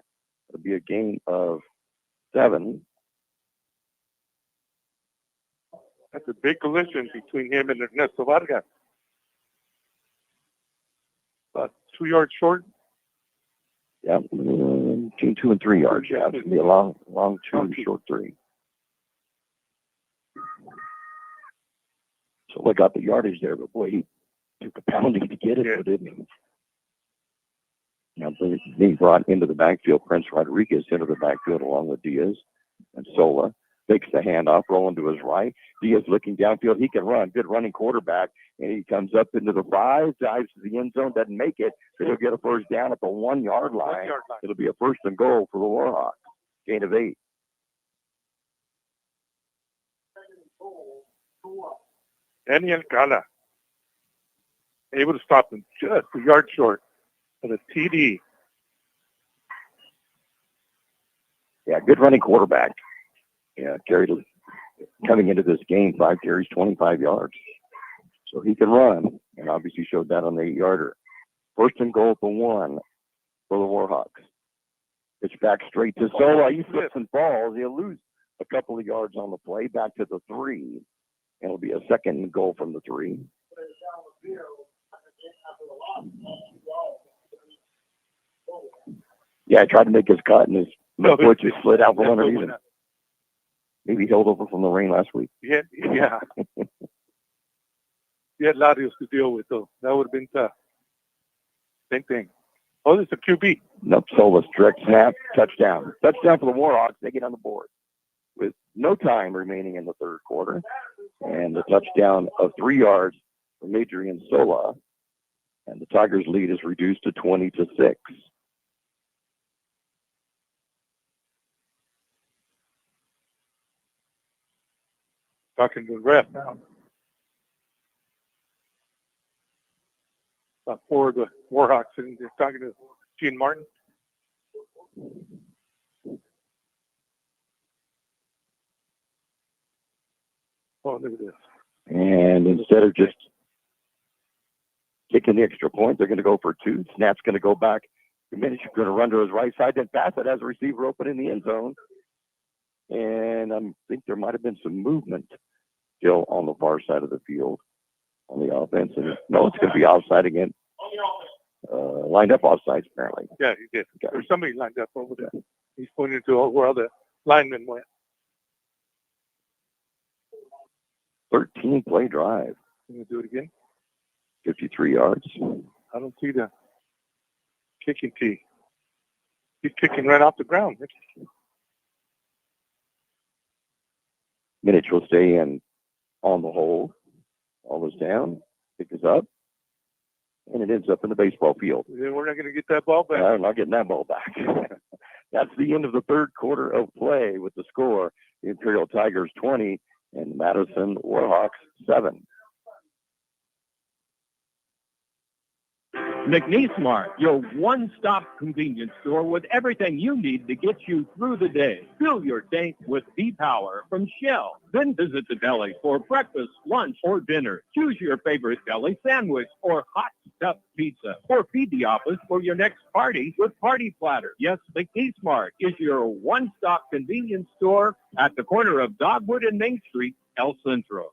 It'll be a gain of 7. That's a big collision between him and Ernesto Vargas. About 2 yards short. Yeah, between 2 and 3 yards. Yeah, it's going to be a long 2 and short 3. So they got the yardage there, but boy, he took a pounding to get it, didn't he? Now, being brought into the backfield, Prince Rodriguez into the backfield along with Diaz and Sola. Takes the handoff, rolling to his right. Diaz looking downfield. He can run. Good running quarterback. And he comes up into the 5, dives to the end zone, doesn't make it. But he'll get a first down at the 1 yard line. It'll be a first and goal for the Warhawks. Gain of 8. Daniel Gala able to stop him just a yard short of the TD. Yeah, good running quarterback. Yeah, carried coming into this game, 5 carries, 25 yards. So he can run, and obviously showed that on the 8-yarder. First and goal for 1 for the Warhawks. Pitch back straight to Sola. He flips and falls. He'll lose a couple of yards on the play, back to the 3. And it'll be a second and goal from the 3. Yeah, I tried to make his cut, and his foot just slid out from underneath him. Maybe he held over from the rain last week. Yeah. He had Larios to deal with, though. That would have been tough. Same thing. Oh, this is a QB. Nope, Solis, direct snap, touchdown. Touchdown for the Warhawks. They get on the board with no time remaining in the third quarter. And the touchdown of 3 yards from Adrian Sola. And the Tigers' lead is reduced to 20-6. Talking to the ref now. About 4 of the Warhawks, and they're talking to Gene Martin. Oh, look at this. And instead of just kicking the extra point, they're going to go for 2. Snap's going to go back. Diminish is going to run to his right side, then pass it as a receiver open in the end zone. And I think there might have been some movement still on the far side of the field on the offense. And no, it's going to be offside again. Lined up offsides, apparently. Yeah, he did. There's somebody lined up over there. He's pointing to where the linemen went. 13-play drive. Can you do it again? 53 yards. I don't see the kicking tee. He's kicking right off the ground. Minich will stay in on the hold. All is down. Pick this up. And it ends up in the baseball field. We're not going to get that ball back. I'm not getting that ball back. That's the end of the third quarter of play with the score. The Imperial Tigers 20 and Madison Warhawks 7. McNeese Mart, your one-stop convenience store with everything you need to get you through the day. Fill your tank with V-Power from Shell. Then visit the deli for breakfast, lunch, or dinner. Choose your favorite deli sandwich or hot stuffed pizza. Or feed the office for your next party with Party Platter. Yes, McNeese Mart is your one-stop convenience store at the corner of Dogwood and Main Street, El Centro.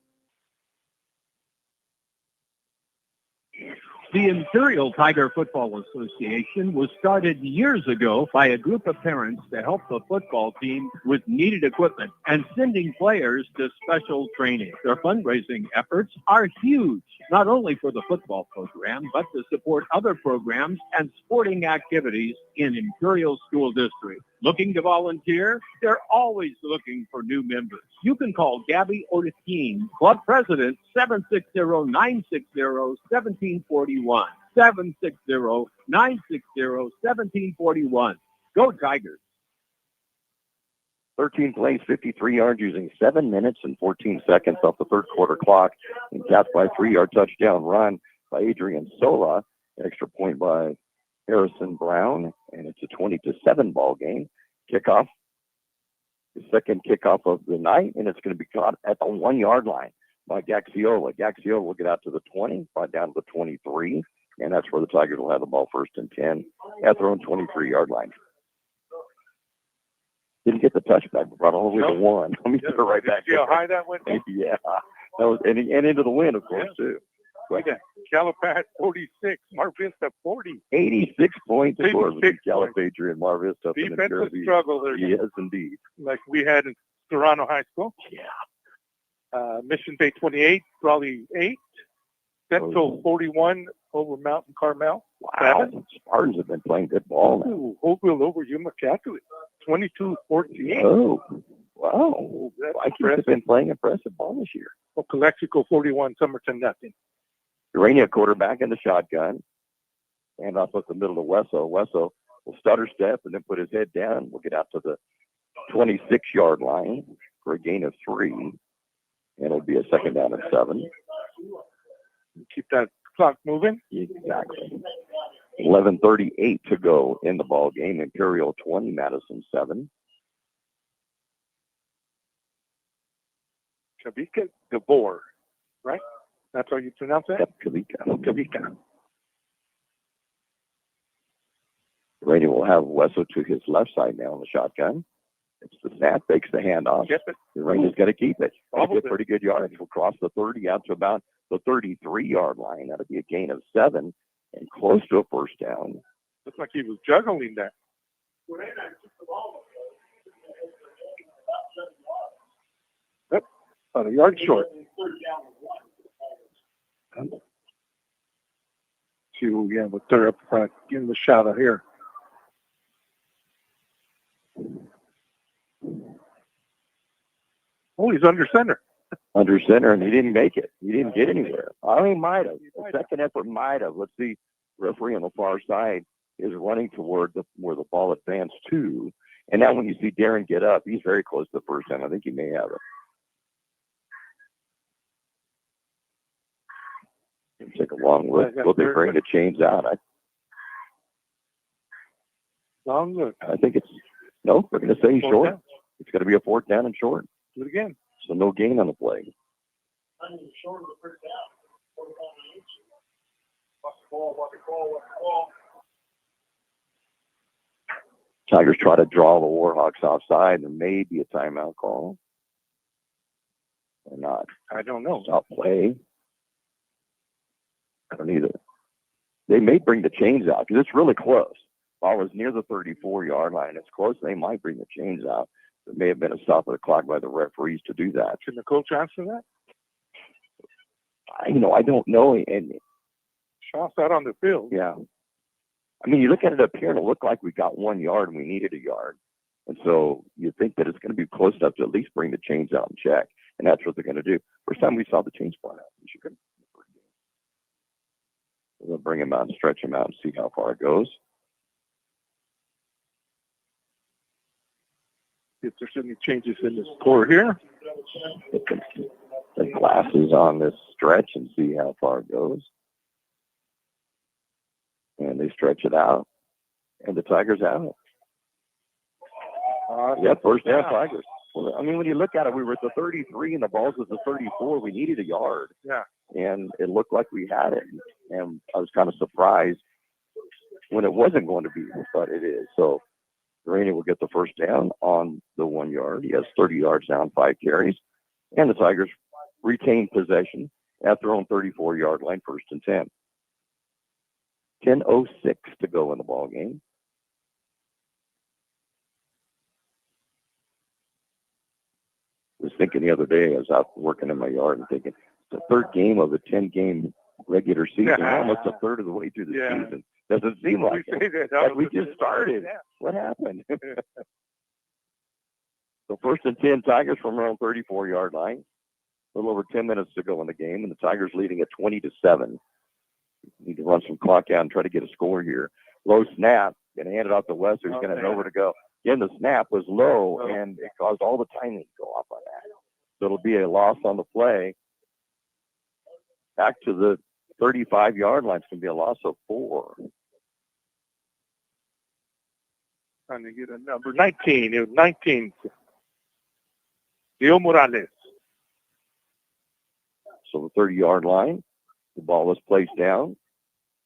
The Imperial Tiger Football Association was started years ago by a group of parents to help the football team with needed equipment and sending players to special training. Their fundraising efforts are huge, not only for the football program, but to support other programs and sporting activities in Imperial School District. Looking to volunteer? They're always looking for new members. You can call Gabby Ortequin, Club President, 760-960-1741. 760-960-1741. Go Tigers. 13 plays, 53 yards, using 7 minutes and 14 seconds off the third quarter clock. And capped by 3-yard touchdown run by Adrian Sola. Extra point by Harrison Brown. And it's a 20-7 ball game. Kickoff. The second kickoff of the night. And it's going to be caught at the 1-yard line by Gaxiola. Gaxiola will get out to the 20, right down to the 23. And that's where the Tigers will have the ball first and 10 at their own 23-yard line. Didn't get the touchback, but brought all the way to 1. Let me put it right back. See how high that went? Yeah. That was, and into the wind, of course, too. We got Calapat 46, Mar Vista 40. 86 points scored with 86 Calipatria and Mar Vista. up in the Defensive Derby. struggle there, Yes, indeed. like we had in Toronto High School. Yeah. Mission Bay 28, Raleigh 8. Central 41 over Mountain Carmel. Wow. Spartans have been playing good ball now. Ooh, Hopeville over Yuma Catholic. 22-14. Oh, wow. Oh, that's Vikings have impressive. been playing impressive ball this year. Calexico 41, Somerton nothing. Urania quarterback in the shotgun. And off up the middle to Wesso. Wesso will stutter step and then put his head down. We'll get out to the 26-yard line for a gain of 3. And it'll be a second down and 7. Keep that clock moving. Exactly. 11:38 to go in the ball game. Imperial 20, Madison 7. Kavika Gabor, right? That's how you pronounce it? Yep, Kavika. Kavika. Urania will have Wesso to his left side now in the shotgun. It's the snap, fakes the handoff. Get it. Urania's got to keep it. Bobbled Get it. pretty good yardage. We'll cross the 30 out to about the 33-yard line. That'll be a gain of 7 and close to a first down. Looks like he was juggling that. Yep, about a yard short. See who we have with third up front. Give him a shout out here. Oh, he's under center. Under center, and he didn't make it. He didn't get anywhere. I mean, might have. The second effort might have. Let's see. Referee on the far side is running toward where the ball advanced to. And now when you see Darren get up, he's very close to the first down. I think he may have it. It'll take a long look. Will they bring the chains out? Long look. I think it's, no, we're going to say Fourth short. down. It's going to be a fourth down and short. Do it again. So no gain on the play. Tigers try to draw the Warhawks offside. There may be a timeout call. Or not. I don't know. Stop play. I don't either. They may bring the chains out because it's really close. Ball was near the 34-yard line. It's close. They might bring the chains out. There may have been a stop of the clock by the referees to do that. Can the coach answer that? I don't know. And Shaw's out on the field. yeah. I mean, you look at it up here and it looked like we got 1 yard and we needed a yard. And so you think that it's going to be close enough to at least bring the chains out and check. And that's what they're going to do. First time we saw the chains fly out. We'll bring them out and stretch them out and see how far it goes. If there's any changes in the score here. Put the glasses on this stretch and see how far it goes. And they stretch it out. And the Tigers have it. Yeah, first down Tigers. Well, I mean, when you look at it, we were at the 33 and the ball's at the 34. We needed a yard. Yeah. And it looked like we had it. And I was kind of surprised when it wasn't going to be, but it is. So Urania will get the first down on the 1 yard. He has 30 yards down, 5 carries. And the Tigers retain possession at their own 34-yard line, first and 10. 10:06 to go in the ball game. I was thinking the other day, I was out working in my yard and thinking, it's the third game of a 10-game regular season. We're almost a third of the way through the season. Doesn't seem like it. Like we just started. What happened? So first and 10, Tigers from their own 34-yard line. A little over 10 minutes to go in the game, and the Tigers leading at 20-7. Need to run some clock out and try to get a score here. Low snap. Going to hand it off to West, who's going to nowhere to go. Again, the snap was low, and it caused all the timing to go off on that. So it'll be a loss on the play. Back to the 35-yard line. It's going to be a loss of 4. Trying to get a number 19. It was 19. Leo Morales. So the 30-yard line. The ball was placed down.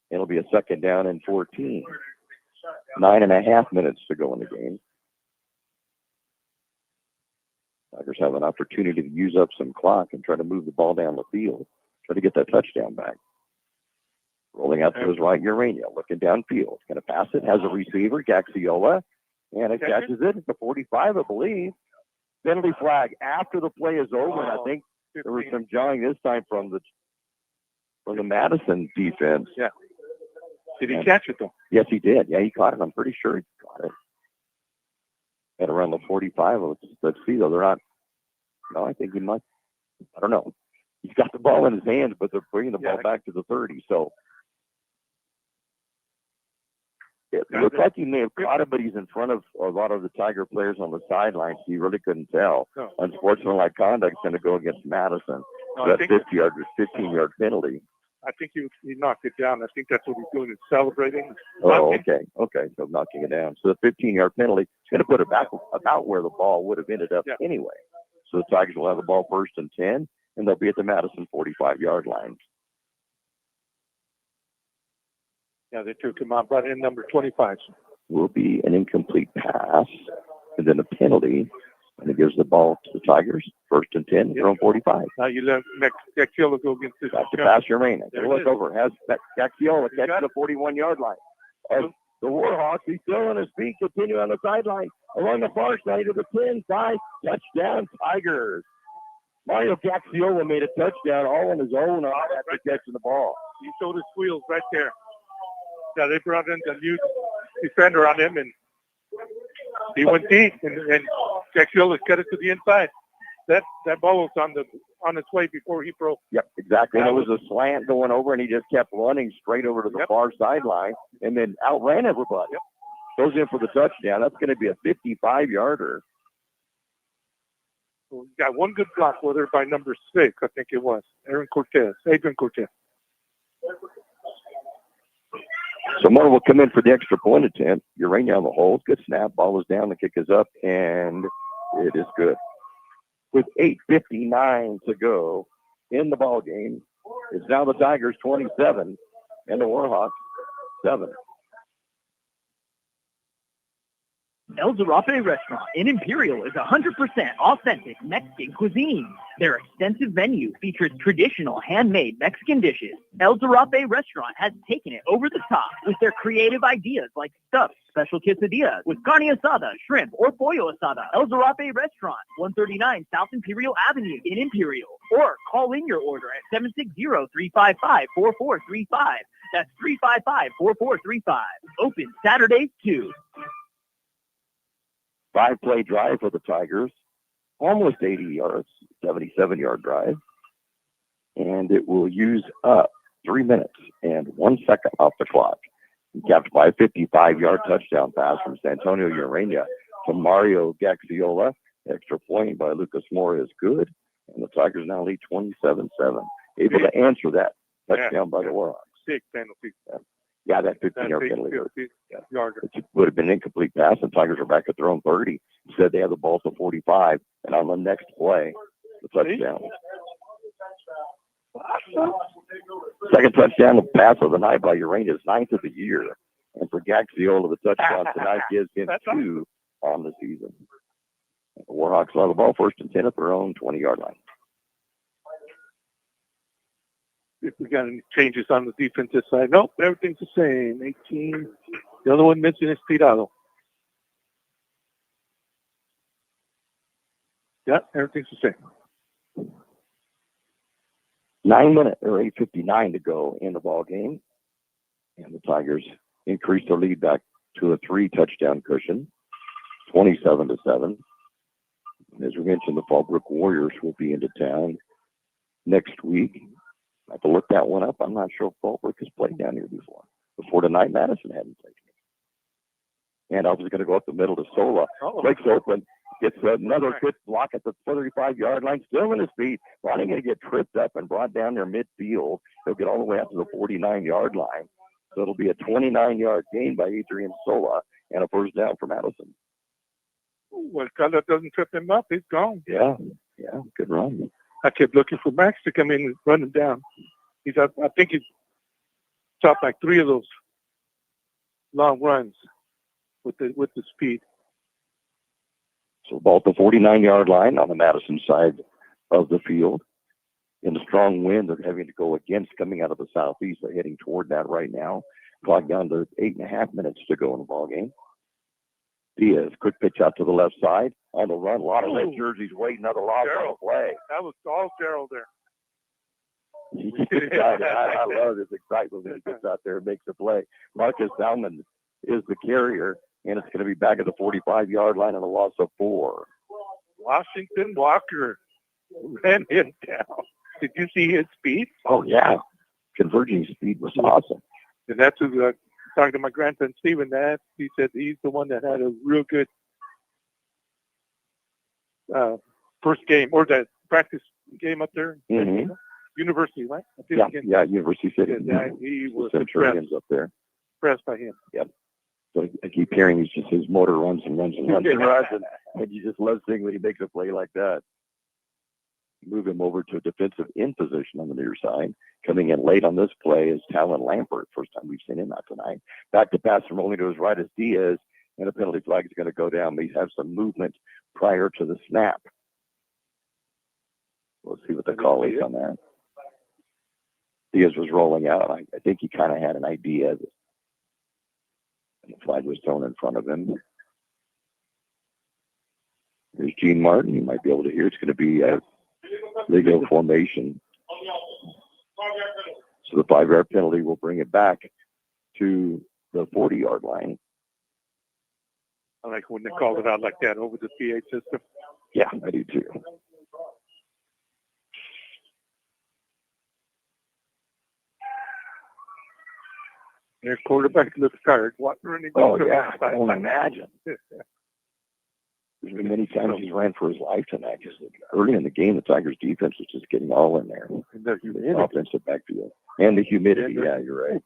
It'll be a second down and 14. 9.5 minutes to go in the game. Tigers have an opportunity to use up some clock and try to move the ball down the field. Try to get that touchdown back. Rolling out to his right, Urania, looking downfield. Going to pass it, has a receiver, Gaxiola, and it catches it at the 45, I believe. Penalty flag after the play is over, and I think there was some jawing this time from the Madison defense. Yeah. Did he catch it, though? Yes, he did. Yeah, he caught it. I'm pretty sure he caught it. At around the 45. Let's see, though. They're not. No, I think he must. I don't know. He's got the ball in his hands, but they're bringing the ball back to the 30. So it looks like he may have caught it, but he's in front of a lot of the Tiger players on the sidelines. So you really couldn't tell. No. Unsportsmanlike conduct is going to go against Madison. No, So that 15-yard penalty. I think he knocked it down. I think that's what he's doing, is celebrating. Oh, okay. So knocking it down. So the 15-yard penalty is going to put it back about where the ball would have ended up anyway. So the Tigers will have the ball 1st and 10, and they'll be at the Madison 45-yard line. Yeah, they took him out, brought in number 25. Will be an incomplete pass, and then a penalty, and it gives the ball to the Tigers, 1st and 10, their own 45. Now you let Gaxiola go against this. Back to pass Urania. Look is. over. Has Gaxiola catch the 41-yard line. As the Warhawks, he's still on his feet, continue on the sideline. Along the far side of the 10, 5, touchdown Tigers. Mario Gaxiola made a touchdown all on his own after catching the ball. He showed his wheels right there. Yeah, they brought in the new defender on him, and he went deep, and Gaxiola cut it to the inside. That ball was on its way before he broke. Yep, exactly. And it was a slant going over, and he just kept running straight over to the far sideline, and then outran everybody. Yep. Goes in for the touchdown. That's going to be a 55-yarder. So he got one good block, whether by number 6, I think it was, Adrian Cortez. So Moore will come in for the extra point attempt. Urania on the hold. Good snap. Ball is down. The kick is up, and it is good. With 8:59 to go in the ball game, it's now the Tigers 27 and the Warhawks 7. El Zarape Restaurant in Imperial is 100% authentic Mexican cuisine. Their extensive menu features traditional handmade Mexican dishes. El Zarape Restaurant has taken it over the top with their creative ideas like stuffed special quesadillas with carne asada, shrimp, or pollo asada. El Zarape Restaurant, 139 South Imperial Avenue in Imperial. Or call in your order at 760-355-4435. That's 355-4435. Open Saturdays too. 5-play drive for the Tigers, almost 80 yards, 77-yard drive, and it will use up 3 minutes and 1 second off the clock. Capped by a 55-yard touchdown pass from Santonio Urania to Mario Gaxiola. Extra point by Lucas Moore is good, and the Tigers now lead 27-7. Able to answer that touchdown by the Warhawks. Big penalty. Yeah, that 15-yard penalty. Yarder. It would have been an incomplete pass, and Tigers are back at their own 30. Instead, they have the ball to 45, and on the next play, the touchdown. Second touchdown pass of the night by Urania's 9th of the year. And for Gaxiola, the touchdown tonight gives him 2 on the season. The Warhawks will have the ball 1st and 10 at their own 20-yard line. If we got any changes on the defensive side. Nope, everything's the same. 18. The other one missing is Tirado. Yeah, everything's the same. 9 minutes or 8:59 to go in the ball game. And the Tigers increase their lead back to a 3-touchdown cushion, 27-7. As we mentioned, the Fallbrook Warriors will be into town next week. I have to look that one up. I'm not sure if Fallbrook has played down here before. Before tonight, Madison hadn't played. And I was going to go up the middle to Sola. Breaks open, gets another good block at the 35-yard line, still in his feet. Probably going to get tripped up and brought down there midfield. He'll get all the way out to the 49-yard line. So it'll be a 29-yard gain by Adrian Sola and a first down for Madison. Well, Carlos doesn't trip him up. He's gone. Yeah, good run. I kept looking for Max to come in and run him down. I think he's stopped like 3 of those long runs with the speed. So ball at the 49-yard line on the Madison side of the field. in the strong wind they're having to go against coming out of the southeast. They're heading toward that right now. Clock down to 8.5 minutes to go in the ball game. Diaz, quick pitch out to the left side. On the run, a lot of red jerseys waiting. Another loss on the play. That was all Gerald there. He's excited. I love his excitement when he gets out there and makes a play. Marcus Salmon is the carrier, and it's going to be back at the 45-yard line on a loss of 4. Washington Walker ran him down. Did you see his speed? Oh, yeah. Converging speed was awesome. And that's who talking to my grandson Stephen. That he said he's the one that had a real good first game or that practice game up there. Mm-hmm. University, right? Yeah, University City. Yeah, he was impressed up there. Impressed by him. Yep. So I keep hearing his motor runs and runs and runs and runs, and you just love seeing when he makes a play like that. Move him over to a defensive end position on the near side. Coming in late on this play is Talon Lampert. First time we've seen him out tonight. Back to pass from only to his right is Diaz, and a penalty flag is going to go down. He's have some movement prior to the snap. We'll see what the call is on that. Diaz was rolling out. I think he kind of had an idea that the flag was thrown in front of him. There's Gene Martin. You might be able to hear. It's going to be a legal formation. So the 5-yard penalty will bring it back to the 40-yard line. I like when they call it out like that over the PA system. Yeah, I do too. Their quarterback looks tired. What running? Oh, yeah. I don't imagine. There's been many times he ran for his life tonight. Just early in the game, the Tigers' defense was just getting all in there. And the humidity. Offensive backfield. And the humidity. Yeah, you're right.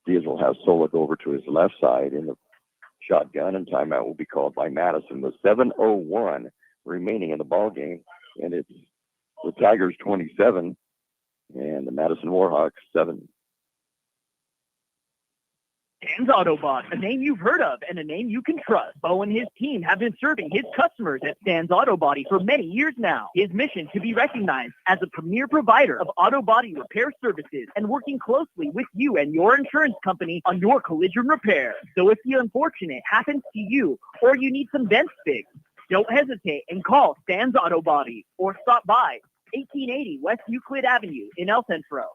Diaz will have Solik over to his left side in the shotgun, and timeout will be called by Madison with 7:01 remaining in the ball game. And it's the Tigers 27 and the Madison Warhawks 7. Stan's Autobot, a name you've heard of and a name you can trust. Bo and his team have been serving his customers at Stan's Auto Body for many years now. His mission to be recognized as a premier provider of auto body repair services and working closely with you and your insurance company on your collision repair. So if the unfortunate happens to you or you need some dents fixed, don't hesitate and call Stan's Auto Body or stop by 1880 West Euclid Avenue in El Centro.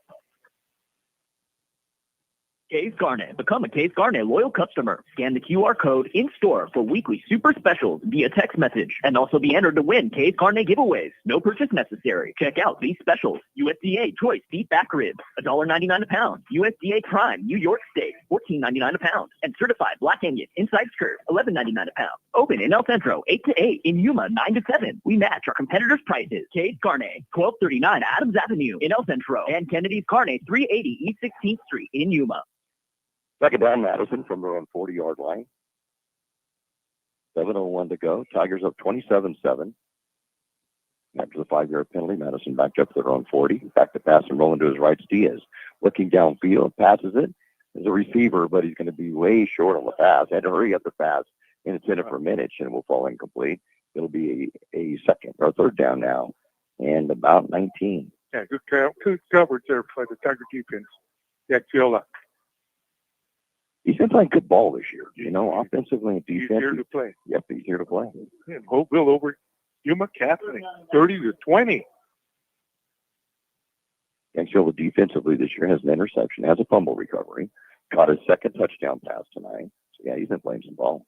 Case Garnet. Become a Case Garnet loyal customer. Scan the QR code in-store for weekly super specials via text message and also be entered to win Case Garnet giveaways. No purchase necessary. Check out these specials. USDA Choice Beef Back Ribs, $1.99 a pound. USDA Prime New York Steak, $14.99 a pound. And Certified Black Angus Inside Skirt, $11.99 a pound. Open in El Centro, 8 to 8. In Yuma, 9 to 7. We match our competitors' prices. Case Garnet, 1239 Adams Avenue in El Centro. And Kennedy's Garnet, 380 East 16th Street in Yuma. Second down, Madison from their own 40-yard line. 7:01 to go. Tigers up 27-7. After the 5-yard penalty, Madison backed up to their own 40. Back to pass and rolling to his right. Diaz looking downfield, passes it. There's a receiver, but he's going to be way short on the pass. Had to hurry up the pass, and it's in it for minutes, and it will fall incomplete. It'll be a second or third down now, and about 19. Yeah, good coverage there by the Tiger defense. Yeah, Giola. He's been playing good ball this year, you know, offensively and defensively. He's here to play. Yep, he's here to play. Yeah, Hopeville over Yuma Catholic, 30-20. Grijalva defensively this year has an interception, has a fumble recovery, caught his second touchdown pass tonight. So, yeah, he's been playing some ball.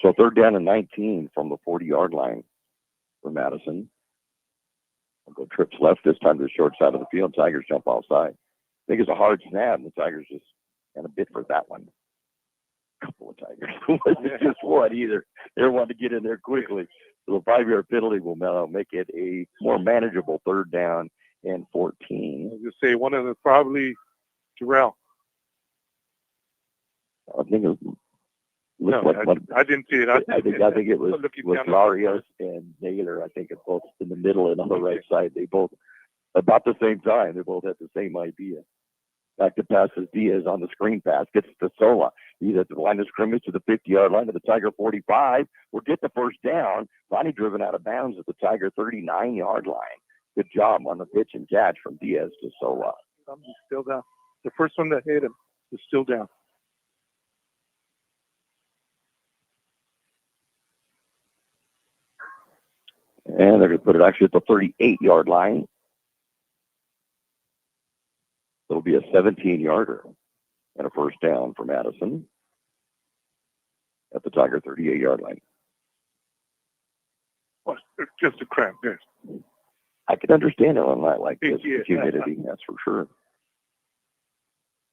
So third down and 19 from the 40-yard line for Madison. I'll go trips left this time to the short side of the field. Tigers jump offside. I think it's a hard snap, and the Tigers just kind of bit for that one. A couple of Tigers. It wasn't just one either. They wanted to get in there quickly. So the 5-yard penalty will now make it a more manageable third down and 14. I'll just say one of the probably Terrell. I think it was. No, I didn't see it. I think it was Larios and Naylor. I think it's both in the middle and on the right side. They both about the same time. They both had the same idea. Back to passes Diaz on the screen pass. Gets to Sola. He's at the line of scrimmage to the 50-yard line of the Tiger 45. Will get the first down. Finally driven out of bounds at the Tiger 39-yard line. Good job on the pitch and catch from Diaz to Sola. He's still down. The first one that hit him is still down. And they're going to put it actually at the 38-yard line. It'll be a 17-yarder and a first down for Madison at the Tiger 38-yard line. Well, it's just a crap miss. I can understand it on a night like this Yeah. with humidity, that's for sure.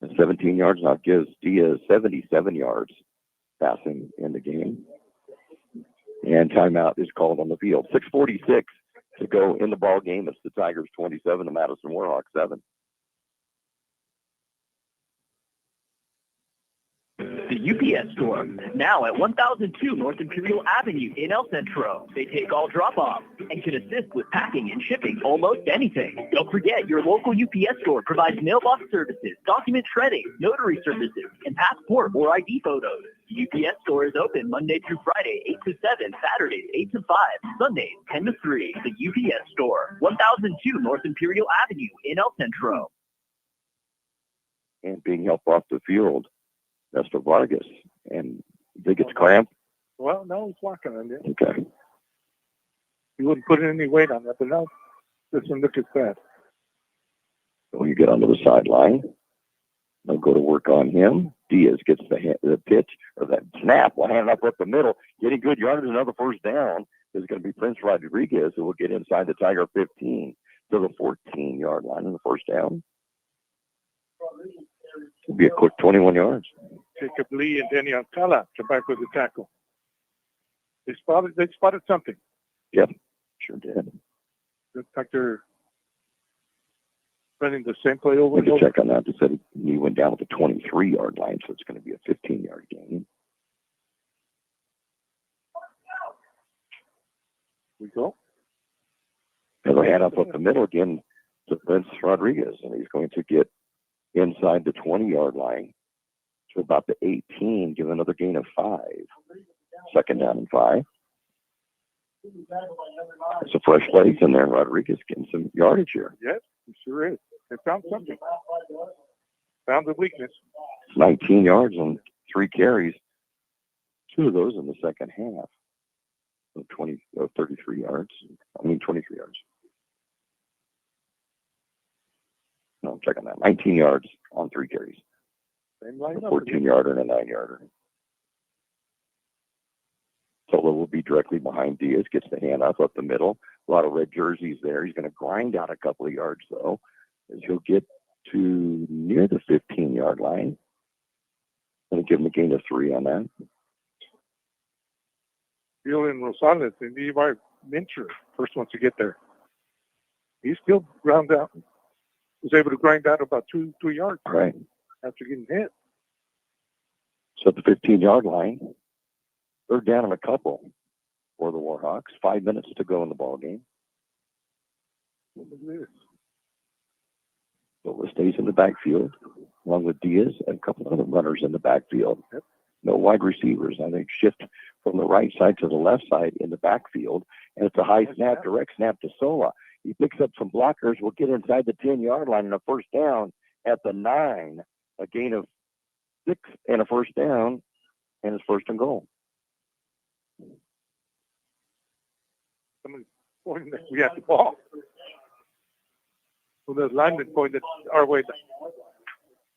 And 17 yards now gives Diaz 77 yards passing in the game. And timeout is called on the field. 6:46 to go in the ball game. It's the Tigers 27, the Madison Warhawks 7. The UPS store, now at 1002 North Imperial Avenue in El Centro. They take all drop-offs and can assist with packing and shipping almost anything. Don't forget, your local UPS store provides mailbox services, document shredding, notary services, and passport or ID photos. The UPS store is open Monday through Friday, 8 to 7, Saturdays, 8 to 5, Sundays, 10 to 3. The UPS store, 1002 North Imperial Avenue in El Centro. And being helped off the field, Nestor Vargas. And they get cramp. Well, no, he's walking on it. Okay. He wouldn't put any weight on that, but now listen, look at that. So you get onto the sideline. They'll go to work on him. Diaz gets the pitch, or that snap. Will hand up the middle. Getting good yardage. Another first down is going to be Prince Rodriguez, who will get inside the Tiger 15 to the 14-yard line in the first down. It'll be a quick 21 yards. Jacob Lee and Danny Alcala come back with the tackle. They spotted something. Yep, sure did. Looks like they're running the same play over We and can over. check on that. They said he went down at the 23-yard line, so it's going to be a 15-yard gain. We go. And they'll hand up the middle again to Prince Rodriguez, and he's going to get inside the 20-yard line to about the 18, give another gain of 5. Second down and 5. It's a fresh legs in there. Rodriguez getting some yardage here. Yes, he sure is. They found something. Found the weakness. 19 yards on 3 carries. 2 of those in the second half. So 33 yards. 23 yards. No, I'm checking that. 19 yards on 3 carries. Same A lineup. 14-yarder and a 9-yarder. Solo will be directly behind Diaz, gets the hand up the middle. A lot of red jerseys there. He's going to grind out a couple of yards, though, as he'll get to near the 15-yard line. Going to give him a gain of 3 on that. Julian Rosales and Levi Mincher, first ones to get there. He still ground out. Was able to grind out about 2 yards. Right. After getting hit. So at the 15-yard line, they're down in a couple for the Warhawks. 5 minutes to go in the ball game. Sola stays in the backfield, along with Diaz and a couple other runners in the backfield. Yep. No wide receivers. I think shift from the right side to the left side in the backfield. And it's a high snap, direct snap to Sola. He picks up some blockers, will get inside the 10-yard line and a first down at the 9. A gain of 6 and a first down, and it's first and goal. Somebody pointing that we had the ball. Well, the lineman pointed our way.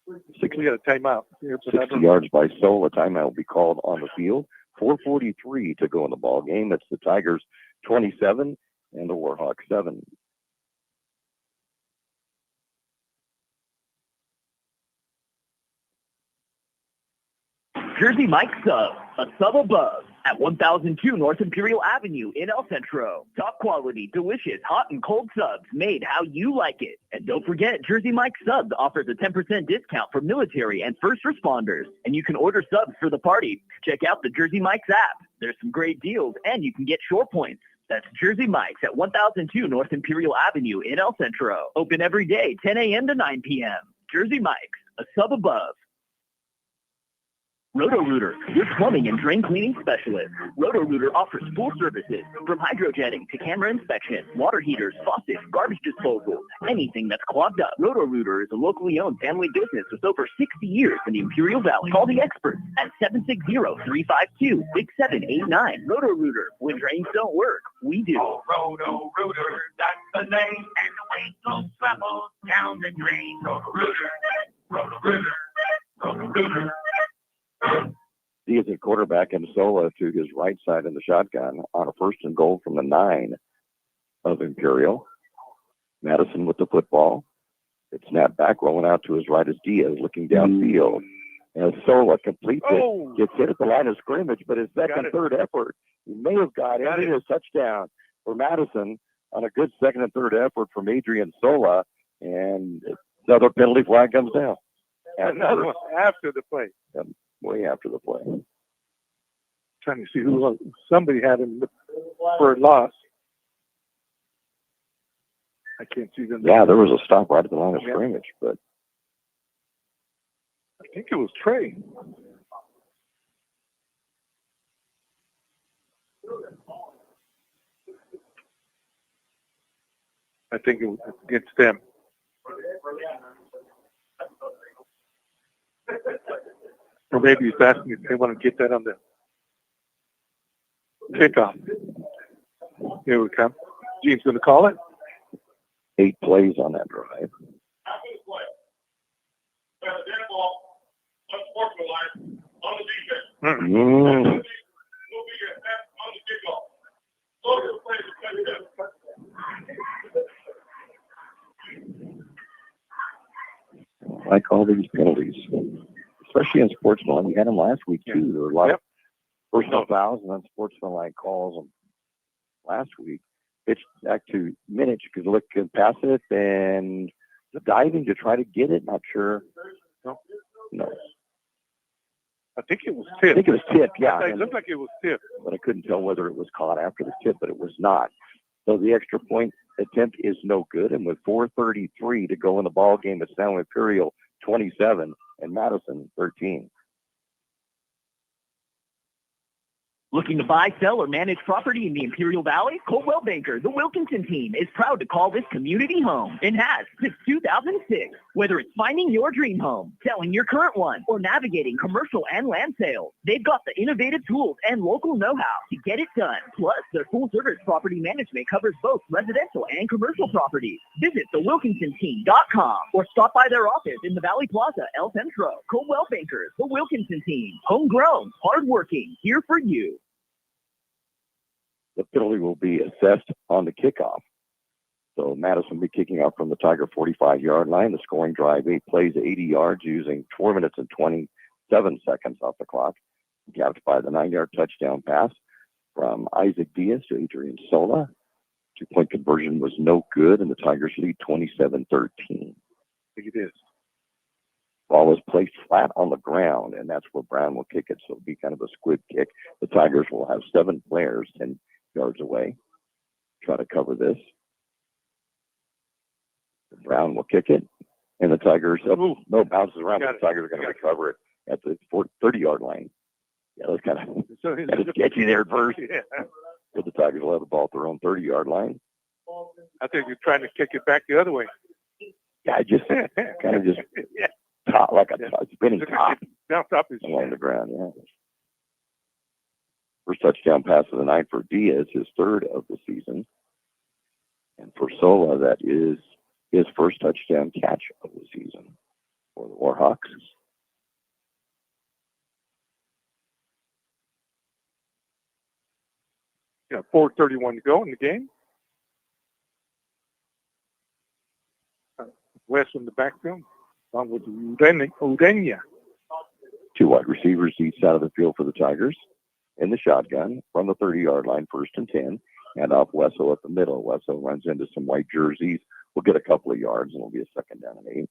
We got a timeout. 60 yards by Sola. Timeout will be called on the field. 4:43 to go in the ball game. It's the Tigers 27 and the Warhawks 7. Jersey Mike Sub, a sub above at 1002 North Imperial Avenue in El Centro. Top quality, delicious, hot and cold subs made how you like it. And don't forget, Jersey Mike Subs offers a 10% discount for military and first responders. And you can order subs for the party. Check out the Jersey Mike's app. There's some great deals, and you can get shore points. That's Jersey Mike's at 1002 North Imperial Avenue in El Centro. Open every day, 10 a.m. to 9 p.m. Jersey Mike's, a sub above. Roto-Rooter, your plumbing and drain cleaning specialist. Roto-Rooter offers full services from hydrojetting to camera inspection, water heaters, faucets, garbage disposal, anything that's clogged up. Roto-Rooter is a locally owned family business with over 60 years in the Imperial Valley. Call the experts at 760-352-6789. Roto-Rooter, when drains don't work, we do. Oh, Roto-Rooter, that's the name, and the weight don't travel down the drain. Roto-Rooter, Roto-Rooter, Roto-Rooter. He is a quarterback and Sola to his right side in the shotgun on a 1st and goal from the 9 of Imperial. Madison with the football. It snapped back, rolling out to his right as Diaz looking downfield. And Sola completes it, gets hit at the line of scrimmage, but his second, third effort, he may have got it. It is a touchdown for Madison on a good second and third effort from Adrian Sola. And another penalty flag comes down. Another one after the play. Way after the play. Trying to see who somebody had him for a loss. I can't see them. Yeah, there was a stop right at the line of scrimmage, but I think it was Trey. I think it was against them. Or maybe he's asking if they want to get that on the kickoff. Here we come. Gene's going to call it. 8 plays on that drive. After the play, got a dead ball, unsportsmanlike, on the defense. No bigger than on the kickoff. So the play is I like all these penalties, especially in sportsman. We had them last week too. There were a lot of personal fouls and unsportsmanlike calls last week. Pitched back to Minich because look could pass it and diving to try to get it. Not sure. No. I think it was tipped. I think it was tipped, yeah. It looked like it was tipped. But I couldn't tell whether it was caught after the tip, but it was not. So the extra point attempt is no good. And with 4:33 to go in the ball game, it's now Imperial 27 and Madison 13. Looking to buy, sell, or manage property in the Imperial Valley? Coldwell Banker, the Wilkinson team, is proud to call this community home and has since 2006. Whether it's finding your dream home, selling your current one, or navigating commercial and land sales, they've got the innovative tools and local know-how to get it done. Plus, their full-service property management covers both residential and commercial properties. Visit thewilkinsonteam.com or stop by their office in the Valley Plaza, El Centro. Coldwell Bankers, the Wilkinson team, homegrown, hardworking, here for you. The penalty will be assessed on the kickoff. So Madison will be kicking off from the Tiger 45-yard line. The scoring drive, 8 plays, 80 yards, using 4 minutes and 27 seconds off the clock. Capped by the 9-yard touchdown pass from Isaac Diaz to Adrian Sola. 2-point conversion was no good, and the Tigers lead 27-13. I think it is. Ball is placed flat on the ground, and that's where Brown will kick it. So it'll be kind of a squib kick. The Tigers will have 7 players 10 yards away. Try to cover this. Brown will kick it, and the Tigers bounces around. But the Tigers are going to recover it at the 30-yard line. Yeah, that's kind of sketchy there at first. Yeah. But the Tigers will have the ball at their own 30-yard line. I think you're trying to kick it back the other way. Yeah, just kind of just top like a spinning top Bounce up his along the ground. Yeah. First touchdown pass of the night for Diaz, his 3rd of the season. And for Sola, that is his first touchdown catch of the season for the Warhawks. Yeah, 4:31 to go in the game. West in the backfield. On with Udenya. 2 wide receivers each side of the field for the Tigers. In the shotgun from the 30-yard line, 1st and 10. And off Wesso at the middle. Wesso runs into some white jerseys. We'll get a couple of yards, and it'll be a 2nd down and 8.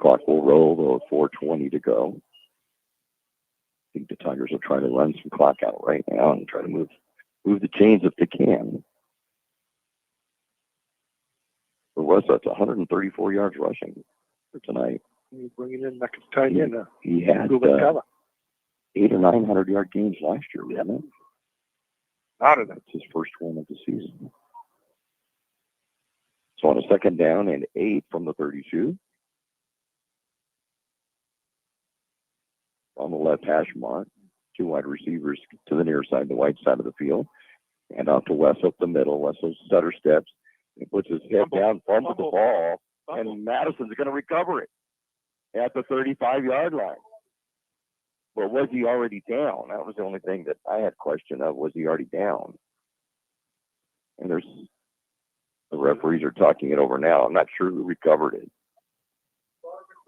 Clock will roll, though, at 4:20 to go. I think the Tigers will try to run some clock out right now and try to move the chains if they can. West, that's 134 yards rushing for tonight. He's bringing in that tight end. He had 800 or 900 yard games last year, wasn't it? Out of that. That's his first one of the season. So on a second down and 8 from the 32. On the left hash mark, 2 wide receivers to the near side, the right side of the field. And off to West up the middle. Wessel stutter steps. He puts his head down, fumbles the ball, and Madison's going to recover it at the 35-yard line. But was he already down? That was the only thing that I had question of. Was he already down? And the referees are talking it over now. I'm not sure who recovered it.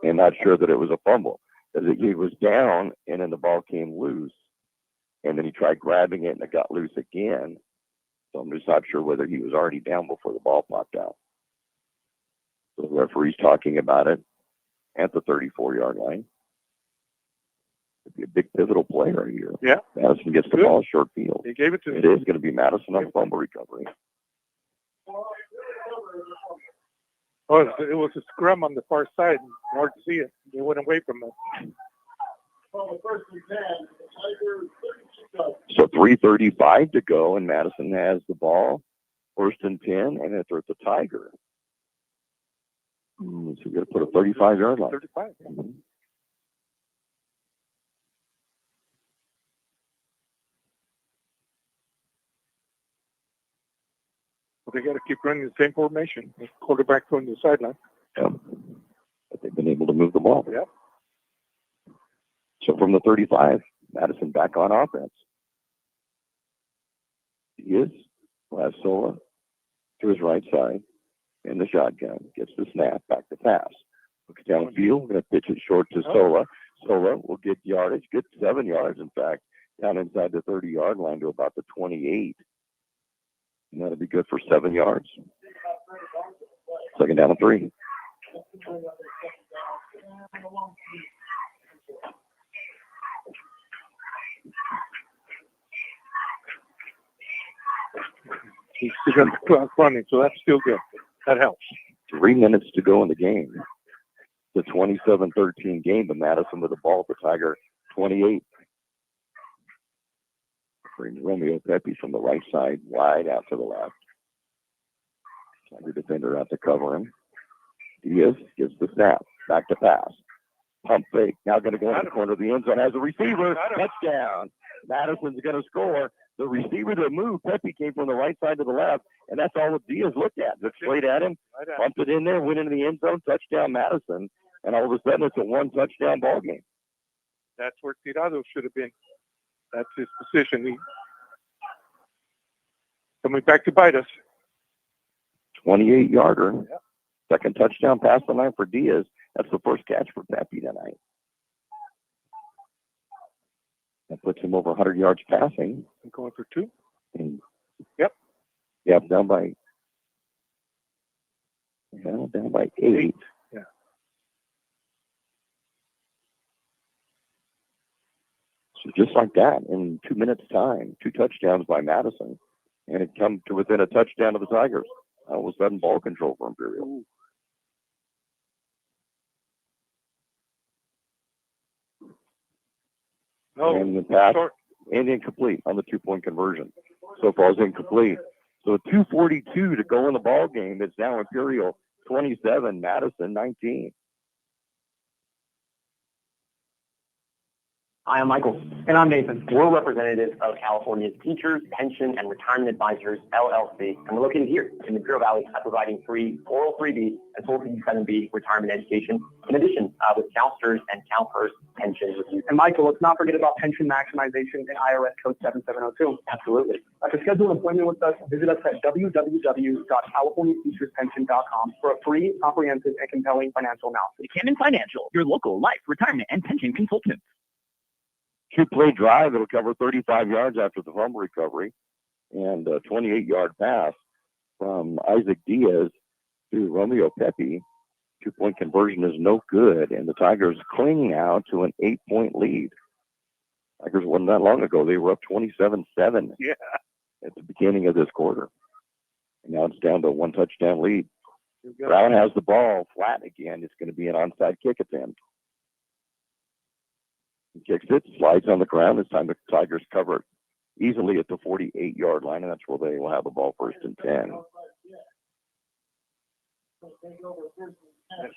And not sure that it was a fumble. Because he was down, and then the ball came loose. And then he tried grabbing it, and it got loose again. So I'm just not sure whether he was already down before the ball popped out. So the referee's talking about it at the 34-yard line. It'd be a big pivotal play right here. Yeah. Madison gets the ball short field. He gave it to him. It is going to be Madison on fumble recovery. Oh, it was a scrum on the far side. Hard to see it. They went away from it. So 3:35 to go, and Madison has the ball. First and 10, and it's at the Tiger. So we're going to put a 35-yard line. 35. Mm-hmm. Well, they got to keep running the same formation. The quarterback going to the sideline. Yeah. But they've been able to move the ball. Yeah. So from the 35, Madison back on offense. He is Sola to his right side in the shotgun. Gets the snap, back to pass. Looks downfield, going to pitch it short to Sola. Sola will get yardage, get 7 yards, in fact, down inside the 30-yard line to about the 28. And that'll be good for 7 yards. Second down and 3. He's still got the clock running, so that's still good. That helps. 3 minutes to go in the game. The 27-13 game, but Madison with the ball at the Tiger 28. Romeo Pepe from the right side, wide out to the left. Tiger defender out to cover him. Diaz gets the snap, back to pass. Pump fake, now going to go in the corner of the end zone. Has a receiver, touchdown. Madison's going to score. The receiver that moved, Pepe, came from the right side to the left, and that's all that Diaz looked at. Looked straight at him, pumped it in there, went into the end zone, touchdown Madison, and all of a sudden it's a 1-touchdown ball game. That's where Tirado should have been. That's his position. He coming back to bite us. 28-yarder. Yep. Second touchdown pass the line for Diaz. That's the first catch for Pepe tonight. That puts him over 100 yards passing. I'm going for 2. And yep, down by 8. Yeah. So just like that, in 2 minutes' time, 2 touchdowns by Madison, and it come to within a touchdown of the Tigers. All of a sudden, ball control for Imperial. Ooh. No, and the pass short. And incomplete on the 2-point conversion. So far, it's incomplete. So 2:42 to go in the ball game. It's now Imperial 27, Madison 19. Hi, I'm Michael. And I'm Nathan. We're representatives of California's Teachers, Pension, and Retirement Advisors, LLC, and we're located here in the Imperial Valley at providing free Oral 3B and Full 7B retirement education, in addition with CalSTRS and CalPERS pension reviews. And Michael, let's not forget about pension maximization and IRS code 7702. Absolutely. To schedule an appointment with us, visit us at www.californiateacherspension.com for a free, comprehensive, and compelling financial analysis. Buchanan Financial, your local life, retirement, and pension consultant. 2-play drive. It'll cover 35 yards after the fumble recovery, and a 28-yard pass from Isaac Diaz to Romeo Pepe. 2-point conversion is no good, and the Tigers cling now to an 8-point lead. Tigers wasn't that long ago. They were up 27-7 Yeah. at the beginning of this quarter. And now it's down to a 1-touchdown lead. Brown has the ball flat again. It's going to be an onside kick attempt. He kicks it, slides on the ground. This time the Tigers cover it easily at the 48-yard line, and that's where they will have the ball first and 10.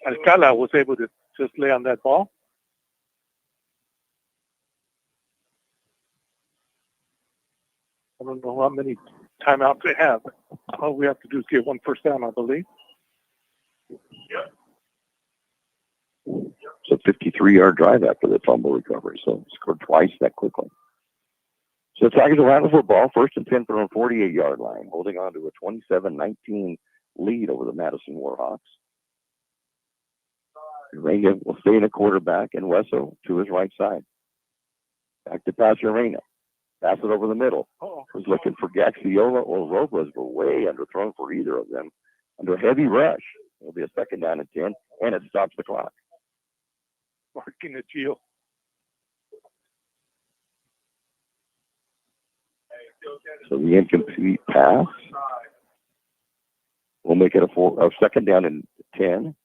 Alcala was able to just lay on that ball. I don't know how many timeouts they have. All we have to do is get one first down, I believe. It's a 53-yard drive after the fumble recovery, so scored twice that quickly. So the Tigers will have the football, first and 10 from the 48-yard line, holding on to a 27-19 lead over the Madison Warhawks. Urena will stay in a quarterback, and Wesso to his right side. Back to pass Urena. Pass it over the middle. Was looking for Gaxiola or Robles, but way underthrown for either of them. Under a heavy rush, it'll be a second down and 10, and it stops the clock. Marking the Gio. So the incomplete pass will make it a second down and 10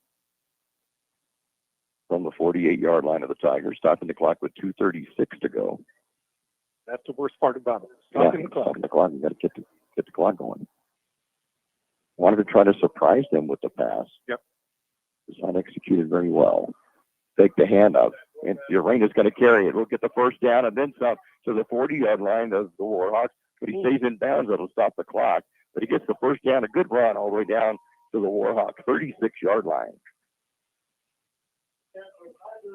from the 48-yard line of the Tigers, stopping the clock with 2:36 to go. That's the worst part about it. Stopping the clock. Stopping the clock. You got to get the clock going. Wanted to try to surprise them with the pass. Yep. It's not executed very well. Take the handoff, and Urena's going to carry it. We'll get the first down and then some to the 40-yard line of the Warhawks, but he stays in bounds. It'll stop the clock. But he gets the first down, a good run all the way down to the Warhawks 36-yard line.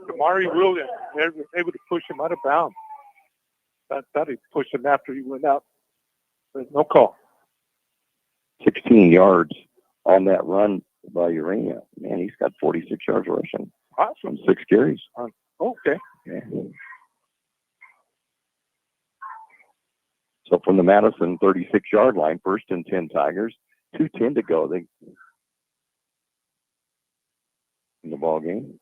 Damari Williams, they were able to push him out of bounds. I thought he'd push him after he went out. There's no call. 16 yards on that run by Urena. Man, he's got 46 yards rushing. Awesome. 6 carries. Okay. Yeah. So from the Madison 36-yard line, first and 10 Tigers, 2:10 to go. They in the ball game.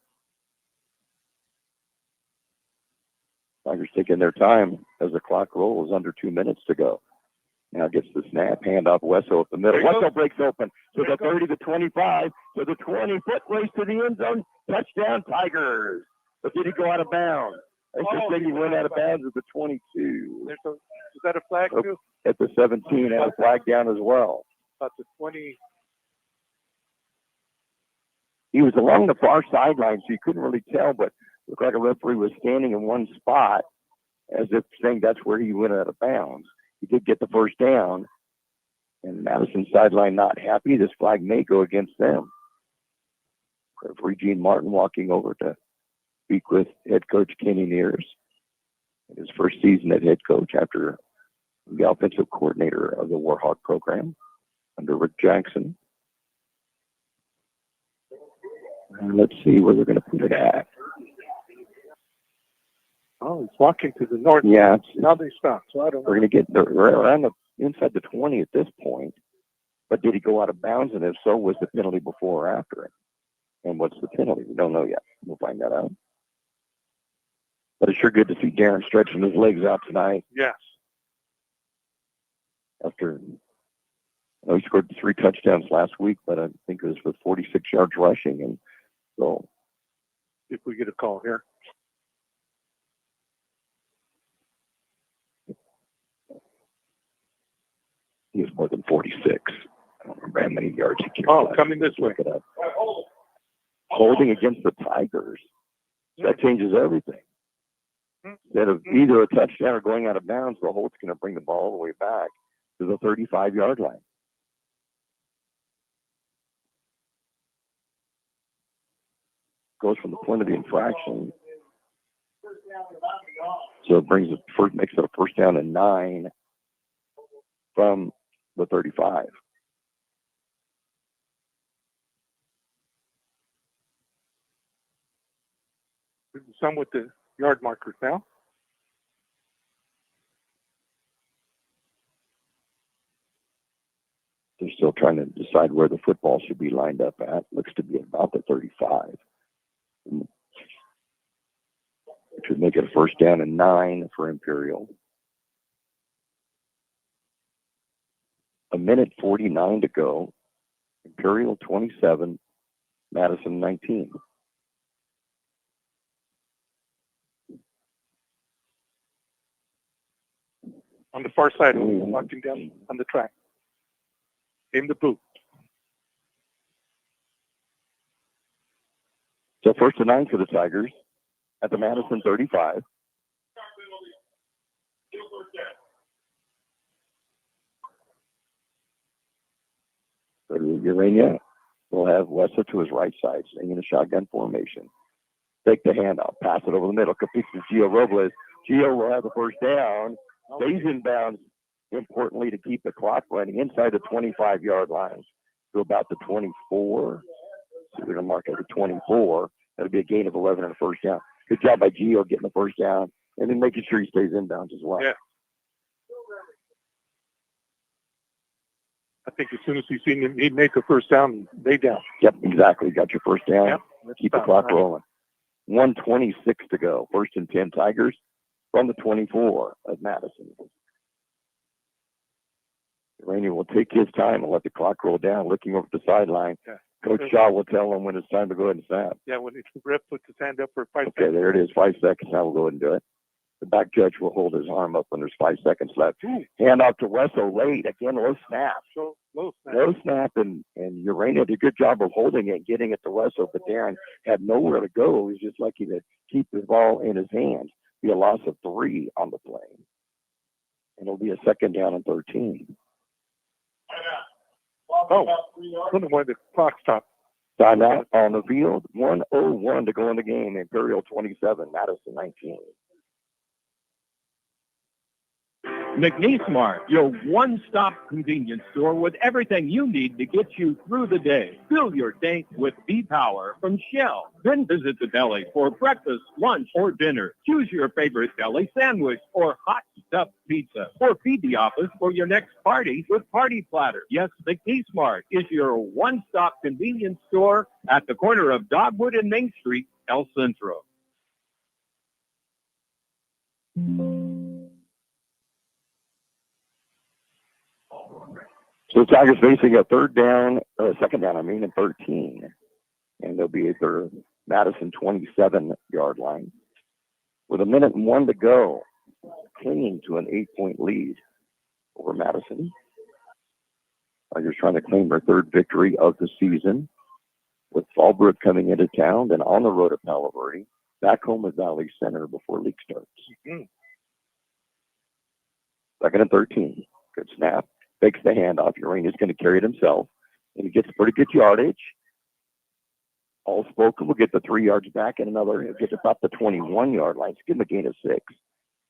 Tigers taking their time as the clock rolls, under 2 minutes to go. Now gets the snap, hand off Wesso up the middle. Wesso breaks open to the 30 to 25 to the 20-foot race to the end zone. Touchdown Tigers. But did he go out of bounds? I just think he went out of bounds at the 22. Is that a flag too? At the 17, and a flag down as well. About the 20. He was along the far sideline, so you couldn't really tell, but it looked like a referee was standing in one spot as if saying that's where he went out of bounds. He did get the first down, and Madison sideline not happy. This flag may go against them. Referee Gene Martin walking over to speak with head coach Kenny Neers. His first season as head coach after the offensive coordinator of the Warhawk program under Rick Jackson. And let's see where they're going to put it at. Oh, he's walking to the north. Yeah. Now they stop, so I don't know. We're going to get around the inside the 20 at this point. But did he go out of bounds? And if so, was the penalty before or after it? And what's the penalty? We don't know yet. We'll find that out. But it's sure good to see Darren stretching his legs out tonight. Yes. After, he scored 3 touchdowns last week, but I think it was with 46 yards rushing. And so, if we get a call here. He was more than 46. I don't remember how many yards he carried. Oh, coming this way. Look it up. Holding against the Tigers. That changes everything. Instead of either a touchdown or going out of bounds, the hold's going to bring the ball all the way back to the 35-yard line. Goes from the point of the infraction. So it makes it a first down and 9 from the 35. Some with the yard markers now. They're still trying to decide where the football should be lined up at. Looks to be about the 35. Which would make it a first down and 9 for Imperial. 1:49 to go. Imperial 27, Madison 19. On the far side, walking down on the track. In the booth. So 1st and 9 for the Tigers at the Madison 35. So Urania will have Wessa to his right side, staying in a shotgun formation. Take the handoff, pass it over the middle, competes with Gio Robles. Gio will have the first down. Stays in bounds, importantly, to keep the clock running inside the 25-yard line to about the 24. So we're going to mark it at 24. That'll be a gain of 11 and a first down. Good job by Gio getting the first down and then making sure he stays in bounds as well. Yeah. I think as soon as he seen him, he'd make the first down, they down. Yep, exactly. Got your first down. Yep. Keep the clock rolling. 1:26 to go. 1st and 10 Tigers from the 24 of Madison. Rainey will take his time and let the clock roll down, looking over the sideline. Yeah. Coach Shaw will tell him when it's time to go ahead and snap. Yeah, when the ref puts his hand up for 5 Okay, seconds. there it is. 5 seconds. Now we'll go ahead and do it. The back judge will hold his arm up when there's 5 seconds left. Hand off to Wessel late. Again, low snap. So low snap. Low snap, and Urania did a good job of holding it, getting it to Wessel, but Darren had nowhere to go. He was just lucky to keep the ball in his hands. Be a loss of 3 on the play. And it'll be a 2nd down and 13. Oh, I wonder why the clock stopped. Timeout on the field. 1:01 to go in the game. Imperial 27, Madison 19. McNeese Mart, your one-stop convenience store with everything you need to get you through the day. Fill your tank with V-Power from Shell. Then visit the deli for breakfast, lunch, or dinner. Choose your favorite deli sandwich or hot stuffed pizza. Or feed the office for your next party with Party Platter. Yes, McNeese Mart is your one-stop convenience store at the corner of Dogwood and Main Street, El Centro. So the Tigers facing a 2nd down, and 13. And they'll be at their Madison 27-yard line. With 1:01 to go, clinging to an 8-point lead over Madison. Tigers trying to claim their 3rd victory of the season. With Fallbrook coming into town, then on the road at Palo Verde, back home at Valley Center before league starts. 2nd and 13. Good snap. Takes the handoff. Urania's going to carry it himself. And he gets pretty good yardage. All spoken will get the 3 yards back and another. He'll get about the 21-yard line. So give him a gain of 6.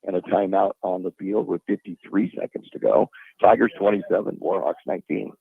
And a timeout on the field with 53 seconds to go. Tigers 27, Warhawks 19.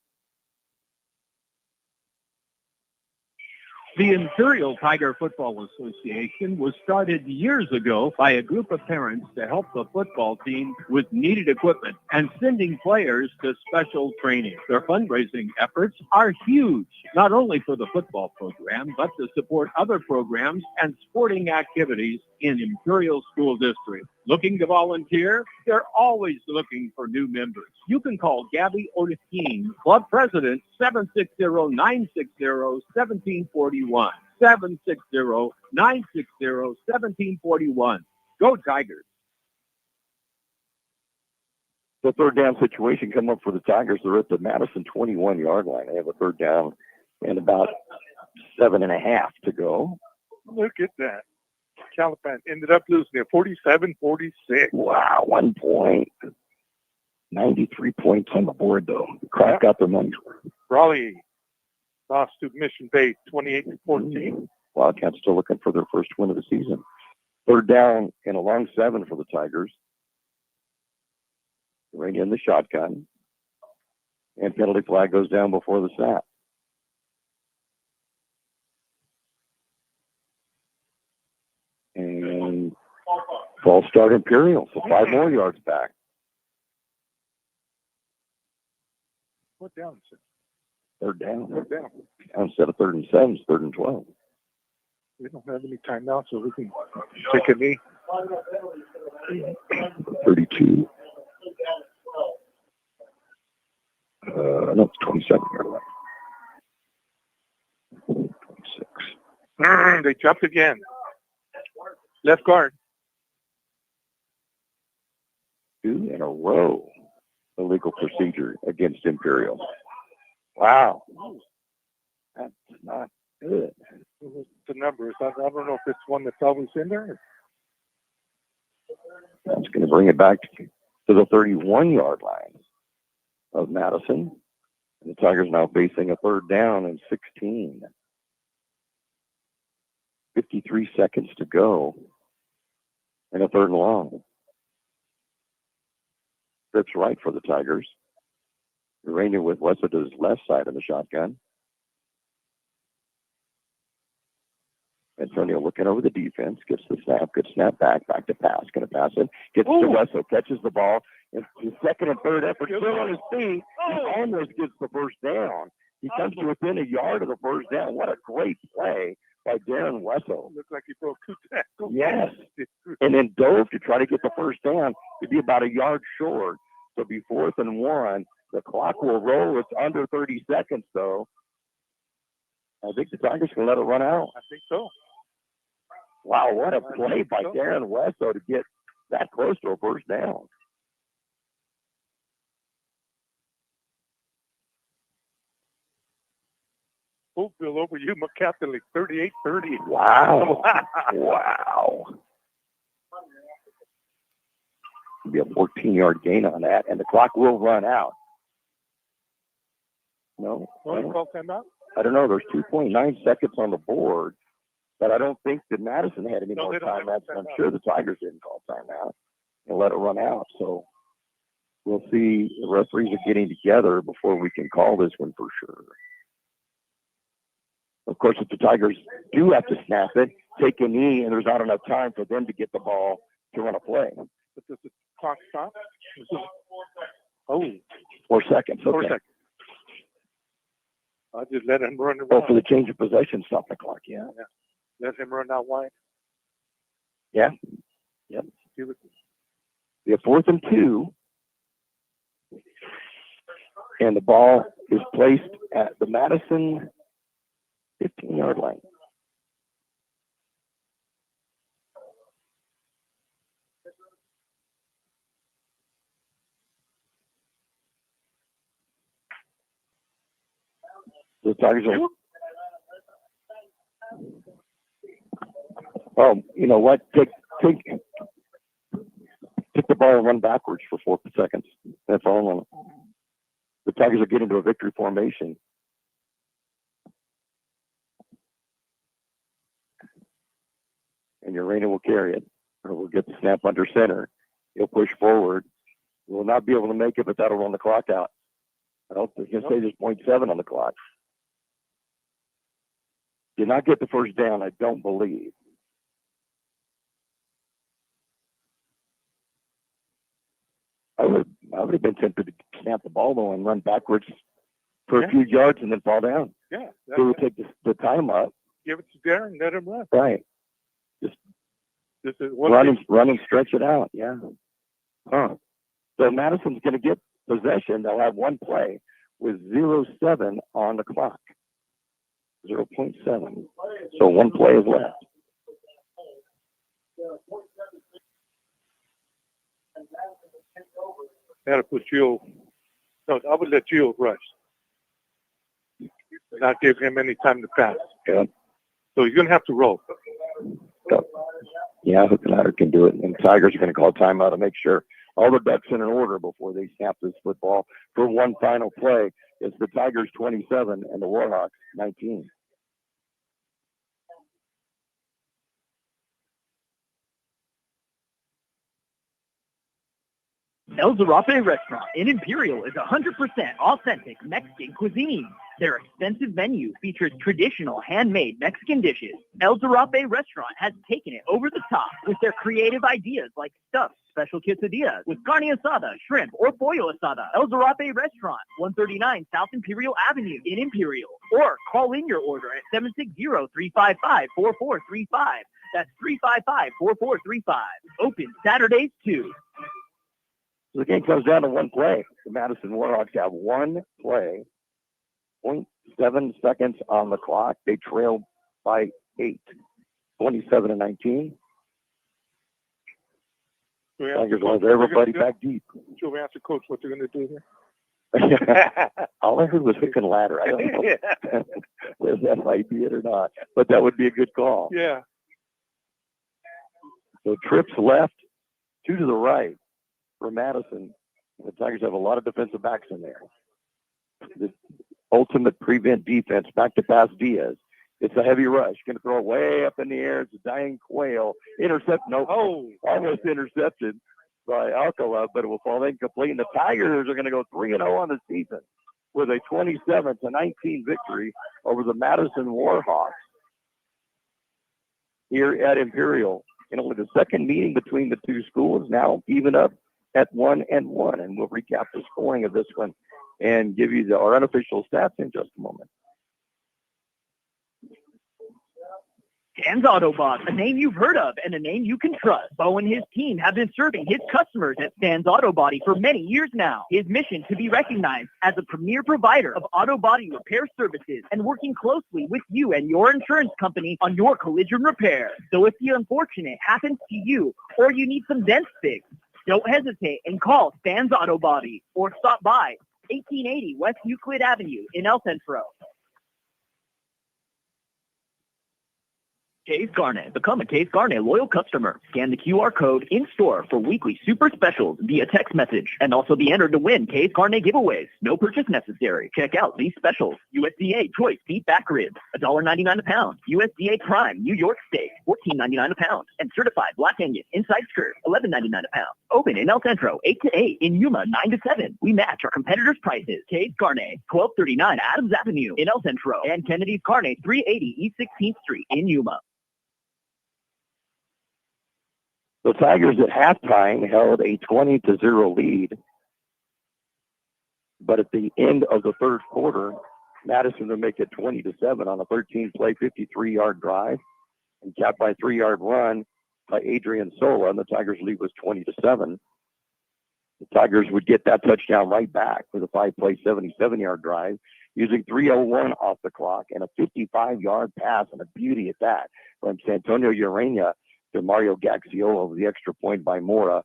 The Imperial Tiger Football Association was started years ago by a group of parents to help the football team with needed equipment and sending players to special training. Their fundraising efforts are huge, not only for the football program, but to support other programs and sporting activities in Imperial School District. Looking to volunteer? They're always looking for new members. You can call Gabby Otiskin, Club President, 760-960-1741. 760-960-1741. Go Tigers. The 3rd down situation come up for the Tigers. They're at the Madison 21-yard line. They have a 3rd down and about 7.5 to go. Look at that. Calipan ended up losing it 47-46. Wow, 1 point. 93 points on the board, though. The crowd got their money's worth. Raleigh lost to Mission Bay 28-14. Wildcats still looking for their first win of the season. 3rd down and a long 7 for the Tigers. Bring in the shotgun. And penalty flag goes down before the snap. And false start Imperial, so 5 more yards back. What down? 3rd down. What down? Instead of 3rd and 7, it's 3rd and 12. We don't have any time now, so we can take a knee. 32. No, 27 yard line. They jumped again. Left guard. 2 in a row. Illegal procedure against Imperial. Wow. That's not good. The numbers. I don't know if it's one that's always in there. That's going to bring it back to the 31-yard line of Madison. And the Tigers now facing a 3rd down and 16. 53 seconds to go. And a 3rd and long. Trips right for the Tigers. Urania with Wesseau to his left side of the shotgun. Antonio looking over the defense, gets the snap, good snap back to pass, going to pass it, gets to Wesseau, catches the ball, and his 2nd and 3rd effort, still on his feet, he almost gets the 1st down. He comes to within a yard of the 1st down. What a great play by Darren Wesseau. Looks like he broke 2 tackles. Yes. And then dove to try to get the 1st down. He'd be about a yard short. So it'll be 4th and 1. The clock will roll. It's under 30 seconds, though. I think the Tigers can let it run out. I think so. Wow, what a play by Darren Wesseau to get that close to a 1st down. Oakville over you, McCatholic, 38-30. Wow. Wow. It'll be a 14-yard gain on that, and the clock will run out. No? Call timeout? I don't know. There's 2.9 seconds on the board, but I don't think that Madison had any more timeouts. I'm sure the Tigers didn't call timeout and let it run out. So we'll see. The referees are getting together before we can call this one for sure. Of course, if the Tigers do have to snap it, take a knee, and there's not enough time for them to get the ball to run a play. But does the clock stop? 4 seconds. Okay. 4 seconds. I just let him run around. Oh, for the change of possession, stop the clock. Yeah. Let him run out wide. Yeah. Yep. Give it. We have 4th and 2. And the ball is placed at the Madison 15-yard line. The Tigers are. Oh, you know what? Take the ball and run backwards for 4 seconds. That's all. The Tigers are getting to a victory formation. And Urania will carry it, or will get the snap under center. He'll push forward. Will not be able to make it, but that'll run the clock out. I don't think you can say there's 0.7 on the clock. Did not get the 1st down, I don't believe. I would have been tempted to snap the ball though and run backwards for a few yards and then fall down. Yeah. They would take the time up. Give it to Darren, let him run. Right. This is run and stretch it out. Yeah. Huh. So Madison's going to get possession. They'll have one play with 0.7 on the clock. 0.7. So one play is left. Got to put Gio. No, I would let Gio rush. Not give him any time to pass. Yeah. So he's going to have to roll. Yeah, Hook and Ladder can do it. And Tigers are going to call timeout to make sure all the ducks in an order before they snap this football for one final play. It's the Tigers 27 and the Warhawks 19. El Zarape Restaurant in Imperial is 100% authentic Mexican cuisine. Their extensive menu features traditional handmade Mexican dishes. El Zarape Restaurant has taken it over the top with their creative ideas like stuffed special quesadillas with carne asada, shrimp, or pollo asada. El Zarape Restaurant, 139 South Imperial Avenue in Imperial. Or call in your order at 760-355-4435. That's 355-4435. Open Saturdays too. So the game comes down to one play. The Madison Warhawks have one play, 7 seconds on the clock. They trail by 8, 27-19. Tigers want everybody back deep. Should we ask the coach what they're going to do here? All I heard was hook and ladder. I don't know whether that might be it or not, but that would be a good call. Yeah. So trips left, 2 to the right for Madison. The Tigers have a lot of defensive backs in there. The ultimate prevent defense, back to pass Diaz. It's a heavy rush. Going to throw it way up in the air. It's a dying quail. Intercept. No. Oh, almost intercepted by Alcala, but it will fall incomplete. And the Tigers are going to go 3-0 on the season with a 27-19 victory over the Madison Warhawks here at Imperial. And only the second meeting between the two schools, now even up at 1-1. And we'll recap the scoring of this one and give you our unofficial stats in just a moment. Stan's Autobot, a name you've heard of and a name you can trust. Bo and his team have been serving his customers at Stan's Auto Body for many years now. His mission to be recognized as a premier provider of auto body repair services and working closely with you and your insurance company on your collision repair. So if the unfortunate happens to you or you need some dents fixed, don't hesitate and call Stan's Auto Body or stop by 1880 West Euclid Avenue in El Centro. Case Garnet. Become a Case Garnet loyal customer. Scan the QR code in-store for weekly super specials via text message and also be entered to win Case Garnet giveaways. No purchase necessary. Check out these specials. USDA Choice Beef Back Ribs, $1.99 a pound. USDA Prime New York Steak, $14.99 a pound. And Certified Black Angus Inside Skirt, $11.99 a pound. Open in El Centro, 8 to 8. In Yuma, 9 to 7. We match our competitors' prices. Case Garnet, 1239 Adams Avenue in El Centro. And Kennedy's Garnet, 380 East 16th Street in Yuma. The Tigers at halftime held a 20-0 lead, but at the end of the third quarter, Madison would make it 20-7 on a 13-play, 53-yard drive, and capped by a 3-yard run by Adrian Sola, and the Tigers' lead was 20-7. The Tigers would get that touchdown right back with a 5-play, 77-yard drive, using 3:01 off the clock and a 55-yard pass, and a beauty at that from Santonio Urania to Mario Gaxiola with the extra point by Mora.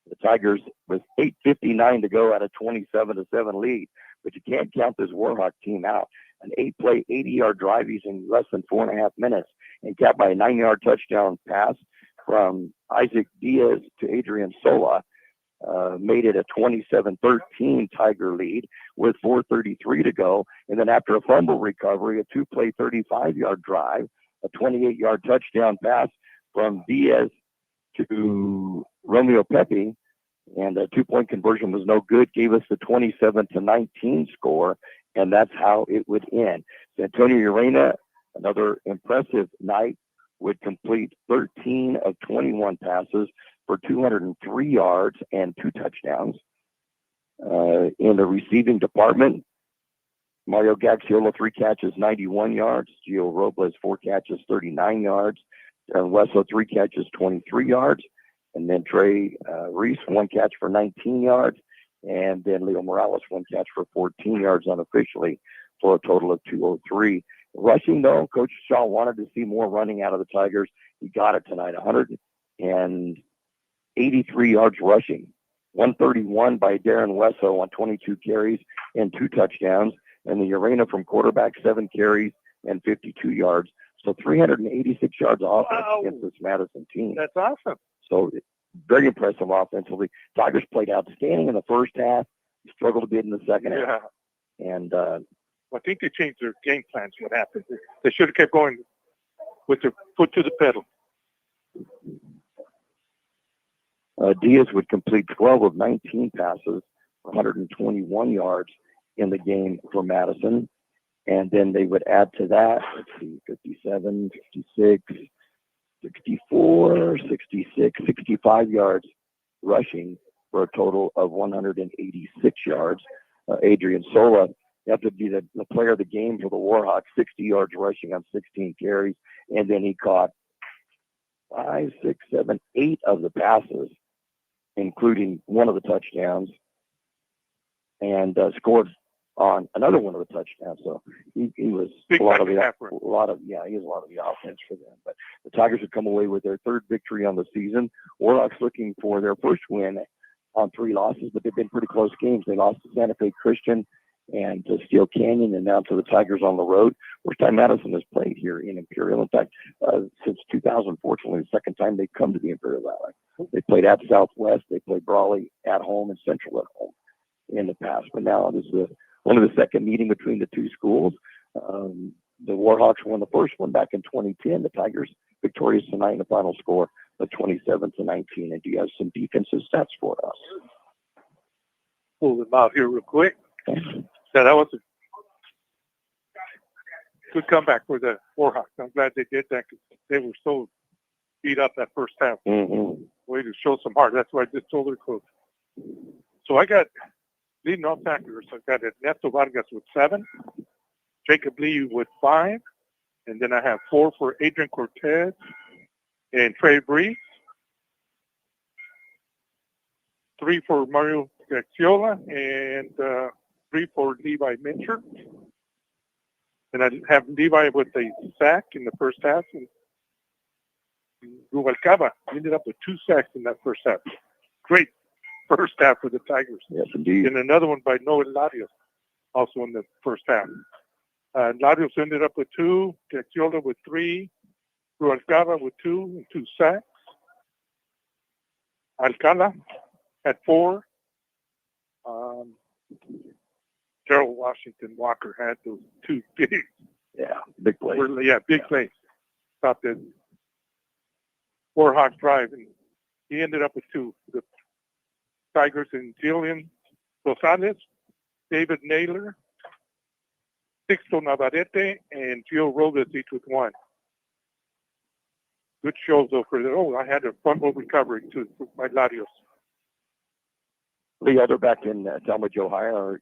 The Tigers with 8:59 to go at a 27-7 lead, but you can't count this Warhawk team out. An 8-play, 80-yard drive using less than 4.5 minutes and capped by a 9-yard touchdown pass from Isaac Diaz to Adrian Sola. Made it a 27-13 Tiger lead with 4:33 to go. And then after a fumble recovery, a 2-play, 35-yard drive, a 28-yard touchdown pass from Diaz to Romeo Pepe, and a 2-point conversion was no good, gave us the 27-19 score, and that's how it would end. Antonio Urena, another impressive night, would complete 13 of 21 passes for 203 yards and 2 touchdowns. In the receiving department, Mario Gaxiola, 3 catches, 91 yards. Gio Robles, 4 catches, 39 yards. Darren Wessel, 3 catches, 23 yards. And then Trey Reese, 1 catch for 19 yards. And then Leo Morales, 1 catch for 14 yards unofficially for a total of 203. Rushing, though, Coach Shaw wanted to see more running out of the Tigers. He got it tonight, 183 yards rushing. 131 by Darren Wessel on 22 carries and 2 touchdowns. And the Urena from quarterback, 7 carries and 52 yards. So 386 yards offense against this Madison team. That's awesome. So very impressive offensively. Tigers played outstanding in the first half, struggled a bit in the second half. And I think they changed their game plans. What happened? They should have kept going with their foot to the pedal. Diaz would complete 12 of 19 passes, 121 yards in the game for Madison. And then they would add to that, 57, 56, 64, 66, 65 yards rushing for a total of 186 yards. Adrian Sola, you have to be the player of the game for the Warhawks, 60 yards rushing on 16 carries. And then he caught 5, 6, 7, 8 of the passes, including one of the touchdowns, and scored on another one of the touchdowns. So he was Big he was a second half lot of the offense for them. But the Tigers have come away with their third victory on the season. Warhawks looking for their first win on 3 losses, but they've been pretty close games. They lost to Santa Fe Christian and to Steel Canyon, and now to the Tigers on the road. First time Madison has played here in Imperial. In fact, since 2000, fortunately, the second time they've come to the Imperial Valley. They played at Southwest, they played Brawley at home, and Central at home in the past. But now this is only the second meeting between the two schools. The Warhawks won the first one back in 2010. The Tigers victorious tonight in the final score of 27-19. And do you have some defensive stats for us? Pull them out here real quick. Yeah, that was a good comeback for the Warhawks. I'm glad they did that because they were so beat up that first half. Mm-hmm. Way to show some heart. That's what I just told their coach. So I got leading off tacklers. I got Ernesto Vargas with 7, Jacob Lee with 5, and then I have 4 for Adrian Cortez and Trey Breeze, 3 for Mario Gaxiola, and 3 for Levi Mincher. And I have Levi with a sack in the first half, and Grijalva ended up with 2 sacks in that first half. Great first half for the Tigers. Yes, indeed. And another one by Noah Larios, also in the first half. Larios ended up with 2, Gaxiola with 3, Grijalva with 2 and 2 sacks. Alcala had 4. Gerald Washington Walker had those 2 big plays. Big plays. Stopped the Warhawks drive, and he ended up with 2. The Tigers and Jillian Rosales, David Naylor, Sixto Navarrete, and Gio Robles each with 1. Good shows though for the. I had a front row recovery too by Larios. The other back in Talmadge, Ohio, our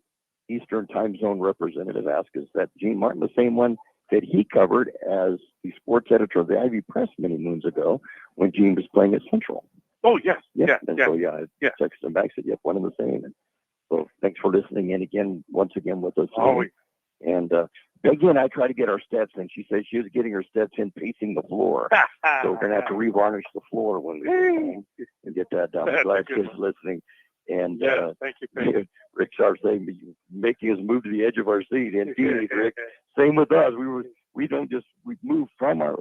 Eastern Time Zone representative asked us that Gene Martin, the same one that he covered as the sports editor of the Ivy Press many moons ago when Gene was playing at Central. Oh, yes. Yeah. I texted him back, said, yep, one and the same. And so thanks for listening in again, once again with us. Always. And again, I try to get our stats in. She says she was getting her stats in pacing the floor. So we're going to have to revarnish the floor when we get home and get that done. I'm glad she's listening. And thank you. Rick Sharp saying making us move to the edge of our seat. Indeed, Rick. Same with us. We move from our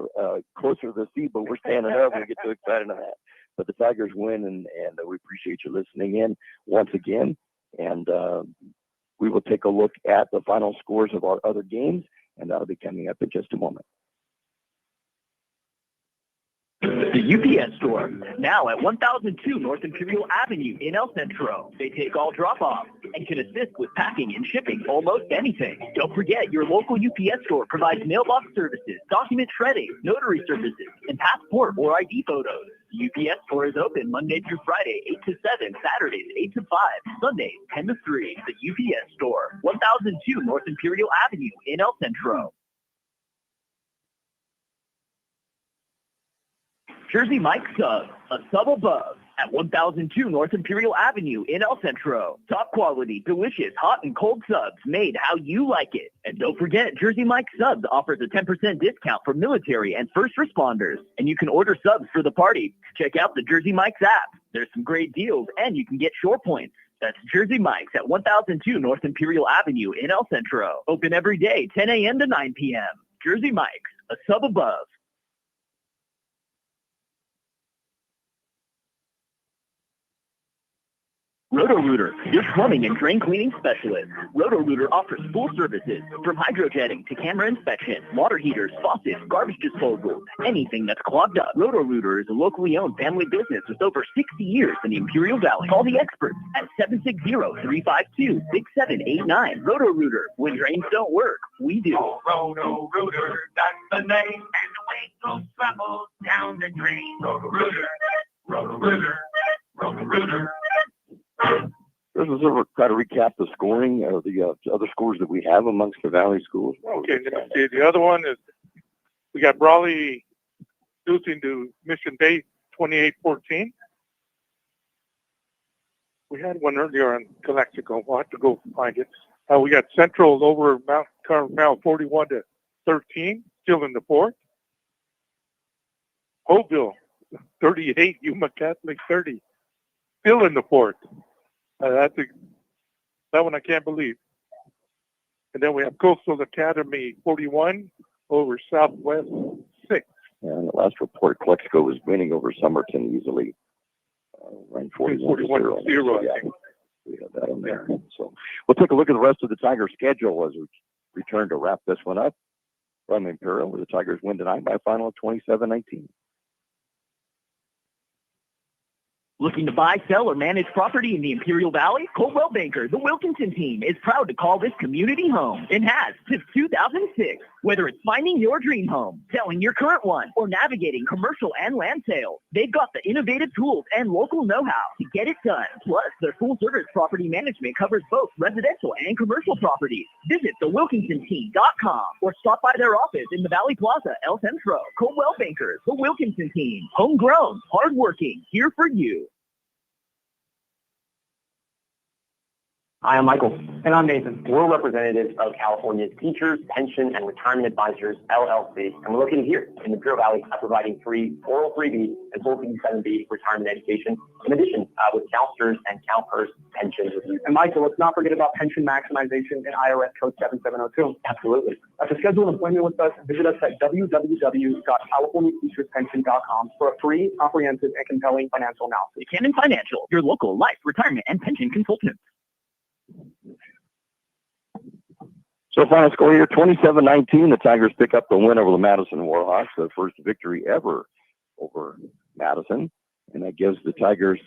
closer to the seat, but we're standing up and we get too excited on that. But the Tigers win, and we appreciate you listening in once again. And we will take a look at the final scores of our other games, and that'll be coming up in just a moment. The UPS Store, now at 1002 North Imperial Avenue in El Centro. They take all drop-offs and can assist with packing and shipping almost anything. Don't forget, your local UPS Store provides mailbox services, document shredding, notary services, and passport or ID photos. The UPS Store is open Monday through Friday, 8 to 7, Saturdays, 8 to 5, Sundays, 10 to 3. The UPS Store, 1002 North Imperial Avenue in El Centro. Jersey Mike Sub, a sub above, at 1002 North Imperial Avenue in El Centro. Top quality, delicious, hot and cold subs made how you like it. And don't forget, Jersey Mike Subs offers a 10% discount for military and first responders. And you can order subs for the party. Check out the Jersey Mike's app. There's some great deals, and you can get shore points. That's Jersey Mike's at 1002 North Imperial Avenue in El Centro. Open every day, 10 a.m. to 9 p.m. Jersey Mike's, a sub above. Roto-Rooter, your plumbing and drain cleaning specialist. Roto-Rooter offers full services from hydrojetting to camera inspection, water heaters, faucets, garbage disposal, anything that's clogged up. Roto-Rooter is a locally owned family business with over 60 years in the Imperial Valley. Call the experts at 760-352-6789. Roto-Rooter, when drains don't work, we do. Oh, Roto-Rooter, that's the name. And the weight goes travels down the drain. Roto-Rooter, Roto-Rooter, Roto-Rooter. Let's try to recap the scoring of the other scores that we have amongst the Valley schools. Okay, let me see. The other one is we got Brawley losing to Mission Bay 28-14. We had one earlier on Calexico. We'll have to go find it. We got Central over Mount Carmel 41-13, still in the fourth. Hopeville 38, Yuma Catholic 30, still in the fourth. That one I can't believe. And then we have Coastal Academy 41 over Southwest 6. And the last report, Clexico was winning over Somerton easily, ranked 41-0. Zero, Yeah, I think. we have that on there. So we'll take a look at the rest of the Tiger schedule as we return to wrap this one up from Imperial, where the Tigers win tonight by a final of 27-19. Looking to buy, sell, or manage property in the Imperial Valley? Coldwell Banker, the Wilkinson team, is proud to call this community home and has since 2006. Whether it's finding your dream home, selling your current one, or navigating commercial and land sales, they've got the innovative tools and local know-how to get it done. Plus, their full-service property management covers both residential and commercial properties. Visit thewilkinsonteam.com or stop by their office in the Valley Plaza, El Centro. Coldwell Banker, the Wilkinson team, homegrown, hardworking, here for you. Hi, I'm Michael. And I'm Nathan. We're representatives of California's Teachers, Pension, and Retirement Advisors, LLC, and we're located here in the Imperial Valley at providing free oral 3B and full 7B retirement education, in addition with CalSTRS and CalPERS pension reviews. And Michael, let's not forget about pension maximization and IRS code 7702. Absolutely. To schedule an appointment with us, visit us at www.californiateacherspension.com for a free, comprehensive, and compelling financial analysis. Buchanan Financial, your local life, retirement, and pension consultant. So final score here, 27-19. The Tigers pick up the win over the Madison Warhawks, their first victory ever over Madison. And that gives the Tigers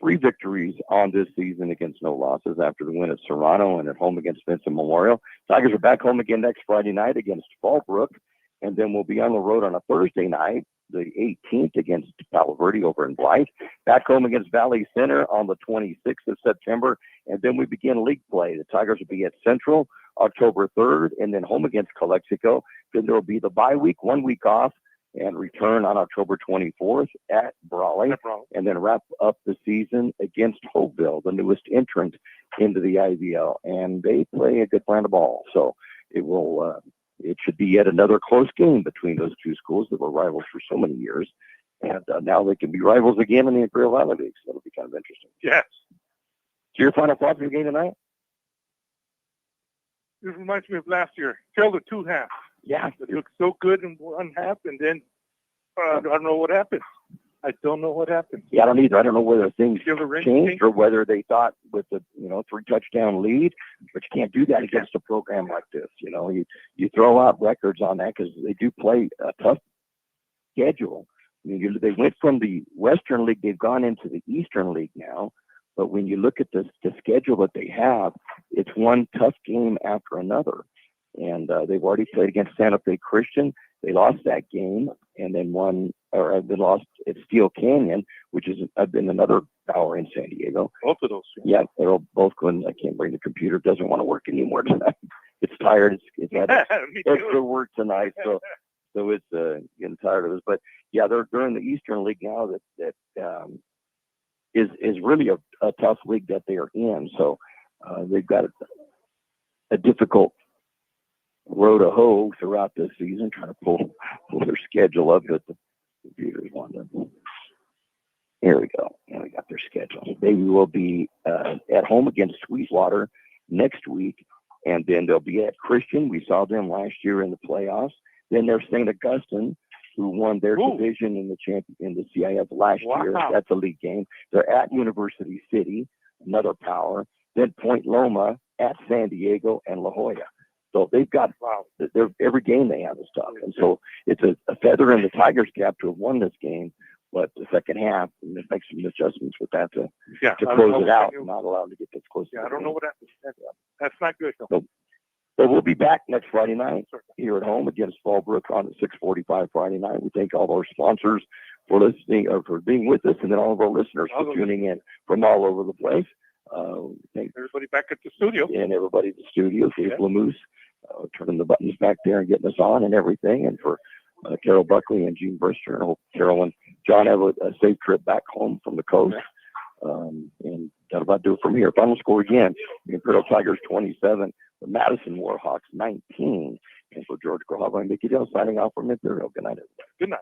3 victories on this season against no losses after the win at Serrano and at home against Vincent Memorial. Tigers are back home again next Friday night against Fallbrook, and then we'll be on the road on a Thursday night, the 18th, against Palo Verde over in Blythe. Back home against Valley Center on the 26th of September, and then we begin league play. The Tigers will be at Central October 3rd, and then home against Calexico. Then there will be the bye week, 1 week off, and return on October 24th at Brawley, and then wrap up the season against Hopeville, the newest entrant into the IVL. And they play a good brand of ball, so it will. It should be yet another close game between those two schools that were rivals for so many years, and now they can be rivals again in the Imperial Valley League. So that'll be kind of interesting. Yes. So your final thoughts on the game tonight? This reminds me of last year. Till the 2 halves. Yeah. It looked so good in 1 half, and then I don't know what happened. I don't know what happened. Yeah, I don't either. I don't know whether things Still the ring changed or whether they thought with the 3 touchdown lead, but you can't do that against a program like this. You throw out records on that because they do play a tough schedule. I mean, they went from the Western League, they've gone into the Eastern League now. But when you look at the schedule that they have, it's one tough game after another. And they've already played against Santa Fe Christian. They lost that game, and then they lost at Steel Canyon, which has been another power in San Diego. Both of those. Yeah, they're all both going. I can't bring the computer. It doesn't want to work anymore tonight. It's tired. It's had extra work tonight, so it's getting tired of this. But yeah, they're in the Eastern League now. That is really a tough league that they are in. So they've got a difficult row to hoe throughout this season, trying to pull their schedule up, but the computers want to. Here we go. Now we got their schedule. They will be at home against Sweetwater next week, and then they'll be at Christian. We saw them last year in the playoffs. Then there's St. Augustine, who won their division in the CIF last year. That's a league game. They're at University City, another power. Then Point Loma, at San Diego, and La Jolla. So they've got every game they have is tough. And so it's a feather in the Tigers' cap to have won this game. But the second half, and they make some adjustments with that to close it out. Not allowed to get this close. Yeah, I don't know what happened. That's not good. So we'll be back next Friday night here at home against Fallbrook on at 6:45 Friday night. We thank all of our sponsors for listening or for being with us, and then all of our listeners for tuning in from all over the place. Thank everybody back at the studio. And everybody at the studio, Dave Lamoose, turning the buttons back there and getting us on and everything. And for Carol Buckley and Gene Brister. I hope Carol and John have a safe trip back home from the coast. And that about about do it from here. Final score again, the Imperial Tigers 27, the Madison Warhawks 19. And for George Grijalva and Mickey Dale signing off from Imperial. Good night, everybody. Good night.